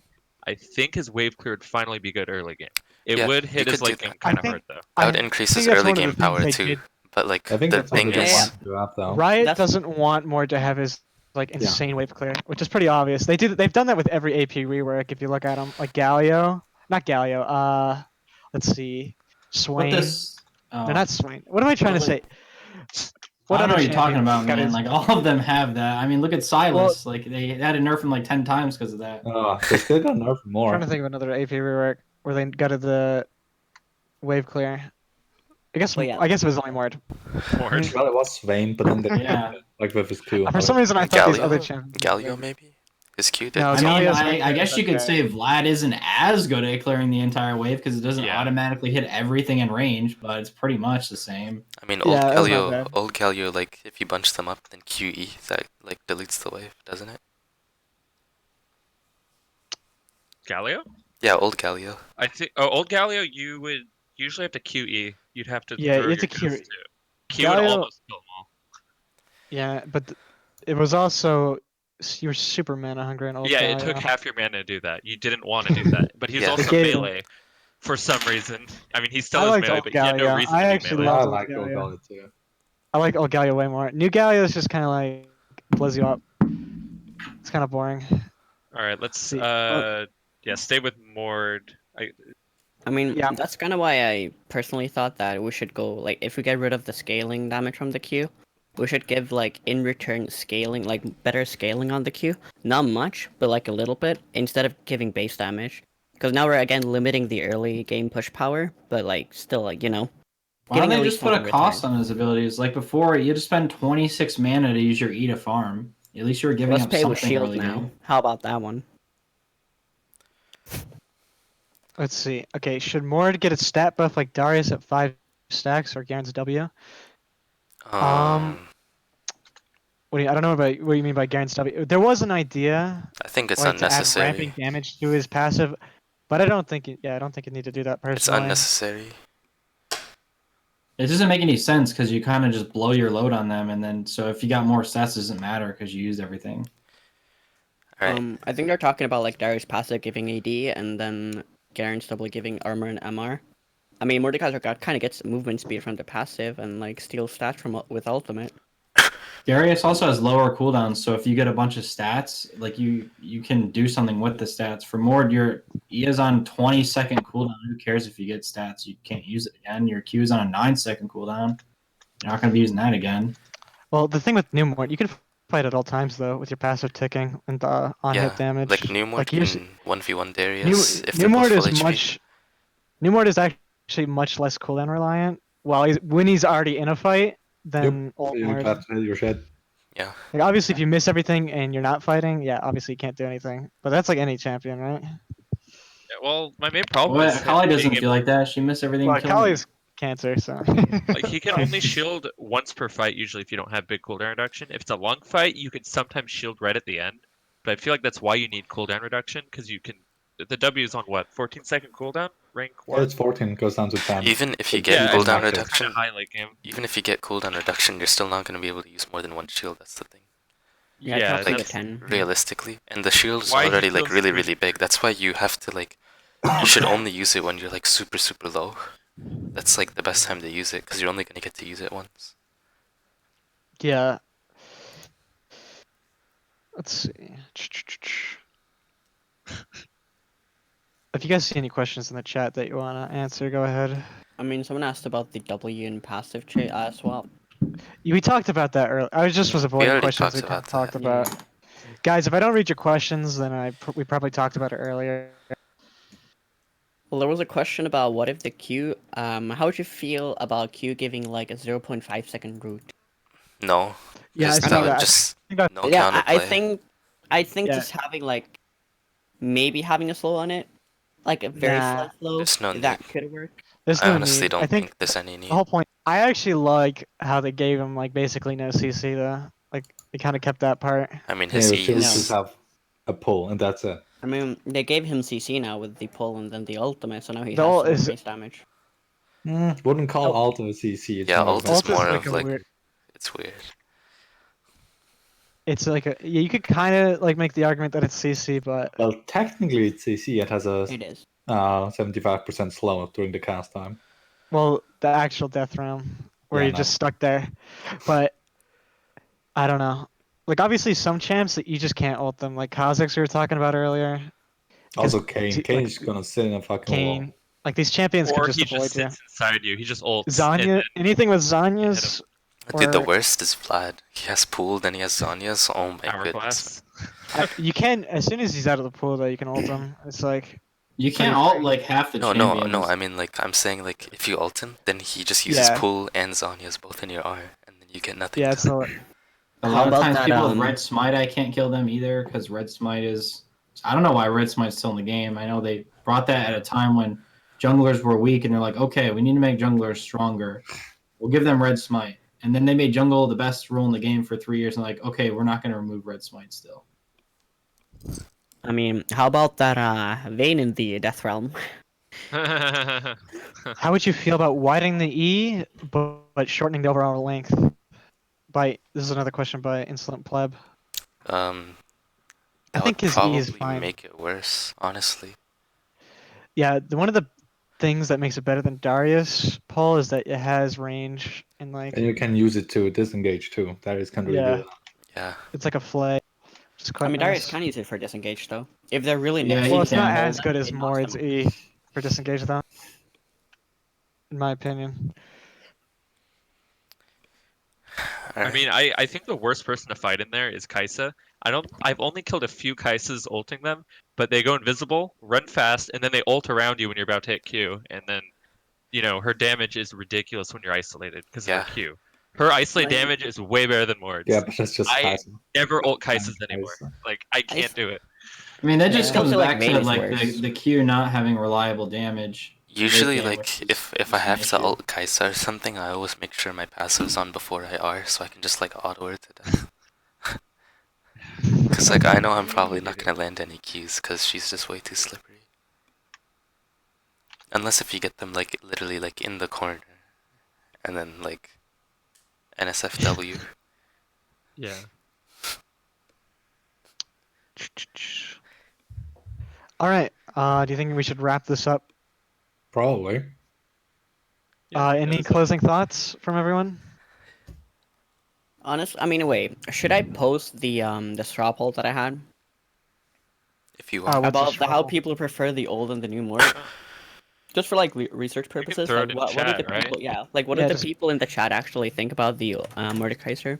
I think his Waveclear would finally be good early game. It Yeah, would you hit his could do late game that. kind of think- hard though. that would I increase think his that's early one of the game things power they too. did. But like, I think the that's what thing they Yeah, is, want to have though. Riot That's- doesn't want Mord to have his like insane wave clear, which is pretty obvious. They've done that with every AP rework. If you look at them, like Galio, not Galio. Let's see, Swain. What this? No, not Swain. What am I trying to say? I don't know what you're talking champion about, got man. his- Like all of them have that. I mean, look at Silas. Like they had to nerf him like 10 times because of that. They still got nerfed I'm more. trying to think of another AP rework where they gutted the wave clear. I guess But yeah. I guess it was only Mord. Mord. Well, it was Swain, but then they Yeah. like with his Q. For some reason, I thought these other Galio, champions. Galio maybe. His Q did. No, I too. mean, Galio's I Waveclear guess is you could okay. say Vlad isn't as good at clearing the entire wave because it doesn't Yeah. automatically hit everything in range, but it's pretty much the same. I mean, Yeah, that's not bad. Old Galio, like, if you bunch them up, then QE, that, like, deletes the wave, doesn't it? Galio? Yeah, Old Galio. I think. Oh, old Galio, you would usually have to QE. You'd have to Yeah, throw you have your to Q. ghost too. Q would Galio- almost kill them all. Yeah, but it was also you were super mana hungry and old. Yeah, it took Galio. half your mana to do that. You didn't want to do that, but he was Yeah. also They gave him- melee for some reason. I mean, he still I is liked melee, old but he had no Galio. reason I to be actually melee. loved I Old like Galio. Galio too. I like old Galio way more. New Galio is just kind of like blows you up. It's kind of boring. All right, let's See, stay with Mord. I mean, Yeah. that's kind of why I personally thought that we should go like if we get rid of the scaling damage from the Q, we should give like in return scaling, like better scaling on the Q. Not much, but like a little bit, instead of giving base damage. Because now we're again limiting the early game push power, but like still like Why don't Getting at they least just put a something cost returned. on his abilities? Like before, you had to spend 26 mana to use your E to farm. At least you were giving let's up pay with something shield early now. game. How about that one? Let's see. Okay, should Mord get a stat buff like Darius at 5 stacks or Garen's W? I don't know about what you mean by Garen's W. There was an idea I think it's like to add unnecessary. ramping damage to his passive, but I don't think it need to do that It's personally. unnecessary. It doesn't make any sense because you kind of just blow your load on them, and then so if you got more stats, it doesn't matter because you used everything. Alright. I think they're talking about like Darius passive giving AD and then Garen's double giving armor and MR. I mean, Mordekaiser kind of gets movement speed from the passive and like steals stats from with ultimate. Darius also has lower cooldowns, so if you get a bunch of stats, like you can do something with the stats. For Mord, he is on 20-second cooldown. Who cares if you get stats? You can't use it again. Your Q is on a 9-second cooldown. You're not going to be using that again. Well, the thing with New Mord, you can fight at all times though with your passive ticking and on hit damage. Like New Mord here's- can 1v1 Darius if New they're both Mord full is HP. New Mord is actually much less cooldown reliant. While when he's already in a fight, then old You Mord. have to hit your shit. Yeah. Like obviously, if you miss everything and you're not fighting, yeah, obviously you can't do anything. But that's like any champion, right? Yeah, well, my main problem Well, is him Akali being doesn't able- feel like that. She missed everything. Well, killing me. Kali's cancer, so. like he can only shield once per fight usually if you don't have big cooldown reduction. If it's a long fight, you can sometimes shield right at the end. But I feel like that's why you need cooldown reduction because you can. The W is on what 14-second cooldown rank Yeah, 1. it's 14, goes down to 10. Even if you But get Yeah, it's cooldown active. reduction, kind of high late game. even if you get cooldown reduction, you're still not going to be able to use more than one shield. That's the thing. Yeah, Yeah, it's not like a that's 10. Realistically, and the shield is Why he already like feels really good. really big. That's why you have to like. You should only use it when you're like super super low. That's like the best time to use it because you're only going to get to use it once. Yeah. Let's see. If you guys see any questions in the chat that you want to answer, go ahead. I mean, someone asked about the W and passive swap. We talked about that earlier. I was avoiding already questions we talked about talked that. about. Guys, if I don't read your questions, then we probably talked about it earlier. Well, there was a question about what if the Q. How would you feel about Q giving like a 0.5-second root? No. Yeah, I Because saw that would that. just I think that- no Yeah, counterplay. I think Yeah. just having like maybe having a slow on it, like a very Nah. slight slow, There's no that need. could work. There's I no honestly need. don't I think there's any need. the whole point. I actually like how they gave him like basically no CC though. Like they kind of kept that part. I mean, Yeah, his but E she'll is. just have a pull, and that's it. I mean, they gave him CC now with the pull and then the ultimate, so now he The has ult some is- base damage. Wouldn't call Oh. ultimate CC. It's Yeah, more ult of is Ult is more like of a like. weird. It's weird. It's like you could kind of like make the argument that it's CC, but Well, technically it's CC. It has a It is. 75% slow during the cast time. well, the actual death realm where Yeah, you're no. just stuck there. But I don't know. Like obviously some champs that you just can't ult them, like Kha'Zix we were talking about earlier. Also, Kane. see, Kane's like, just gonna sit in a fucking wall. Kane. Like these champions Or can he just just avoid you. sits inside you. He just ults. and Zanya, then- anything with hit him. Zanya's. Dude, the Or- worst is Vlad. He has pool, then he has Zanya's. Oh my goodness. Hourglass. You can as soon as he's out of the pool though, you can ult him. It's like You can't Pretty ult like half the No, champions. no. I mean, like, I'm saying, like, if you ult him, then he just uses Yeah. pool and Zanya's both in your R, and then you get nothing. yeah, to it's not. A How lot of about times that, people with Red Smite, I can't kill them either because Red Smite is. I don't know why Red Smite's still in the game. I know they brought that at a time when junglers were weak, and they're like, okay, we need to make junglers stronger. We'll give them Red Smite. And then they made jungle the best rule in the game for 3 years, and like, okay, we're not going to remove Red Smite still. I mean, how about that Vayne in the Death Realm? How would you feel about widening the E but shortening the overall length? This is another question by Insolent Pleb. I I think his E is fine. make it worse, honestly. Yeah, one of the things that makes it better than Darius, Paul, is that it has range and like And you can use it to disengage too. Darius can't really Yeah. do that. Yeah. it's like a flay. Which is quite I mean, Darius nice. can use it for disengage though. If they're really Yeah, next he Well, to it's each not can. other, as good as it knocks Mord's them. E for disengage though. In my opinion. I mean, I think the worst person to fight in there is Kai'Sa. I've only killed a few Kaisas ulting them, but they go invisible, run fast, and then they ult around you when you're about to hit Q, and then her damage is ridiculous when you're isolated because of Yeah. her Q. Her isolate Like- damage is way better than Mord's. Yeah, but that's just I Kaiser. never ult Kaisas And anymore. Kaiser. Like I can't do it. I mean, that Yeah, just I comes feel like back to Melee's like worse. the Q not having reliable damage. Usually, Late game, like, which if is I an have to issue. ult Kai'Sa or something, I always make sure my passive's on before I R, so I can just, like, auto her to death. Because, like, I know I'm probably not going to land any keys, because she's just way too slippery. Unless if you get them, like, literally, like, in the corner. And then, like, NSFW. Yeah. All right. Do you think we should wrap this up? Probably. Any closing thoughts from everyone? I mean, wait. Should I post the straw poll that I had If you want. What's the about straw how poll? people prefer the old and the new Morde? Just for like research purposes, throw like it in what do chat, the people? right? Yeah, like what Yeah, do the just- people in the chat actually think about the Mordekaiser?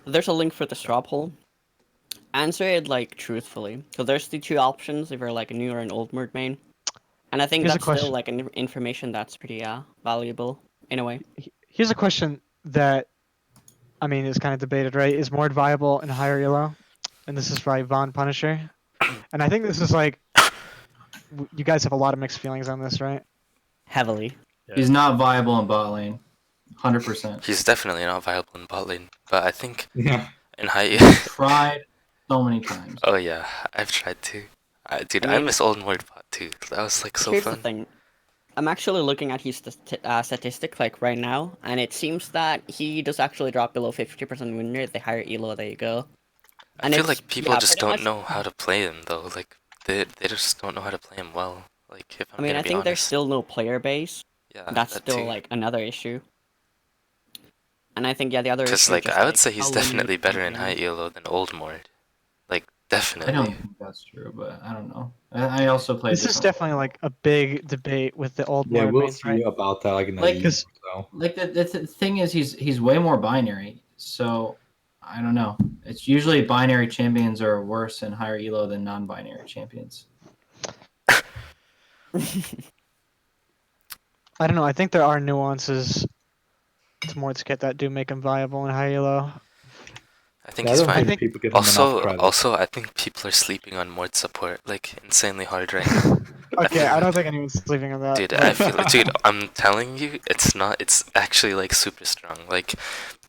There's a link for the straw poll. Answer it like truthfully. So there's the two options if you're like a new or an old Morde main, and I think Here's a that's still question. like an information that's pretty valuable in a way. Here's a question that, I mean, is kind of debated, right? Is Mord viable in higher elo? And this is by Von Punisher. And I think this is like, you guys have a lot of mixed feelings on this, right? Heavily. He's not viable in bot lane. 100%. He's definitely not viable in bot lane, but I think Yeah. in high. Tried so many times. Oh yeah, I've tried to. Dude, I I mean- miss old Mord bot too. That was like so Here's fun. the thing. I'm actually looking at his statistic like right now, and it seems that he does actually drop below 50% win rate the higher elo that you go. I And feel it's- like people yeah, just pretty don't much- know how to play him though. Like they just don't know how to play him well. Like if I'm I mean, gonna I be think there's honest. still no player base. Yeah, That's that still too. like another issue. And I think the other Because issue like just, I would say he's how linear definitely the better in game high is. elo than old Mord. Like I definitely. don't think that's true, but I don't know. I also play. This is definitely like a big debate with the old Yeah, Mord we'll mains, see right? about that like in a Like, year or 'cause- so. Like the thing is, he's way more binary. So I don't know. It's usually binary champions are worse in higher elo than non-binary champions. I don't know. I think there are nuances to Mord's kit that do make him viable in high elo. I think Yeah, I he's don't fine. I think think- people give him enough credit. Also, I think people are sleeping on Mord support like insanely hard right now. Okay, I don't think anyone's sleeping on that. Dude, but- I feel, dude, I'm telling you, it's not. It's actually like super strong. Like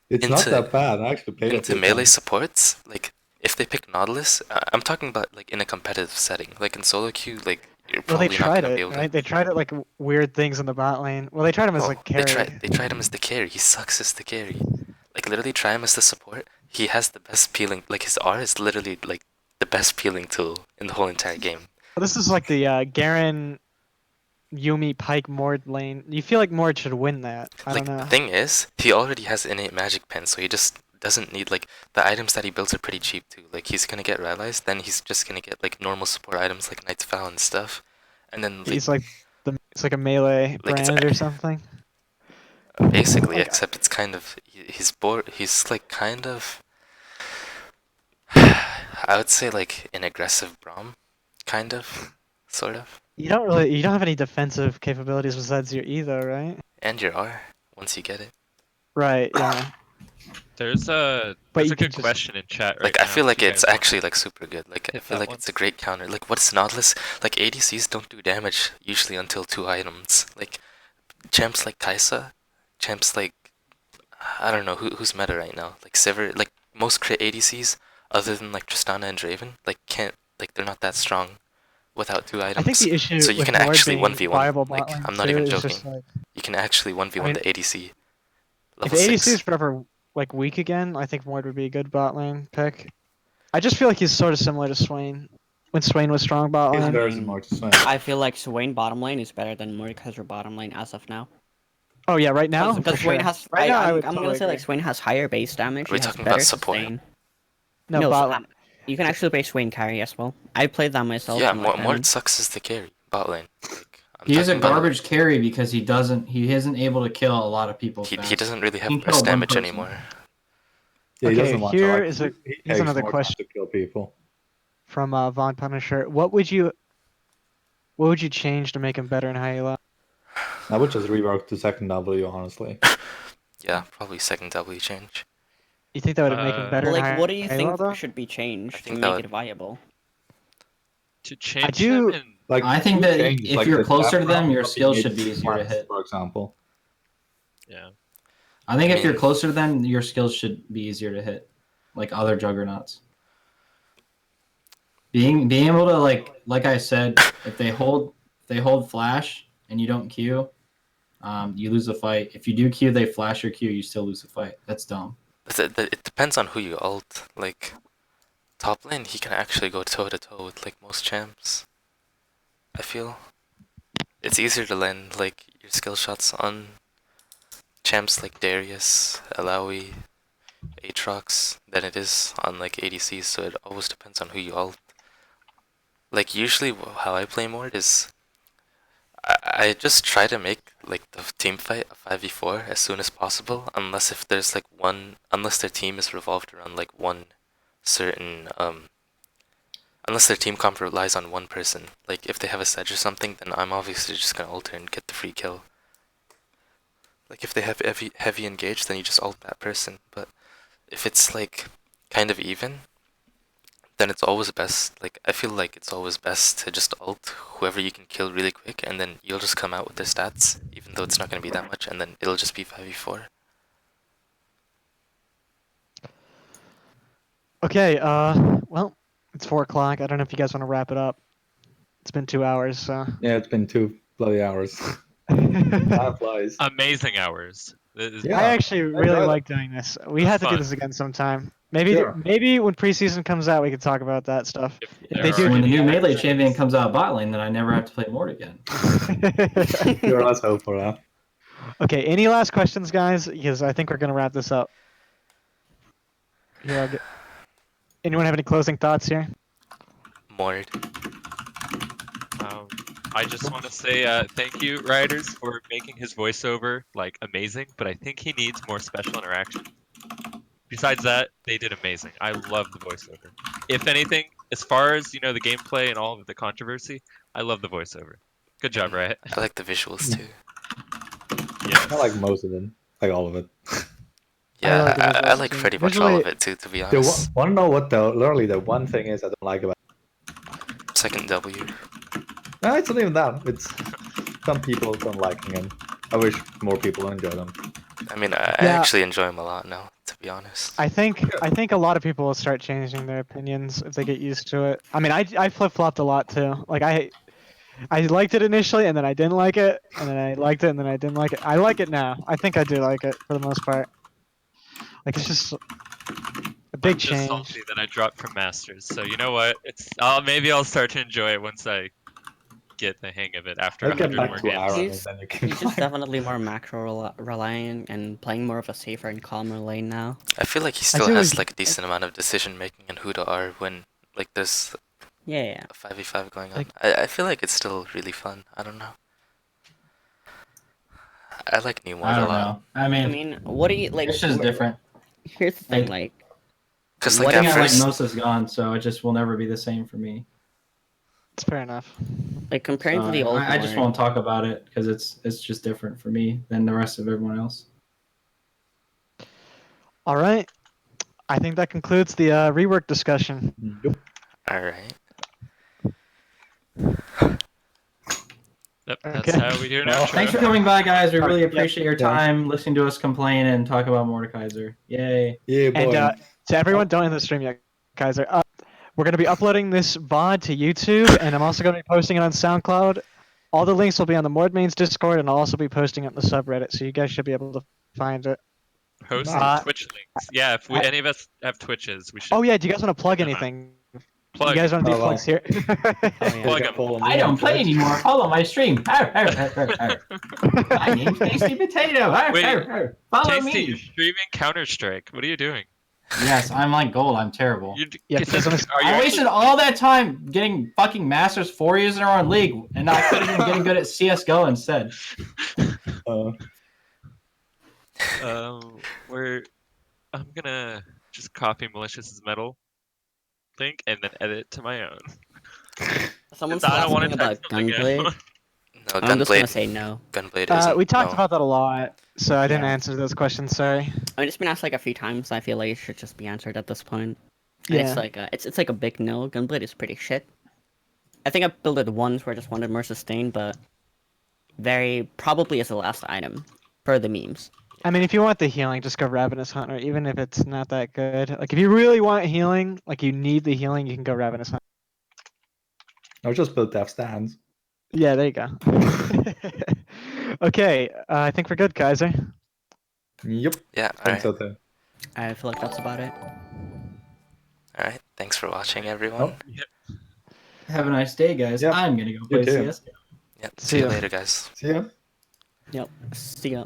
It's not into- that bad. I actually played into it. melee supports, like if they pick Nautilus, I'm talking about like in a competitive setting, like in solo queue, like you're Well, they probably not tried gonna be it, able right? to. They tried it like weird things in the bot lane. Well, they tried him as No, like carry. they tried him as the carry. He sucks as the carry. Like literally try him as the support. He has the best peeling. Like his R is literally like the best peeling tool in the whole entire game. Well, this is like the Garen, Yumi, Pike, Mord lane. You feel like Mord should win that. I Like don't know. the thing is, he already has innate magic pen, so he just doesn't need like the items that he builds are pretty cheap too. Like he's gonna get realized, then he's just gonna get like normal support items like Knight's Vow and stuff, and then like, He's like it's like a melee Like, it's- brand or something. basically, Okay. except it's kind of he's bored. He's like kind of I would say like an aggressive Braum, kind of, sort of, You don't have any defensive capabilities besides your E though, right? and your R once you get it. Right. Yeah. There's a But there's you a can good just- question in chat right Like now. I feel if like you it's guys wanna- actually like super good. Like I hit feel that like it's a once. great counter. Like what's Nautilus? Like ADCs don't do damage usually until 2 items. Like champs like Kai'Sa, champs like I don't know who's meta right now. Like Sever, like most crit ADCs other than like Tristana and Draven, like can't like they're not that strong without 2 items. I think the issue So you with can Mord actually being 1v1. viable Like bot lane I'm not too even is joking. just like You can actually 1v1 I mean, the ADC. if Level ADC 6. is forever like weak again, I think Mord would be a good bot lane pick. I just feel like he's sort of similar to Swain when Swain was strong bot He's lane. very similar to Swain. I feel like Swain bottom lane is better than Mordekaiser bottom lane as of now. Oh yeah, right now. Because for Swain sure. has, Right now, I I'm would gonna totally say like agree. Swain has higher base damage. Are we he has talking about better support? sustain. No, No, bot so, you can actually play Swain carry as well. I played that myself. Yeah, in, like, Mord sucks as the carry bot lane. Like, I'm He is a talking about- garbage carry because he isn't able to kill a lot of people. He fast. doesn't really have He can burst kill one damage person. anymore. Yeah, he Okay, doesn't want to. here Like, is he here's takes another more question. time to kill people. from Von Punisher. What would you change to make him better in Hyela? I would just rework the second W, honestly. Yeah, probably second W change. You think that would make him better Well, in like, what do you Hyela, think though? should be I changed to think that make would- it viable? To change do- him and Like, I think two that changes, if like you're the closer to them, background your not skills being should be made easier to flat, hit. for example. yeah. I think I if you're mean- closer to them, your skills should be easier to hit, like other juggernauts. Being able to like I said, if they hold flash and you don't Q, you lose the fight. If you do Q, they flash your Q, you still lose the fight. That's dumb. It depends on who you ult. Like, top lane, he can actually go toe to toe with like most champs. I feel it's easier to land like your skill shots on champs like Darius, Alawi, Aatrox than it is on like ADCs. So it always depends on who you ult. Like usually, how I play Mord is I just try to make like the team fight a 5v4 as soon as possible, unless if there's like unless their team is revolved around like one certain unless their team comp relies on one person. Like if they have a Sedge or something, then I'm obviously just gonna ult her and get the free kill. Like if they have heavy engage, then you just ult that person. But if it's like kind of even, then it's always best, like I feel like it's always best to just ult whoever you can kill really quick, and then you'll just come out with their stats, even though it's not going to be that much, and then it'll just be 5v4. Okay, well, it's 4 o'clock. I don't know if you guys want to wrap it up. It's been 2 hours, so. Yeah, it's been 2 bloody hours. Time flies. Amazing hours. Yeah. I actually really enjoyed it. like doing this. We It was have to do fun. this again sometime. Maybe Sure. maybe when preseason comes out, we can talk about that stuff. If If there they are do when the any new melee episodes- champion comes out bot lane, then I never have to play Mord again. Sure, let's hope for that. Okay, any last questions, guys? Because I think we're gonna wrap this up. Here, I'll get... Anyone have any closing thoughts here? Mord. I just want to say thank you, Riders, for making his voiceover like amazing. But I think he needs more special interaction. Besides that, they did amazing. I love the voiceover. If anything, as far as the gameplay and all of the controversy, I love the voiceover. Good job, Riot. I like the visuals too. Yes. I like most of it. Like all of it. Yeah, like the I visuals like too. pretty much all of Visually- it too, to be The honest. want to know what literally the one thing is I don't like about Second W. No, it's not even that. It's some people don't like him. I wish more people enjoy them. I mean, I Yeah. actually enjoy him a lot now, to be honest. I think a lot of people will start changing their opinions if they get used to it. I mean, I flip flopped a lot too. Like I liked it initially, and then I didn't like it, and then I liked it, and then I didn't like it. I like it now. I think I do like it for the most part. Like it's just a big I'm just change. salty that I dropped from Masters. So you know what? Maybe I'll start to enjoy it once I get the hang of it after I'll get 100 back more to games. Aaron and He's- then you can He's just definitely more macro reliant and playing more of a safer and calmer lane now. I feel like he see still what has you- like a decent amount of decision making and who to R when like there's Yeah. a 5v5 going on. Like- I feel like it's still really fun. I don't know. I like New Mord I a don't lot. know. I I mean, mean, what do you like? it's just different. Here's the thing, like, Cause What like I at think I like first, most is gone, so it just will never be the same for me. It's fair enough. like comparing So to the old I just Mord, won't talk about it because it's just different for me than the rest of everyone else. All right. I think that concludes the rework discussion. Yep. all right. Yep, that's Okay. how we do it now. Well, Thanks for coming by, guys. We really Yep. appreciate your time listening to us complain and talk about Mordekaiser. Yay. Yeah, boy. And to everyone, don't end the stream yet, Kaizer. We're going to be uploading this VOD to YouTube, and I'm also going to be posting it on SoundCloud. All the links will be on the Mord Mains Discord, and I'll also be posting it on the subreddit, so you guys should be able to find it. Post Uh, Twitch links. Yeah, if any of us have Twitches, we should Oh yeah, do you guys want to plug Come on. anything? plug. You guys want to do Oh, well. plugs here? Oh, yeah. Plug You 'em. can follow me I on don't play Twitch. anymore. Follow my stream. Arr, arr, arr, arr, arr. My name's Tasty Potato. Arr, Wait, arr, arr. Follow Tasty, you're me. streaming Counter Strike. What are you doing? Yes, I'm like gold. I'm terrible. Yeah, it because says- I'm are you I actually- wasted all that time getting fucking Masters 4 years in a row in League, and I could have been getting good at CSGO instead. Uh, I'm gonna just copy Malicious's metal link and then edit to my own. Someone 'Cause said I don't wanna asking type about something Gunblade. out. No, I'm just gonna Gunblade. say no. Gunblade isn't. We talked no. about that a lot, so I didn't Yeah. answer those questions. Sorry. I mean, it's been asked like a few times. I feel like it should just be answered at this point. And Yeah. it's like it's like a big no. Gunblade is pretty shit. I think I built it once where I just wanted more sustain, but very probably is the last item for the memes. I mean, if you want the healing, just go Ravenous Hunter, even if it's not that good. Like, if you really want healing, like you need the healing, you can go Ravenous Hunter. Or just build death stands. Yeah, there you go. Okay, I think we're good, Kaiser. Yep. Yeah. I think Alright. so too. I feel like that's about it. Alright. Thanks for watching, everyone. Oh. Have a nice day, guys. Yep. I'm gonna go You play too. CS:GO. Yep. See See you ya. later, guys. See ya. Yep. See ya.